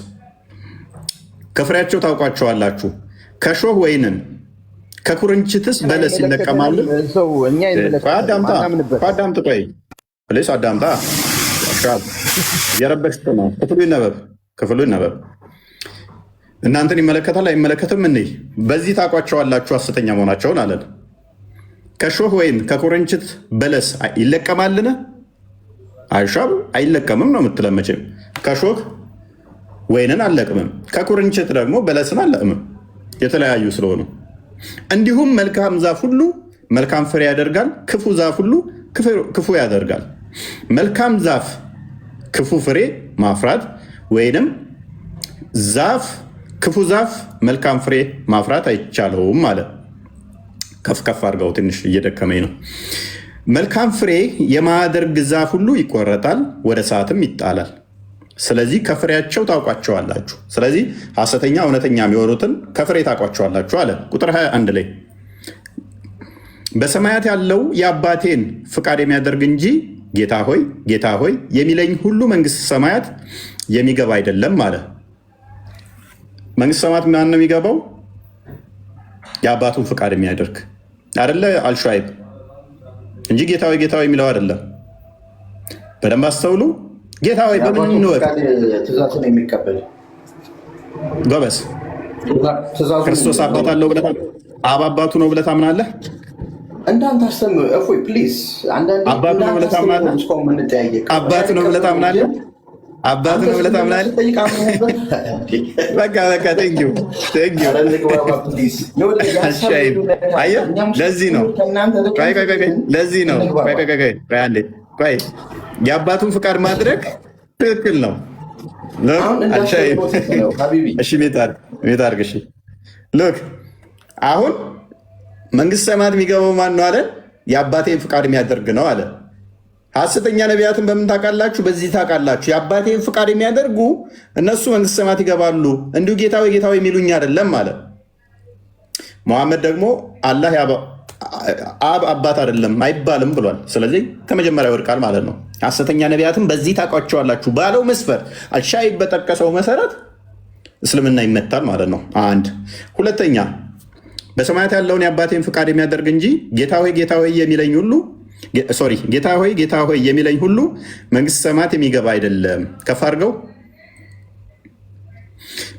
ከፍሬያቸው ታውቋቸዋላችሁ። ከሾህ ወይንን ከኩርንችትስ በለስ ይለቀማሉ? አዳምጥ፣ ቆይ ፕሌስ አዳምጣ። የረበሽት ነው። ክፍሉ ይነበብ። እናንተን ይመለከታል አይመለከትም? እንዴ በዚህ ታውቋቸዋላችሁ ሐሰተኛ መሆናቸውን አለን። ከሾህ ወይን ከኩርንችት በለስ ይለቀማልን? አይሻም አይለቀምም ነው የምትለን። መቼም ከሾህ ወይንን አልለቅምም፣ ከኩርንችት ደግሞ በለስን አልለቅምም፣ የተለያዩ ስለሆኑ። እንዲሁም መልካም ዛፍ ሁሉ መልካም ፍሬ ያደርጋል፣ ክፉ ዛፍ ሁሉ ክፉ ያደርጋል። መልካም ዛፍ ክፉ ፍሬ ማፍራት ወይንም ክፉ ዛፍ መልካም ፍሬ ማፍራት አይቻለውም ማለት። ከፍ ከፍ አድርገው፣ ትንሽ እየደከመኝ ነው። መልካም ፍሬ የማያደርግ ዛፍ ሁሉ ይቆረጣል፣ ወደ እሳትም ይጣላል። ስለዚህ ከፍሬያቸው ታውቋቸዋላችሁ። ስለዚህ ሐሰተኛ እውነተኛ የሚሆኑትን ከፍሬ ታውቋቸዋላችሁ አለ። ቁጥር 21 ላይ በሰማያት ያለው የአባቴን ፍቃድ የሚያደርግ እንጂ ጌታ ሆይ ጌታ ሆይ የሚለኝ ሁሉ መንግስት ሰማያት የሚገባ አይደለም አለ። መንግስት ሰማያት ማን ነው የሚገባው? የአባቱን ፍቃድ የሚያደርግ አይደለ? አልሹዓይብ እንጂ ጌታ ሆይ ጌታ ሆይ የሚለው አይደለም። በደንብ አስተውሉ። ጌታ ሆይ በምን እንወቅ? ትእዛዙን የሚቀበል ጎበዝ። ክርስቶስ አባት አለው ብለህ አብ አባቱ ነው ብለህ ታምናለህ? እንዳንተ አስተምር እፎይ ፕሊዝ። አንዳንዴ አባቱ ነው ብለህ ታምናለህ? አባቱ ነው ብለህ ታምናለህ? አባቱ ነው ብለህ ታምናለህ? በቃ ቴንኪው። አየህ፣ ለዚህ ነው ለዚህ ነው ቆይ የአባቱን ፍቃድ ማድረግ ትክክል ነው። ሜት አድርግ። እሺ ሎክ አሁን መንግስት ሰማያት የሚገባው ማን ነው አለ? የአባቴን ፍቃድ የሚያደርግ ነው አለ። ሐሰተኛ ነቢያትን በምን ታውቃላችሁ? በዚህ ታውቃላችሁ። የአባቴን ፍቃድ የሚያደርጉ እነሱ መንግስት ሰማያት ይገባሉ፣ እንዲሁ ጌታዊ ጌታዊ የሚሉኝ አይደለም አለ። መሐመድ ደግሞ አላህ አብ አባት አይደለም አይባልም ብሏል። ስለዚህ ከመጀመሪያ ይወድቃል ማለት ነው። ሐሰተኛ ነቢያትን በዚህ ታውቋቸዋላችሁ ባለው መስፈር አልሻይብ በጠቀሰው መሰረት እስልምና ይመታል ማለት ነው። አንድ ሁለተኛ፣ በሰማያት ያለውን የአባቴን ፍቃድ የሚያደርግ እንጂ ጌታ ሆይ ጌታ ሆይ የሚለኝ ሁሉ ጌታ ሆይ ጌታ ሆይ የሚለኝ ሁሉ መንግስት ሰማያት የሚገባ አይደለም። ከፍ አድርገው።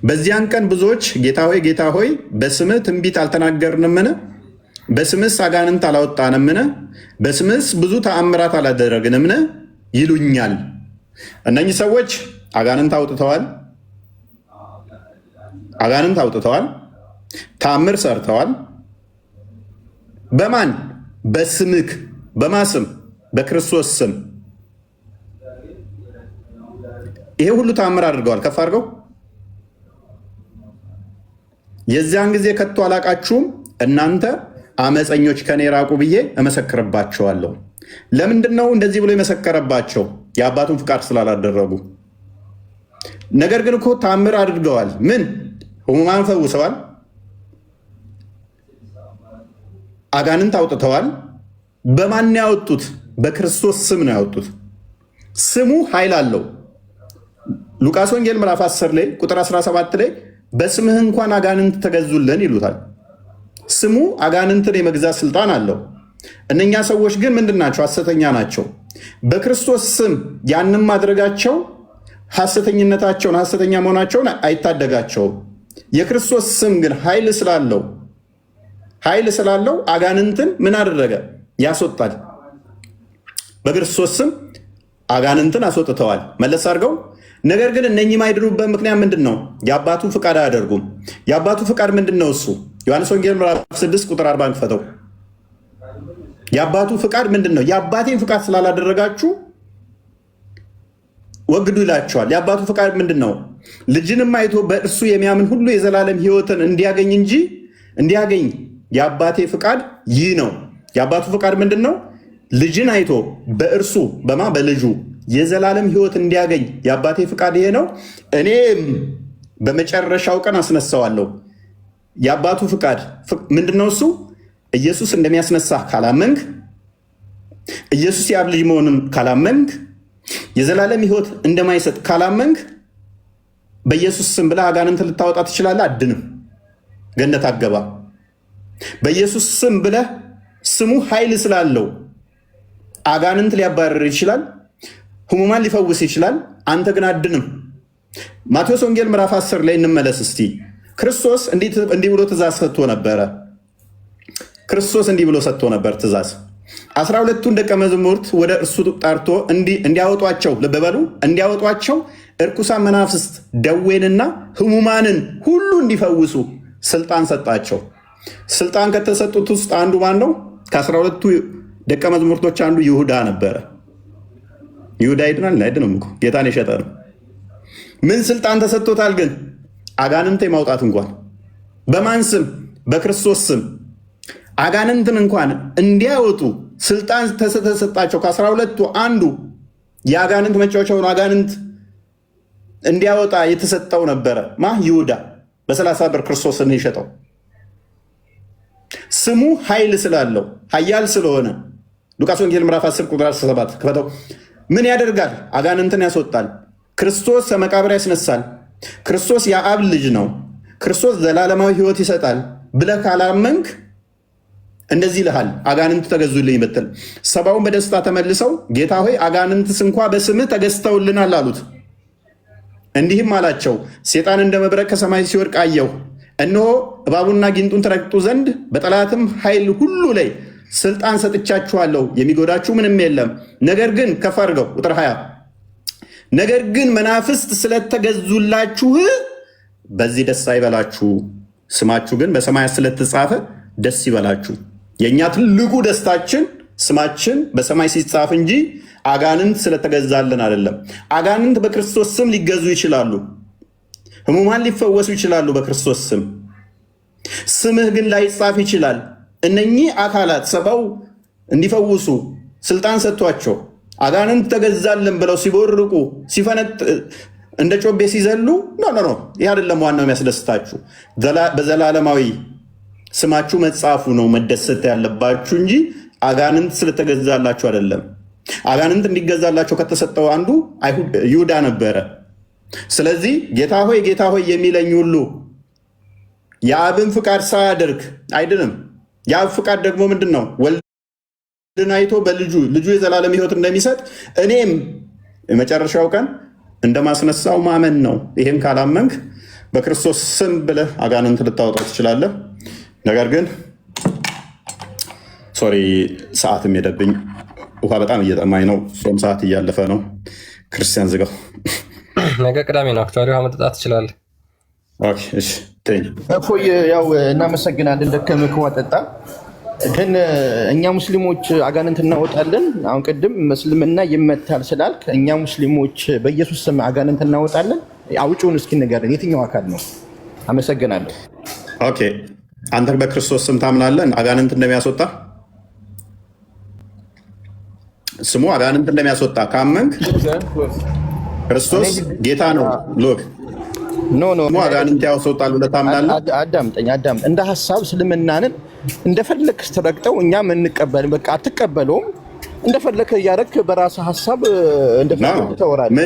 በዚያን ቀን ብዙዎች ጌታ ሆይ ጌታ ሆይ በስምህ ትንቢት አልተናገርንምን? በስምስ አጋንንት አላወጣንምን? በስምስ ብዙ ተአምራት አላደረግንምን? ይሉኛል። እነኚህ ሰዎች አጋንንት አውጥተዋል፣ ተአምር ሰርተዋል። በማን? በስምክ። በማስም? በክርስቶስ ስም። ይሄ ሁሉ ተአምር አድርገዋል። ከፍ አድርገው። የዚያን ጊዜ ከቶ አላቃችሁም እናንተ አመፀኞች ከኔ ራቁ ብዬ እመሰክርባቸዋለሁ። ለምንድን ነው እንደዚህ ብሎ የመሰከረባቸው? የአባቱን ፍቃድ ስላላደረጉ። ነገር ግን እኮ ታምር አድርገዋል። ምን? ሕሙማን ፈውሰዋል፣ አጋንንት አውጥተዋል። በማን ያወጡት? በክርስቶስ ስም ነው ያወጡት። ስሙ ኃይል አለው። ሉቃስ ወንጌል ምዕራፍ 10 ላይ ቁጥር 17 ላይ በስምህ እንኳን አጋንንት ተገዙልን ይሉታል። ስሙ አጋንንትን የመግዛት ስልጣን አለው። እነኛ ሰዎች ግን ምንድን ናቸው? ሐሰተኛ ናቸው። በክርስቶስ ስም ያንም ማድረጋቸው ሐሰተኝነታቸውን ሐሰተኛ መሆናቸውን አይታደጋቸውም። የክርስቶስ ስም ግን ኃይል ስላለው አጋንንትን ምን አደረገ? ያስወጣል። በክርስቶስ ስም አጋንንትን አስወጥተዋል። መለስ አድርገው። ነገር ግን እነኚህ የማይድኑበት ምክንያት ምንድን ነው? የአባቱ ፍቃድ አያደርጉም። የአባቱ ፍቃድ ምንድን ነው? እሱ ዮሐንስ ወንጌል ምዕራፍ 6 ቁጥር 40 ክፈተው። የአባቱ ፍቃድ ምንድን ነው? የአባቴን ፍቃድ ስላላደረጋችሁ ወግዱ ይላቸዋል። የአባቱ ፍቃድ ምንድን ነው? ልጅንም አይቶ በእርሱ የሚያምን ሁሉ የዘላለም ሕይወትን እንዲያገኝ የአባቴ ፍቃድ ይህ ነው። የአባቱ ፍቃድ ምንድን ነው? ልጅን አይቶ በእርሱ በልጁ የዘላለም ሕይወት እንዲያገኝ የአባቴ ፍቃድ ይሄ ነው፣ እኔም በመጨረሻው ቀን አስነሳዋለሁ። የአባቱ ፍቃድ ምንድን ነው? እሱ ኢየሱስ እንደሚያስነሳ ካላመንክ፣ ኢየሱስ የአብ ልጅ መሆኑን ካላመንክ፣ የዘላለም ሕይወት እንደማይሰጥ ካላመንክ በኢየሱስ ስም ብለህ አጋንንት ልታወጣ ትችላለህ። አድንም ገነት አገባ። በኢየሱስ ስም ብለህ ስሙ ኃይል ስላለው አጋንንት ሊያባረር ይችላል፣ ህሙማን ሊፈውስ ይችላል። አንተ ግን አድንም። ማቴዎስ ወንጌል ምዕራፍ 10 ላይ እንመለስ እስቲ። ክርስቶስ እንዲህ ብሎ ትእዛዝ ሰጥቶ ነበረ። ክርስቶስ እንዲህ ብሎ ሰጥቶ ነበር ትእዛዝ 12ቱን ደቀ መዛሙርት ወደ እርሱ ጠርቶ እንዲያወጧቸው፣ ልብ በሉ እንዲያወጧቸው እርኩሳን መናፍስት ደዌንና ህሙማንን ሁሉ እንዲፈውሱ ስልጣን ሰጣቸው። ስልጣን ከተሰጡት ውስጥ አንዱ ማን ነው? ከ12ቱ ደቀ መዛሙርቶች አንዱ ይሁዳ ነበረ። ይሁዳ ይድናል አይድንም እኮ ጌታን የሸጠ ነው። ምን ስልጣን ተሰጥቶታል ግን? አጋንንት የማውጣት እንኳን በማን ስም? በክርስቶስ ስም አጋንንትን እንኳን እንዲያወጡ ስልጣን ተሰጣቸው። ከ12ቱ አንዱ የአጋንንት መጫወቻውን አጋንንት እንዲያወጣ የተሰጠው ነበረ። ይሁዳ በ30 ብር ክርስቶስን የሸጠው ስሙ ኃይል ስላለው ኃያል ስለሆነ ሉቃስ ወንጌል ምዕራፍ 10 ቁጥር 17 ክፈተው። ምን ያደርጋል? አጋንንትን ያስወጣል። ክርስቶስ ከመቃብር ያስነሳል። ክርስቶስ የአብ ልጅ ነው። ክርስቶስ ዘላለማዊ ሕይወት ይሰጣል ብለህ ካላመንክ እንደዚህ ይልሃል፣ አጋንንት ተገዙልኝ ብትል። ሰባውን በደስታ ተመልሰው ጌታ ሆይ አጋንንትስ እንኳ በስምህ ተገዝተውልናል አሉት። እንዲህም አላቸው፣ ሴጣን እንደ መብረቅ ከሰማይ ሲወድቅ አየሁ። እነሆ እባቡና ጊንጡን ትረግጡ ዘንድ በጠላትም ኃይል ሁሉ ላይ ስልጣን ሰጥቻችኋለሁ፣ የሚጎዳችሁ ምንም የለም። ነገር ግን ከፍ አድርገው ቁጥር 20 ነገር ግን መናፍስት ስለተገዙላችሁ በዚህ ደስ አይበላችሁ፣ ስማችሁ ግን በሰማያት ስለተጻፈ ደስ ይበላችሁ። የእኛ ትልቁ ደስታችን ስማችን በሰማይ ሲጻፍ እንጂ አጋንንት ስለተገዛልን አይደለም። አጋንንት በክርስቶስ ስም ሊገዙ ይችላሉ። ህሙማን ሊፈወሱ ይችላሉ በክርስቶስ ስም። ስምህ ግን ላይጻፍ ይችላል። እነኚህ አካላት ሰባው እንዲፈውሱ ስልጣን ሰጥቷቸው አጋንንት ተገዛልን ብለው ሲቦርቁ ሲፈነጥ እንደ ጮቤ ሲዘሉ ኖ ይህ አይደለም ዋናው የሚያስደስታችሁ። በዘላለማዊ ስማችሁ መጻፉ ነው መደሰት ያለባችሁ እንጂ አጋንንት ስለተገዛላችሁ አይደለም። አጋንንት እንዲገዛላቸው ከተሰጠው አንዱ ይሁዳ ነበረ። ስለዚህ ጌታ ሆይ የሚለኝ ሁሉ የአብን ፍቃድ ሳያደርግ አይድንም። የአብ ፍቃድ ደግሞ ምንድን ነው? ወልድን አይቶ ልጁ የዘላለም ሕይወት እንደሚሰጥ እኔም የመጨረሻው ቀን እንደማስነሳው ማመን ነው። ይህን ካላመንክ በክርስቶስ ስም ብለህ አጋንንት ልታወጣ ትችላለህ። ነገር ግን ሶሪ ሰዓትም ሄደብኝ። ውሃ በጣም እየጠማኝ ነው። ጾም ሰዓት እያለፈ ነው። ክርስቲያን ዝጋው። ነገ ቅዳሜ ነው። አክቹዋሊ ውሃ መጠጣት ትችላለህ። እፎይ ያው እናመሰግናለን። ደከመህ ውሃ ጠጣ። ግን እኛ ሙስሊሞች አጋንንት እናወጣለን። አሁን ቅድም መስልምና ይመታል ስላልክ እኛ ሙስሊሞች በኢየሱስ ስም አጋንንት እናወጣለን። አውጪውን እስኪ ንገረን፣ የትኛው አካል ነው? አመሰግናለሁ። ኦኬ አንተ በክርስቶስ ስም ታምናለህ አጋንንት እንደሚያስወጣ? ስሙ አጋንንት እንደሚያስወጣ ካመንክ ክርስቶስ ጌታ ነው። ሎክ ስሙ አጋንንት ያስወጣል ብለህ ታምናለህ? አዳምጠኝ። እንደ ሀሳብ እስልምናንን እንደፈለክ ስትረግጠው እኛም እንቀበል። በቃ አትቀበለውም። እንደፈለክ እያደረክ በራስህ ሀሳብ እንደፈለክ ታወራለህ።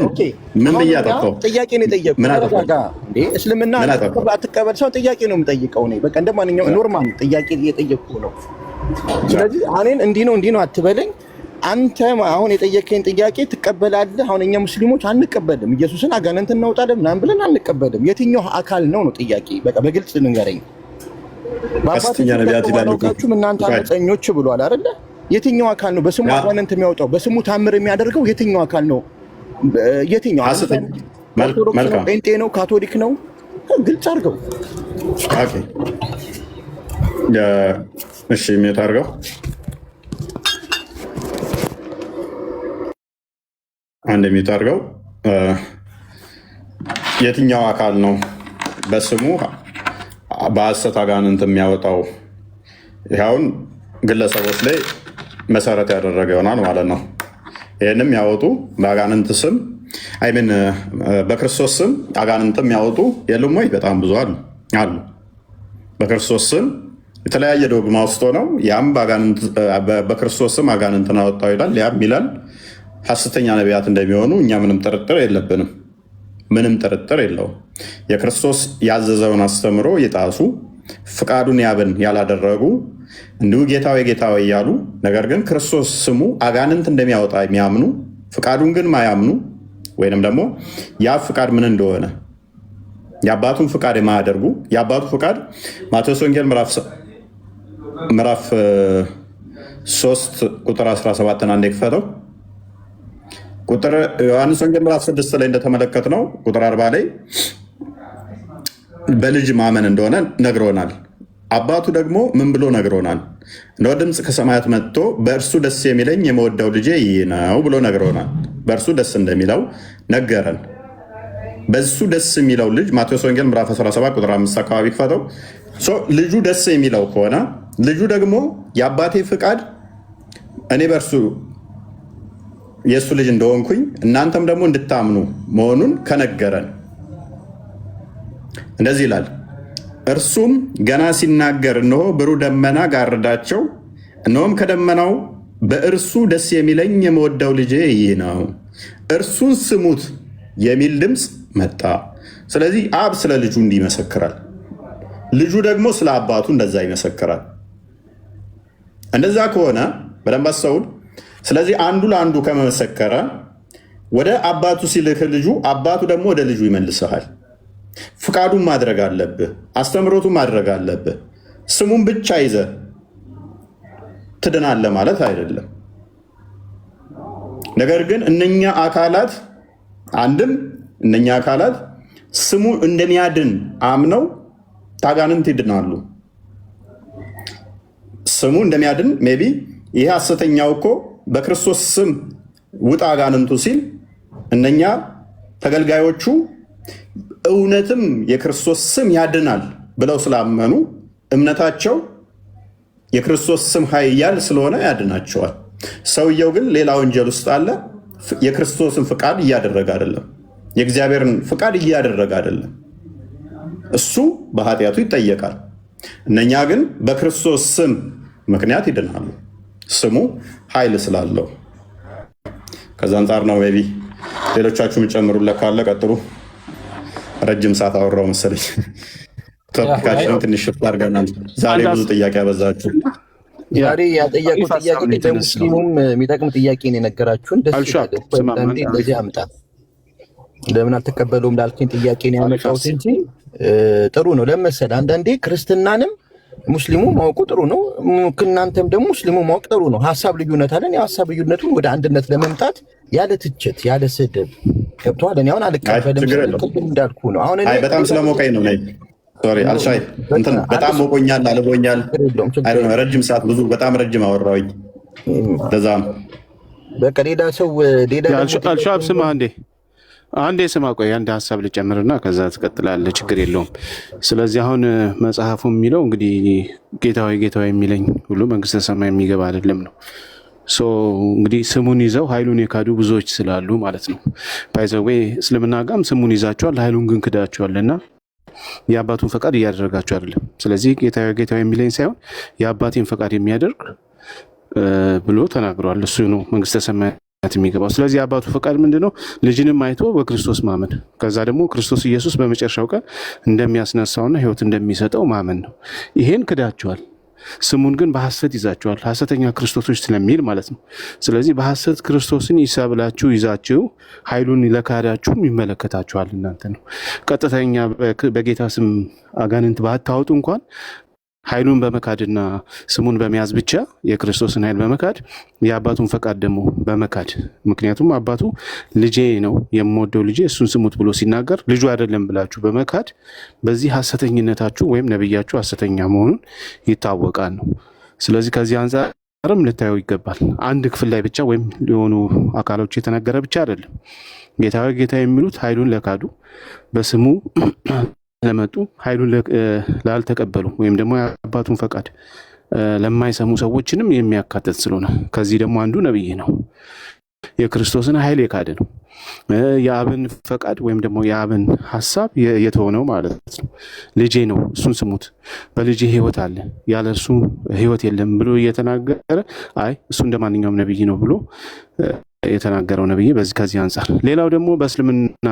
ምን ብያጠፋው? ጥያቄ ነው የጠየቅኩህ። እስልምና አትቀበል ሰው ጥያቄ ነው የምጠይቀው። በቃ እንደ ማንኛውም ኖርማል ጥያቄ እየጠየቅኩህ ነው። ስለዚህ እኔን እንዲህ ነው አትበለኝ። አንተ አሁን የጠየቀኝ ጥያቄ ትቀበላለህ? አሁን እኛ ሙስሊሞች አንቀበልም። ኢየሱስን አጋንንት እናውጣለን ምናምን ብለን አንቀበልም። የትኛው አካል ነው ጥያቄ? በቃ በግልጽ ንገረኝ። በአባቶቻችሁም እናንተ አመፀኞች ብሏል አይደለ? የትኛው አካል ነው በስሙ አጋንንት የሚያወጣው? በስሙ ታምር የሚያደርገው የትኛው አካል ነው? የትኛው? ጴንጤ ነው? ካቶሊክ ነው? ግልጽ አድርገው። እሺ ሜት አድርገው። አንድ የሚት አድርገው። የትኛው አካል ነው በስሙ በሐሰት አጋንንት የሚያወጣው? ይኸውን ግለሰቦች ላይ መሰረት ያደረገ ይሆናል ማለት ነው። ይህንም ያወጡ በአጋንንት ስም አይምን በክርስቶስ ስም አጋንንትም ያወጡ የሉም ወይ? በጣም ብዙ አሉ። በክርስቶስ ስም የተለያየ ዶግማ ውስጥ ሆነው ያም በክርስቶስ ስም አጋንንትን አወጣው ይላል፣ ያም ይላል ሐሰተኛ ነቢያት እንደሚሆኑ እኛ ምንም ጥርጥር የለብንም። ምንም ጥርጥር የለውም። የክርስቶስ ያዘዘውን አስተምሮ የጣሱ ፍቃዱን ያብን ያላደረጉ እንዲሁ ጌታዊ ጌታዊ እያሉ ነገር ግን ክርስቶስ ስሙ አጋንንት እንደሚያወጣ የሚያምኑ ፍቃዱን ግን ማያምኑ ወይንም ደግሞ ያ ፍቃድ ምን እንደሆነ የአባቱን ፍቃድ የማያደርጉ የአባቱ ፍቃድ ማቴዎስ ወንጌል ምዕራፍ 3 ቁጥር 17 አንዴ ክፈተው። ቁጥር ዮሐንስ ወንጌል ምዕራፍ 6 ላይ እንደተመለከትነው ቁጥር 40 ላይ በልጅ ማመን እንደሆነ ነግሮናል። አባቱ ደግሞ ምን ብሎ ነግሮናል? እነሆ ድምፅ ከሰማያት መጥቶ በእርሱ ደስ የሚለኝ የምወደው ልጄ ይህ ነው ብሎ ነግሮናል። በእርሱ ደስ እንደሚለው ነገረን። በሱ ደስ የሚለው ልጅ ማቴዎስ ወንጌል ምዕራፍ 17 ቁጥር 5 አካባቢ ክፈተው። ልጁ ደስ የሚለው ከሆነ ልጁ ደግሞ የአባቴ ፍቃድ እኔ በእርሱ የእሱ ልጅ እንደሆንኩኝ እናንተም ደግሞ እንድታምኑ መሆኑን ከነገረን እንደዚህ ይላል። እርሱም ገና ሲናገር እነሆ ብሩህ ደመና ጋረዳቸው፣ እነሆም ከደመናው በእርሱ ደስ የሚለኝ የምወደው ልጄ ይህ ነው፣ እርሱን ስሙት የሚል ድምፅ መጣ። ስለዚህ አብ ስለ ልጁ እንዲህ ይመሰክራል፣ ልጁ ደግሞ ስለ አባቱ እንደዛ ይመሰክራል። እንደዛ ከሆነ በደንብ አስተውል። ስለዚህ አንዱ ለአንዱ ከመመሰከረ ወደ አባቱ ሲልክ ልጁ አባቱ ደግሞ ወደ ልጁ ይመልስሃል። ፍቃዱን ማድረግ አለብህ፣ አስተምሮቱን ማድረግ አለብህ። ስሙን ብቻ ይዘህ ትድናለህ ማለት አይደለም። ነገር ግን እነኛ አካላት አንድም እነኛ አካላት ስሙ እንደሚያድን አምነው ታጋንንት ይድናሉ። ስሙ እንደሚያድን ሜይ ቢ ይሄ ሐሰተኛው እኮ በክርስቶስ ስም ውጣ አጋንንቱ ሲል እነኛ ተገልጋዮቹ እውነትም የክርስቶስ ስም ያድናል ብለው ስላመኑ እምነታቸው የክርስቶስ ስም ኃያል ስለሆነ ያድናቸዋል። ሰውየው ግን ሌላ ወንጀል ውስጥ አለ። የክርስቶስን ፍቃድ እያደረገ አይደለም፣ የእግዚአብሔርን ፍቃድ እያደረገ አይደለም። እሱ በኃጢአቱ ይጠየቃል። እነኛ ግን በክርስቶስ ስም ምክንያት ይድናሉ፣ ስሙ ኃይል ስላለው። ከዛ አንጻር ነው። ቢ ሌሎቻችሁ የምጨምሩለት ካለ ቀጥሉ። ረጅም ሰዓት አወራው መሰለኝ። ቶፒካችንን ትንሽ ሽፍት አድርገናል። ዛሬ ብዙ ጥያቄ ያበዛችሁ። ዛሬ ያጠያቁት ጥያቄ ለሙስሊሙም የሚጠቅም ጥያቄ ነው የነገራችሁን። ደስ ይላል። እንደዚህ አምጣ ለምን አልተቀበለውም ላልከኝ ጥያቄ ነው ያመጣሁት እንጂ ጥሩ ነው። ለመሰል አንዳንዴ ክርስትናንም ሙስሊሙ ማወቁ ጥሩ ነው። እናንተም ደግሞ ሙስሊሙ ማወቅ ጥሩ ነው። ሀሳብ ልዩነት አለን። የሀሳብ ልዩነቱን ወደ አንድነት ለመምጣት ያለ ትችት ያለ ስድብ ገብቶሃል። እኔ አሁን አልቀበልም እንዳልኩ ነው። አሁን እኔ በጣም ስለሞቀኝ ነው። ሶሪ አልሻይ በጣም ሞቆኛል፣ አልቦኛል። ረጅም ሰዓት ብዙ በጣም ረጅም አወራሁኝ። ለዛም በቃ ሌላ ሰው ሌላ አልሻብ ስማ አንዴ ስማ፣ ቆይ አንድ ሀሳብ ልጨምርና ከዛ ትቀጥላለህ። ችግር የለውም። ስለዚህ አሁን መጽሐፉ የሚለው እንግዲህ ጌታዊ ጌታዊ የሚለኝ ሁሉ መንግስተ ሰማይ የሚገባ አይደለም ነው። እንግዲህ ስሙን ይዘው ኃይሉን የካዱ ብዙዎች ስላሉ ማለት ነው። ባይዘዌ እስልምና ጋም ስሙን ይዛቸዋል፣ ኃይሉን ግን ክዳቸዋልና የአባቱን ፈቃድ እያደረጋቸው አይደለም። ስለዚህ ጌታዊ ጌታዊ የሚለኝ ሳይሆን የአባቴን ፈቃድ የሚያደርግ ብሎ ተናግሯል። እሱ ነው መንግስተ ሰማያት የሚገባው። ስለዚህ የአባቱ ፈቃድ ምንድን ነው? ልጅንም አይቶ በክርስቶስ ማመን፣ ከዛ ደግሞ ክርስቶስ ኢየሱስ በመጨረሻው ቀን እንደሚያስነሳውና ሕይወት እንደሚሰጠው ማመን ነው። ይሄን ክዳቸዋል። ስሙን ግን በሐሰት ይዛቸዋል። ሐሰተኛ ክርስቶሶች ስለሚል ማለት ነው። ስለዚህ በሐሰት ክርስቶስን ይሳብላችሁ ይዛችሁ ኃይሉን ለካዳችሁም ይመለከታችኋል። እናንተ ነው ቀጥተኛ በጌታ ስም አጋንንት ባታወጡ እንኳን ኃይሉን በመካድና ስሙን በመያዝ ብቻ የክርስቶስን ኃይል በመካድ የአባቱን ፈቃድ ደግሞ በመካድ ምክንያቱም አባቱ ልጄ ነው የምወደው ልጄ እሱን ስሙት ብሎ ሲናገር ልጁ አይደለም ብላችሁ በመካድ በዚህ ሐሰተኝነታችሁ ወይም ነብያችሁ ሐሰተኛ መሆኑን ይታወቃል ነው። ስለዚህ ከዚህ አንጻርም ልታየው ይገባል። አንድ ክፍል ላይ ብቻ ወይም የሆኑ አካሎች የተነገረ ብቻ አይደለም። ጌታ ጌታ የሚሉት ኃይሉን ለካዱ በስሙ ለመጡ ኃይሉን ላልተቀበሉ ወይም ደግሞ የአባቱን ፈቃድ ለማይሰሙ ሰዎችንም የሚያካትት ስለሆነ ከዚህ ደግሞ አንዱ ነብይ ነው። የክርስቶስን ኃይል የካደ ነው። የአብን ፈቃድ ወይም ደግሞ የአብን ሐሳብ የተሆነው ማለት ነው። ልጄ ነው እሱን ስሙት፣ በልጄ ሕይወት አለ ያለ እርሱ ሕይወት የለም ብሎ እየተናገረ አይ እሱ እንደማንኛውም ነብይ ነው ብሎ የተናገረው ነብይ ከዚህ አንጻር። ሌላው ደግሞ በእስልምና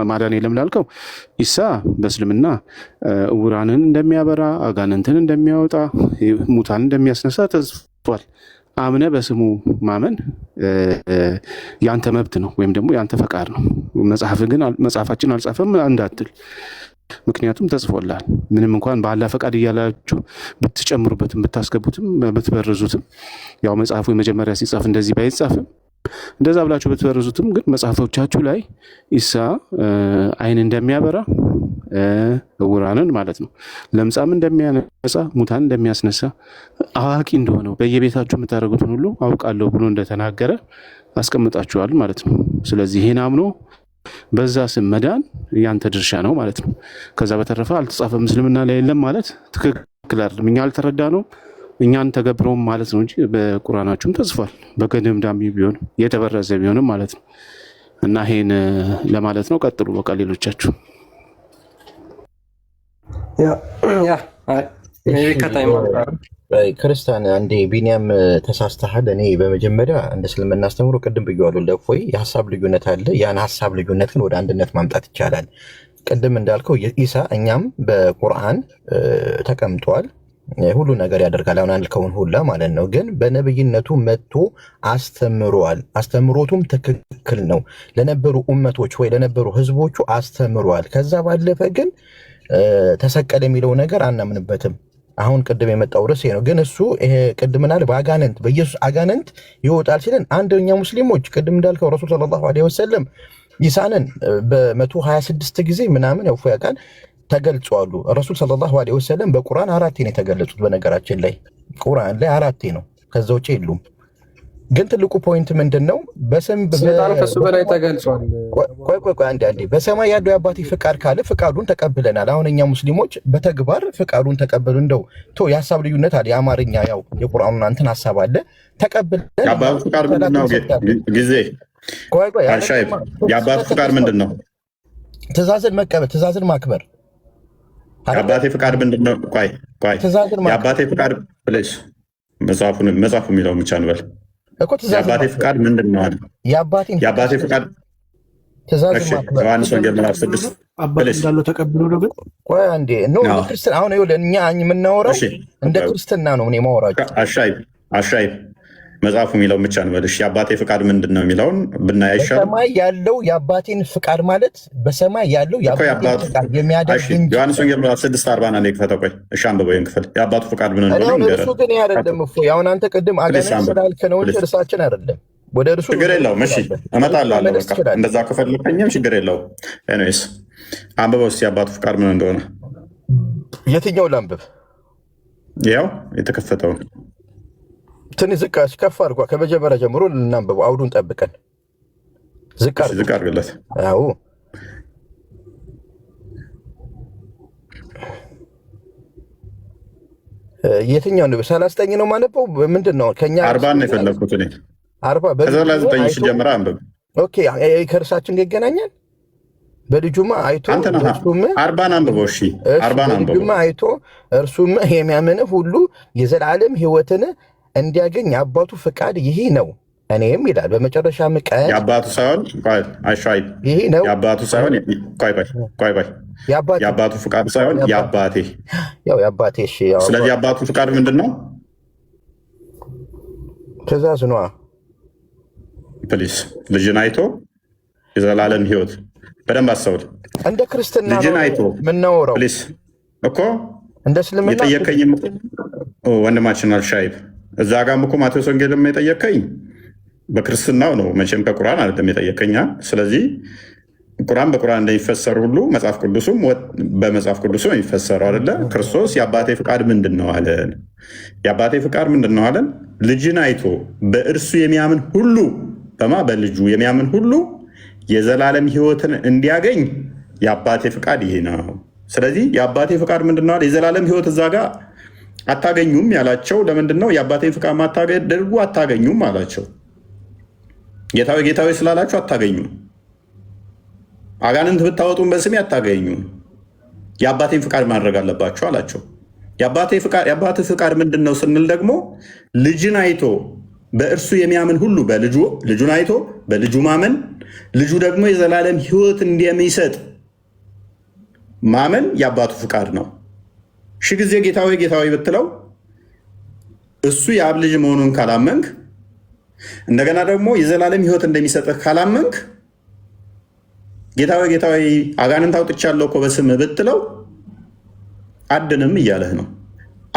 ማዳን የለም ላልከው ኢሳ በእስልምና ዕውራንን እንደሚያበራ፣ አጋንንትን እንደሚያወጣ፣ ሙታን እንደሚያስነሳ ተጽፏል። አምነ በስሙ ማመን ያንተ መብት ነው ወይም ደግሞ ያንተ ፈቃድ ነው። መጽሐፋችን አልጻፈም እንዳትል፣ ምክንያቱም ተጽፎላል። ምንም እንኳን በአላህ ፈቃድ እያላችሁ ብትጨምሩበትም ብታስገቡትም ብትበርዙትም ያው መጽሐፉ የመጀመሪያ ሲጻፍ እንደዚህ ባይጻፍም እንደዛ ብላችሁ ብትበርዙትም ግን መጽሐፎቻችሁ ላይ ኢሳ አይን እንደሚያበራ ዕውራንን ማለት ነው ለምጻም እንደሚያነጻ ሙታን እንደሚያስነሳ አዋቂ እንደሆነው በየቤታችሁ የምታደርጉትን ሁሉ አውቃለሁ ብሎ እንደተናገረ አስቀምጣችኋል ማለት ነው። ስለዚህ ይሄን አምኖ በዛ ስም መዳን ያንተ ድርሻ ነው ማለት ነው። ከዛ በተረፈ አልተጻፈም እስልምና ላይ የለም ማለት ትክክል አይደለም። እኛ አልተረዳ ነው እኛን ተገብረውም ማለት ነው እንጂ በቁርአናችሁም ተጽፏል። በገድምዳም ቢሆንም የተበረዘ ቢሆንም ማለት ነው። እና ይሄን ለማለት ነው። ቀጥሉ በቃ ሌሎቻችሁ። ክርስቲያን አንዴ ቢኒያም ተሳስተሃል። እኔ በመጀመሪያ እንደ እስልምና አስተምሮ ቅድም ብዬዋለሁ ለእፎይ የሀሳብ ልዩነት አለ። ያን ሀሳብ ልዩነት ግን ወደ አንድነት ማምጣት ይቻላል። ቅድም እንዳልከው ኢሳ እኛም በቁርአን ተቀምጧል፣ ሁሉ ነገር ያደርጋል። አሁን ያልከውን ሁላ ማለት ነው። ግን በነብይነቱ መጥቶ አስተምሯል። አስተምሮቱም ትክክል ነው። ለነበሩ ኡመቶች ወይ ለነበሩ ህዝቦቹ አስተምሯል። ከዛ ባለፈ ግን ተሰቀለ የሚለው ነገር አናምንበትም። አሁን ቅድም የመጣው ርዕስ ነው። ግን እሱ ቅድምናል በአጋንንት በኢየሱስ አጋንንት ይወጣል ሲለን አንደኛ ሙስሊሞች ቅድም እንዳልከው ረሱል ሰለላሁ ዐለይሂ ወሰለም ኢሳንን በ126 ጊዜ ምናምን ያው ያውቃል ተገልጿሉ። ረሱል ሰለላሁ ዐለይሂ ወሰለም በቁርአን 4 ነው የተገለጹት። በነገራችን ላይ ቁርአን ላይ 4 ነው፣ ከዛ ውጪ የሉም። ግን ትልቁ ፖይንት ምንድነው? በጣም ከሱ በላይ ተገልጿል። ቆይ አንዴ በሰማይ ያለው የአባቴ ፍቃድ ካለ ፍቃዱን ተቀብለናል። አሁን እኛ ሙስሊሞች በተግባር ፍቃዱን ተቀበሉ። እንደው የሀሳብ ልዩነት አለ። የአማርኛ ያው የቁርአኑን አንተን ሀሳብ አለ ተቀብለን የአባቱ ፍቃድ ምንድነው? ጊዜ የአባቱ ፍቃድ ምንድነው? ትእዛዝን መቀበል፣ ትእዛዝን ማክበር። የአባቴ ፍቃድ ምንድነው? ቆይ የአባቴ ፍቃድ ብለሽ መጽሐፉ የሚለው ብቻ እንበል። የአባቴ ፍቃድ ምንድን ነው አለ? የአባቴ ፍቃድ ዮሐንስ ወንጌል ምዕራፍ 6 አባት እንዳለው ተቀብሎ ነው። ግን ቆይ አንዴ ክርስትና አሁን እኛ የምናወራው እንደ ክርስትና ነው። እኔ ማወራቸው አሻይ መጽሐፉ የሚለው ብቻ ነው። የአባቴ ፍቃድ ምንድን ነው የሚለውን ብናይ አይሻልም? በሰማይ ያለው የአባቴን ፍቃድ ማለት በሰማይ ያለው የአባቴን ፍቃድ የሚያደርግ እንጂ ዮሐንስ ወንጌል ምዕራፍ 6:40 ነው የክፈተው። ቆይ እሺ አንብበው ይሄን ክፍል። የአባቱ ፍቃድ ምን እንደሆነ እሱ ግን አይደለም እኮ አሁን አንተ ቅድም አጋነን ስላልክ ነው እንጂ እርሳችን አይደለም። ወደ እርሱ ችግር የለውም። እሺ እመጣለሁ። በቃ እንደዛ ከፈለከኝም ችግር የለውም። ኤኒዌይስ አንብበው እስኪ የአባቱ ፍቃድ ምን እንደሆነ። የትኛው ላንብብ? ያው የተከፈተው ትንሽ ዝቅ ከፍ አድርጓ። ከመጀመሪያ ጀምሮ ልናንብበው። አውዱን ጠብቀን ዝቅ አድርግለት። አዎ የትኛው ነው? 39 ነው ማነበው። ምንድን ነው ከኛ 40 ነው የፈለኩት እኔ 40 በ9 ጀምራ አንብብ። ኦኬ ከእርሳችን ጋር ይገናኛል። በልጁማ አይቶ እርሱም 40 አንብበው። እሺ 40 አንብበው። በልጁማ አይቶ እርሱም የሚያምን ሁሉ የዘላለም ሕይወትን እንዲያገኝ የአባቱ ፍቃድ ይሄ ነው። እኔም ይላል በመጨረሻም ቀን የአባቱ ሳይሆን ይሄ ነው የአባቱ ሳይሆን የአባቱ ፍቃድ ሳይሆን የአባቴ ያው የአባቴ። እሺ ያው ስለዚህ የአባቱ ፍቃድ ምንድን ነው? ትእዛዝ ነዋ። ፕሊስ ልጅን አይቶ የዘላለም ሕይወት በደንብ አስተውል። እንደ ክርስትና ልጅን አይቶ የምናወራው ፕሊስ እኮ እንደ እስልምና የጠየቀኝም ወንድማችን አልሻይብ እዛ ጋርም እኮ ማቴዎስ ወንጌልም የጠየቀኝ በክርስትናው ነው፣ መቼም ከቁርአን አይደለም የጠየቀኛ። ስለዚህ ቁርአን በቁርአን እንደሚፈሰር ሁሉ መጽሐፍ ቅዱሱም በመጽሐፍ ቅዱሱ የሚፈሰረው አይደለ? ክርስቶስ የአባቴ ፍቃድ ምንድን ነው አለን። የአባቴ ፍቃድ ምንድን ነው አለን? ልጅን አይቶ በእርሱ የሚያምን ሁሉ በልጁ የሚያምን ሁሉ የዘላለም ሕይወትን እንዲያገኝ የአባቴ ፍቃድ ይሄ ነው። ስለዚህ የአባቴ ፍቃድ ምንድነው? የዘላለም ሕይወት እዛ ጋር አታገኙም ያላቸው ለምንድን ነው? የአባቴን ፍቃድ ማታደርጉ አታገኙም አላቸው። ጌታዊ ጌታዊ ስላላችሁ አታገኙም። አጋንንት ብታወጡም በስሜ አታገኙም። የአባቴን ፍቃድ ማድረግ አለባችሁ አላቸው። የአባቴ ፍቃድ ምንድን ነው ስንል ደግሞ ልጅን አይቶ በእርሱ የሚያምን ሁሉ ልጁን አይቶ በልጁ ማመን፣ ልጁ ደግሞ የዘላለም ሕይወት እንደሚሰጥ ማመን የአባቱ ፍቃድ ነው። ሺህ ጊዜ ጌታዊ ጌታዊ ብትለው እሱ የአብ ልጅ መሆኑን ካላመንክ፣ እንደገና ደግሞ የዘላለም ሕይወት እንደሚሰጥህ ካላመንክ ጌታዊ ጌታዊ አጋንንት አውጥቻለሁ እኮ በስምህ ብትለው አድንም እያለህ ነው።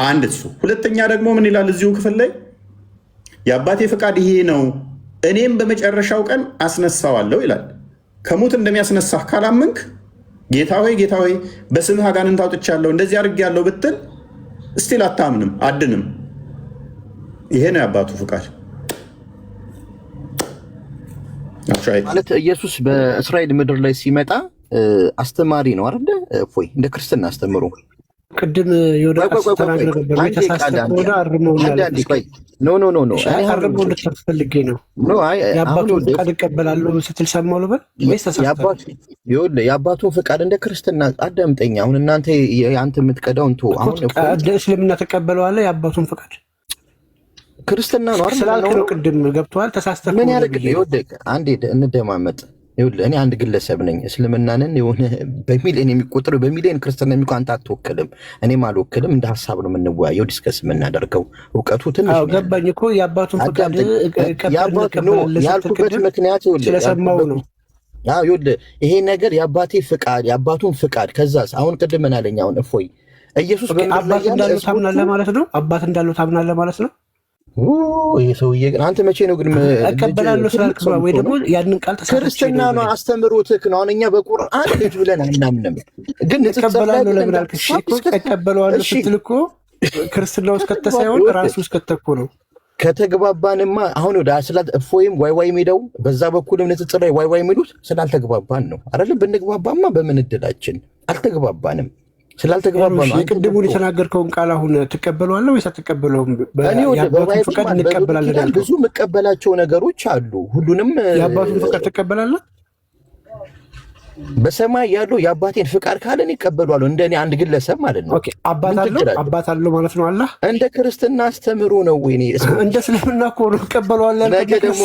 አንድ እሱ። ሁለተኛ ደግሞ ምን ይላል እዚሁ ክፍል ላይ? የአባቴ ፍቃድ ይሄ ነው፣ እኔም በመጨረሻው ቀን አስነሳዋለሁ ይላል። ከሞት እንደሚያስነሳህ ካላመንክ ጌታዊ ጌታዊ በስምህ አጋንንት አውጥቻለሁ እንደዚህ አድርጌያለሁ ብትል እስቲል አታምንም፣ አድንም። ይሄ ነው የአባቱ ፍቃድ ማለት። ኢየሱስ በእስራኤል ምድር ላይ ሲመጣ አስተማሪ ነው አይደል? እፎይ እንደ ክርስትና አስተምሮ ቅድም ዮዳስ ተናግረ ነበር። የተሳስተው አርመውናል። አርመው ልትፈልጌ ነው። የአባቱን ፍቃድ እቀበላለሁ ስትል ሰማሁ ልበል ወይስ ተሳስተህ? የአባቱን ፍቃድ እንደ ክርስትና አዳምጠኝ። አሁን እናንተ አንተ የምትቀዳውን ተው። አሁን እስልምና ተቀበለዋለህ የአባቱን ፍቃድ ክርስትና ነው አይደል? ስላልክ ነው ቅድም ገብቷል። ተሳስተህ ምን ያደርግ? አንዴ እንደማመጥ እኔ አንድ ግለሰብ ነኝ። እስልምናንን የሆነ በሚሊዮን የሚቆጠሩ በሚሊዮን ክርስትና የሚቆ አንተ አትወክልም፣ እኔም አልወክልም። እንደ ሀሳብ ነው የምንወያየው፣ ዲስከስ የምናደርገው። እውቀቱ ትንሽ ገባኝ እኮ የአባቱን ፍቃድ ያልኩበት ምክንያት ስለሰማው ነው። ይሄ ነገር የአባቱን ፍቃድ ከዛስ አሁን ቅድም ምን አለኝ? አሁን እፎይ ኢየሱስ አባት እንዳለው ታምናለህ ማለት ነው። አባት እንዳለው ታምናለህ ማለት ነው። ይሄ ሰውዬ ግን አንተ መቼ ነው ግን እቀበላለሁ ስላልክ ወይ ደግሞ ያንን ቃል ክርስትና ነው አስተምሮትህ ነው። አሁን እኛ በቁርአን ልጅ ብለን አናምንም፣ ግን እቀበላለሁ ለምን አልክ? እሺ እቀበላለሁ ስትል እኮ ክርስትና ውስጥ ከተሳይሆን ራሱ ውስጥ ከተኮ ነው። ከተግባባንማ አሁን ወደ አስላት እፎይም ዋይ የሚለው በዛ በኩልም ንጽጽር ላይ ዋይ የሚሉት ስላልተግባባን ነው አይደል? ብንግባባማ በምን እድላችን አልተግባባንም። ስላልተግባባ ነው። ቅድሙን የተናገርከውን ቃል አሁን ትቀበለዋለህ ወይስ አትቀበለውም? የአባቱን ፍቃድ እንቀበላለን ያልከው ብዙ የምቀበላቸው ነገሮች አሉ። ሁሉንም የአባቱን ፍቃድ ትቀበላለህ? በሰማይ ያለው የአባቴን ፍቃድ ካለን ይቀበሏል። እንደኔ አንድ ግለሰብ ማለት ነው። ኦኬ አባት አለው ማለት ነው። አላህ እንደ ክርስትና አስተምሮ ነው ወይ? እንደ እስልምና እኮ ነው ይቀበሏል። ነገ ደግሞ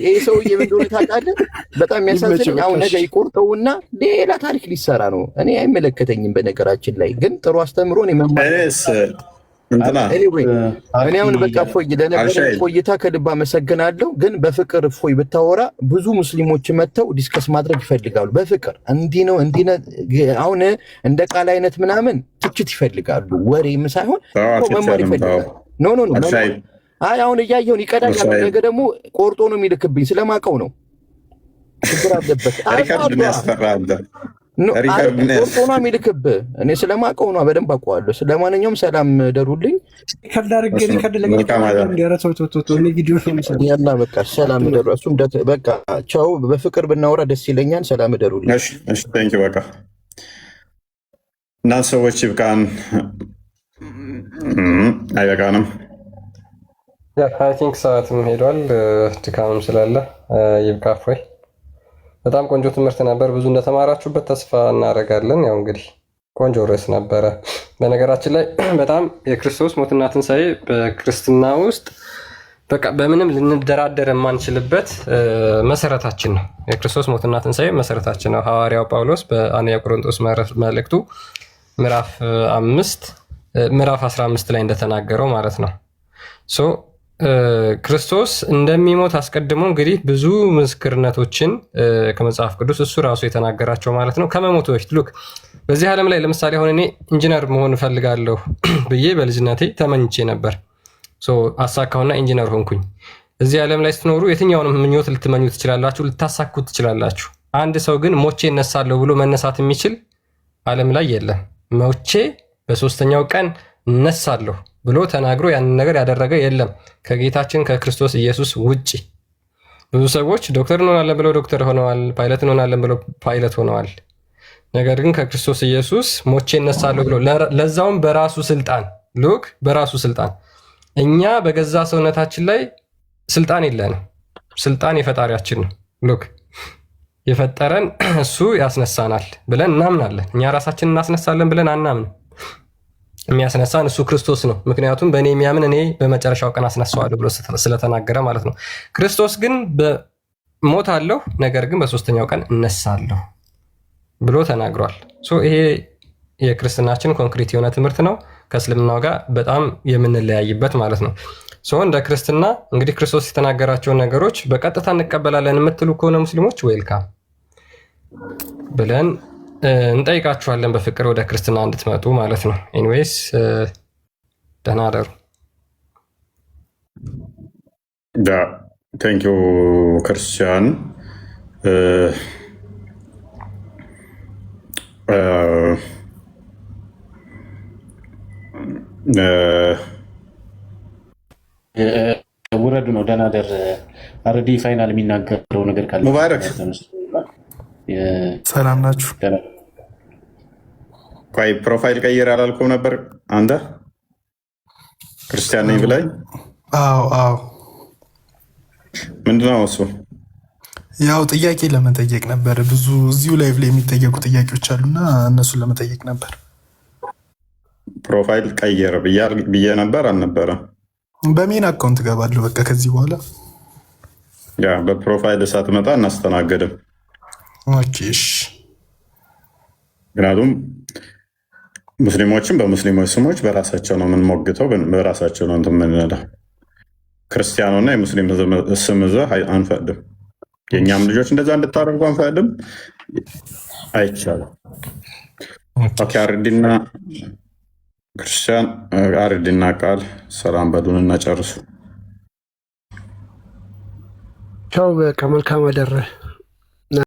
ይሄ ሰውዬ ምን እንደሆነ ታውቃለህ? በጣም የሚያሳዝነኝ አሁን ነገ ይቆርጠውና ሌላ ታሪክ ሊሰራ ነው። እኔ አይመለከተኝም። በነገራችን ላይ ግን ጥሩ አስተምሮ ነው መማር። እኔ አሁን በቃ እፎይ ለነበረ ቆይታ ከልብ አመሰግናለሁ። ግን በፍቅር እፎይ ብታወራ ብዙ ሙስሊሞች መጥተው ዲስከስ ማድረግ ይፈልጋሉ። በፍቅር እንዲህ ነው አሁን እንደ ቃል አይነት ምናምን ትችት ይፈልጋሉ። ወሬም ሳይሆን መማር ይፈልጋሉ። ኖ አይ አሁን እያየውን ይቀዳል። ነገ ደግሞ ቆርጦ ነው የሚልክብኝ ስለማውቀው ነው። ችግር አለበት። ቆርጦ ነው የሚልክብህ። እኔ ስለማውቀው ነው፣ በደንብ አውቀዋለሁ። ስለማንኛውም ሰላም ደሩልኝ። ያላ በቃ ሰላም ደሩ። እሱም በቃ ቻው። በፍቅር ብናወራ ደስ ይለኛል። ሰላም ደሩልኝ። በቃ እና ሰዎች ይብቃን። አይበቃንም። አይ ቲንክ ሰዓትም ሄዷል፣ ድካምም ስላለ ይብቃ። እፎይ በጣም ቆንጆ ትምህርት ነበር። ብዙ እንደተማራችሁበት ተስፋ እናደርጋለን። ያው እንግዲህ ቆንጆ ርዕስ ነበረ። በነገራችን ላይ በጣም የክርስቶስ ሞትና ትንሣኤ በክርስትና ውስጥ በቃ በምንም ልንደራደር የማንችልበት መሰረታችን ነው። የክርስቶስ ሞትና ትንሣኤ መሰረታችን ነው። ሐዋርያው ጳውሎስ በአንደኛ ቆሮንቶስ መልእክቱ ምዕራፍ 15 ላይ እንደተናገረው ማለት ነው። ክርስቶስ እንደሚሞት አስቀድሞ እንግዲህ ብዙ ምስክርነቶችን ከመጽሐፍ ቅዱስ እሱ ራሱ የተናገራቸው ማለት ነው። ከመሞቱ በፊት ሉክ በዚህ ዓለም ላይ ለምሳሌ አሁን እኔ ኢንጂነር መሆን እፈልጋለሁ ብዬ በልጅነቴ ተመኝቼ ነበር። አሳካውና ኢንጂነር ሆንኩኝ። እዚህ ዓለም ላይ ስትኖሩ የትኛውንም ምኞት ልትመኙ ትችላላችሁ፣ ልታሳኩ ትችላላችሁ። አንድ ሰው ግን ሞቼ እነሳለሁ ብሎ መነሳት የሚችል ዓለም ላይ የለም። ሞቼ በሶስተኛው ቀን እነሳለሁ ብሎ ተናግሮ ያንን ነገር ያደረገ የለም ከጌታችን ከክርስቶስ ኢየሱስ ውጪ። ብዙ ሰዎች ዶክተር እንሆናለን ብለው ዶክተር ሆነዋል፣ ፓይለት እንሆናለን ብለው ፓይለት ሆነዋል። ነገር ግን ከክርስቶስ ኢየሱስ ሞቼ እነሳለሁ ብሎ ለዛውም በራሱ ስልጣን ሉክ በራሱ ስልጣን። እኛ በገዛ ሰውነታችን ላይ ስልጣን የለንም። ስልጣን የፈጣሪያችን ነው። ሉክ የፈጠረን እሱ ያስነሳናል ብለን እናምናለን። እኛ ራሳችን እናስነሳለን ብለን አናምንም። የሚያስነሳን እሱ ክርስቶስ ነው። ምክንያቱም በእኔ የሚያምን እኔ በመጨረሻው ቀን አስነሳዋለሁ ብሎ ስለተናገረ ማለት ነው። ክርስቶስ ግን ሞታለሁ፣ ነገር ግን በሶስተኛው ቀን እነሳለሁ ብሎ ተናግሯል። ይሄ የክርስትናችን ኮንክሪት የሆነ ትምህርት ነው። ከእስልምናው ጋር በጣም የምንለያይበት ማለት ነው። እንደ ክርስትና እንግዲህ ክርስቶስ የተናገራቸውን ነገሮች በቀጥታ እንቀበላለን የምትሉ ከሆነ ሙስሊሞች ዌልካም ብለን እንጠይቃችኋለን፣ በፍቅር ወደ ክርስትና እንድትመጡ ማለት ነው። ኤኒዌይስ ደህና አደሩ። ቴንክ ዩ ክርስቲያን። ውረዱ ነው። ደህና ደር አረዲ ፋይናል የሚናገረው ነገር ካለ ሙባረክ ሰላም ናችሁ? ቆይ ፕሮፋይል ቀይር አላልኩም ነበር አንተ ክርስቲያን ነኝ ብላኝ? አዎ ምንድነው እሱ? ያው ጥያቄ ለመጠየቅ ነበር። ብዙ እዚሁ ላይቭ ላይ የሚጠየቁ ጥያቄዎች አሉና እነሱን ለመጠየቅ ነበር። ፕሮፋይል ቀይር ብዬ ነበር አልነበረም? በሜን አካውንት ገባለሁ በቃ ከዚህ በኋላ ያ በፕሮፋይል ሳትመጣ እናስተናገድም። ኦኬ እሺ። ምክንያቱም ሙስሊሞችን በሙስሊሞች ስሞች በራሳቸው ነው የምንሞግተው፣ በራሳቸው ነው እንትን የምንለው። ክርስቲያኑና የሙስሊም ስም ይዘህ አንፈቅድም። የእኛም ልጆች እንደዛ እንድታደርጉ አንፈቅድም። አይቻልም። ኦኬ አርዲና ክርስቲያን አርዲና ቃል ሰላም በሉን እና ጨርሱ። ቻው። በቃ መልካም አደረ።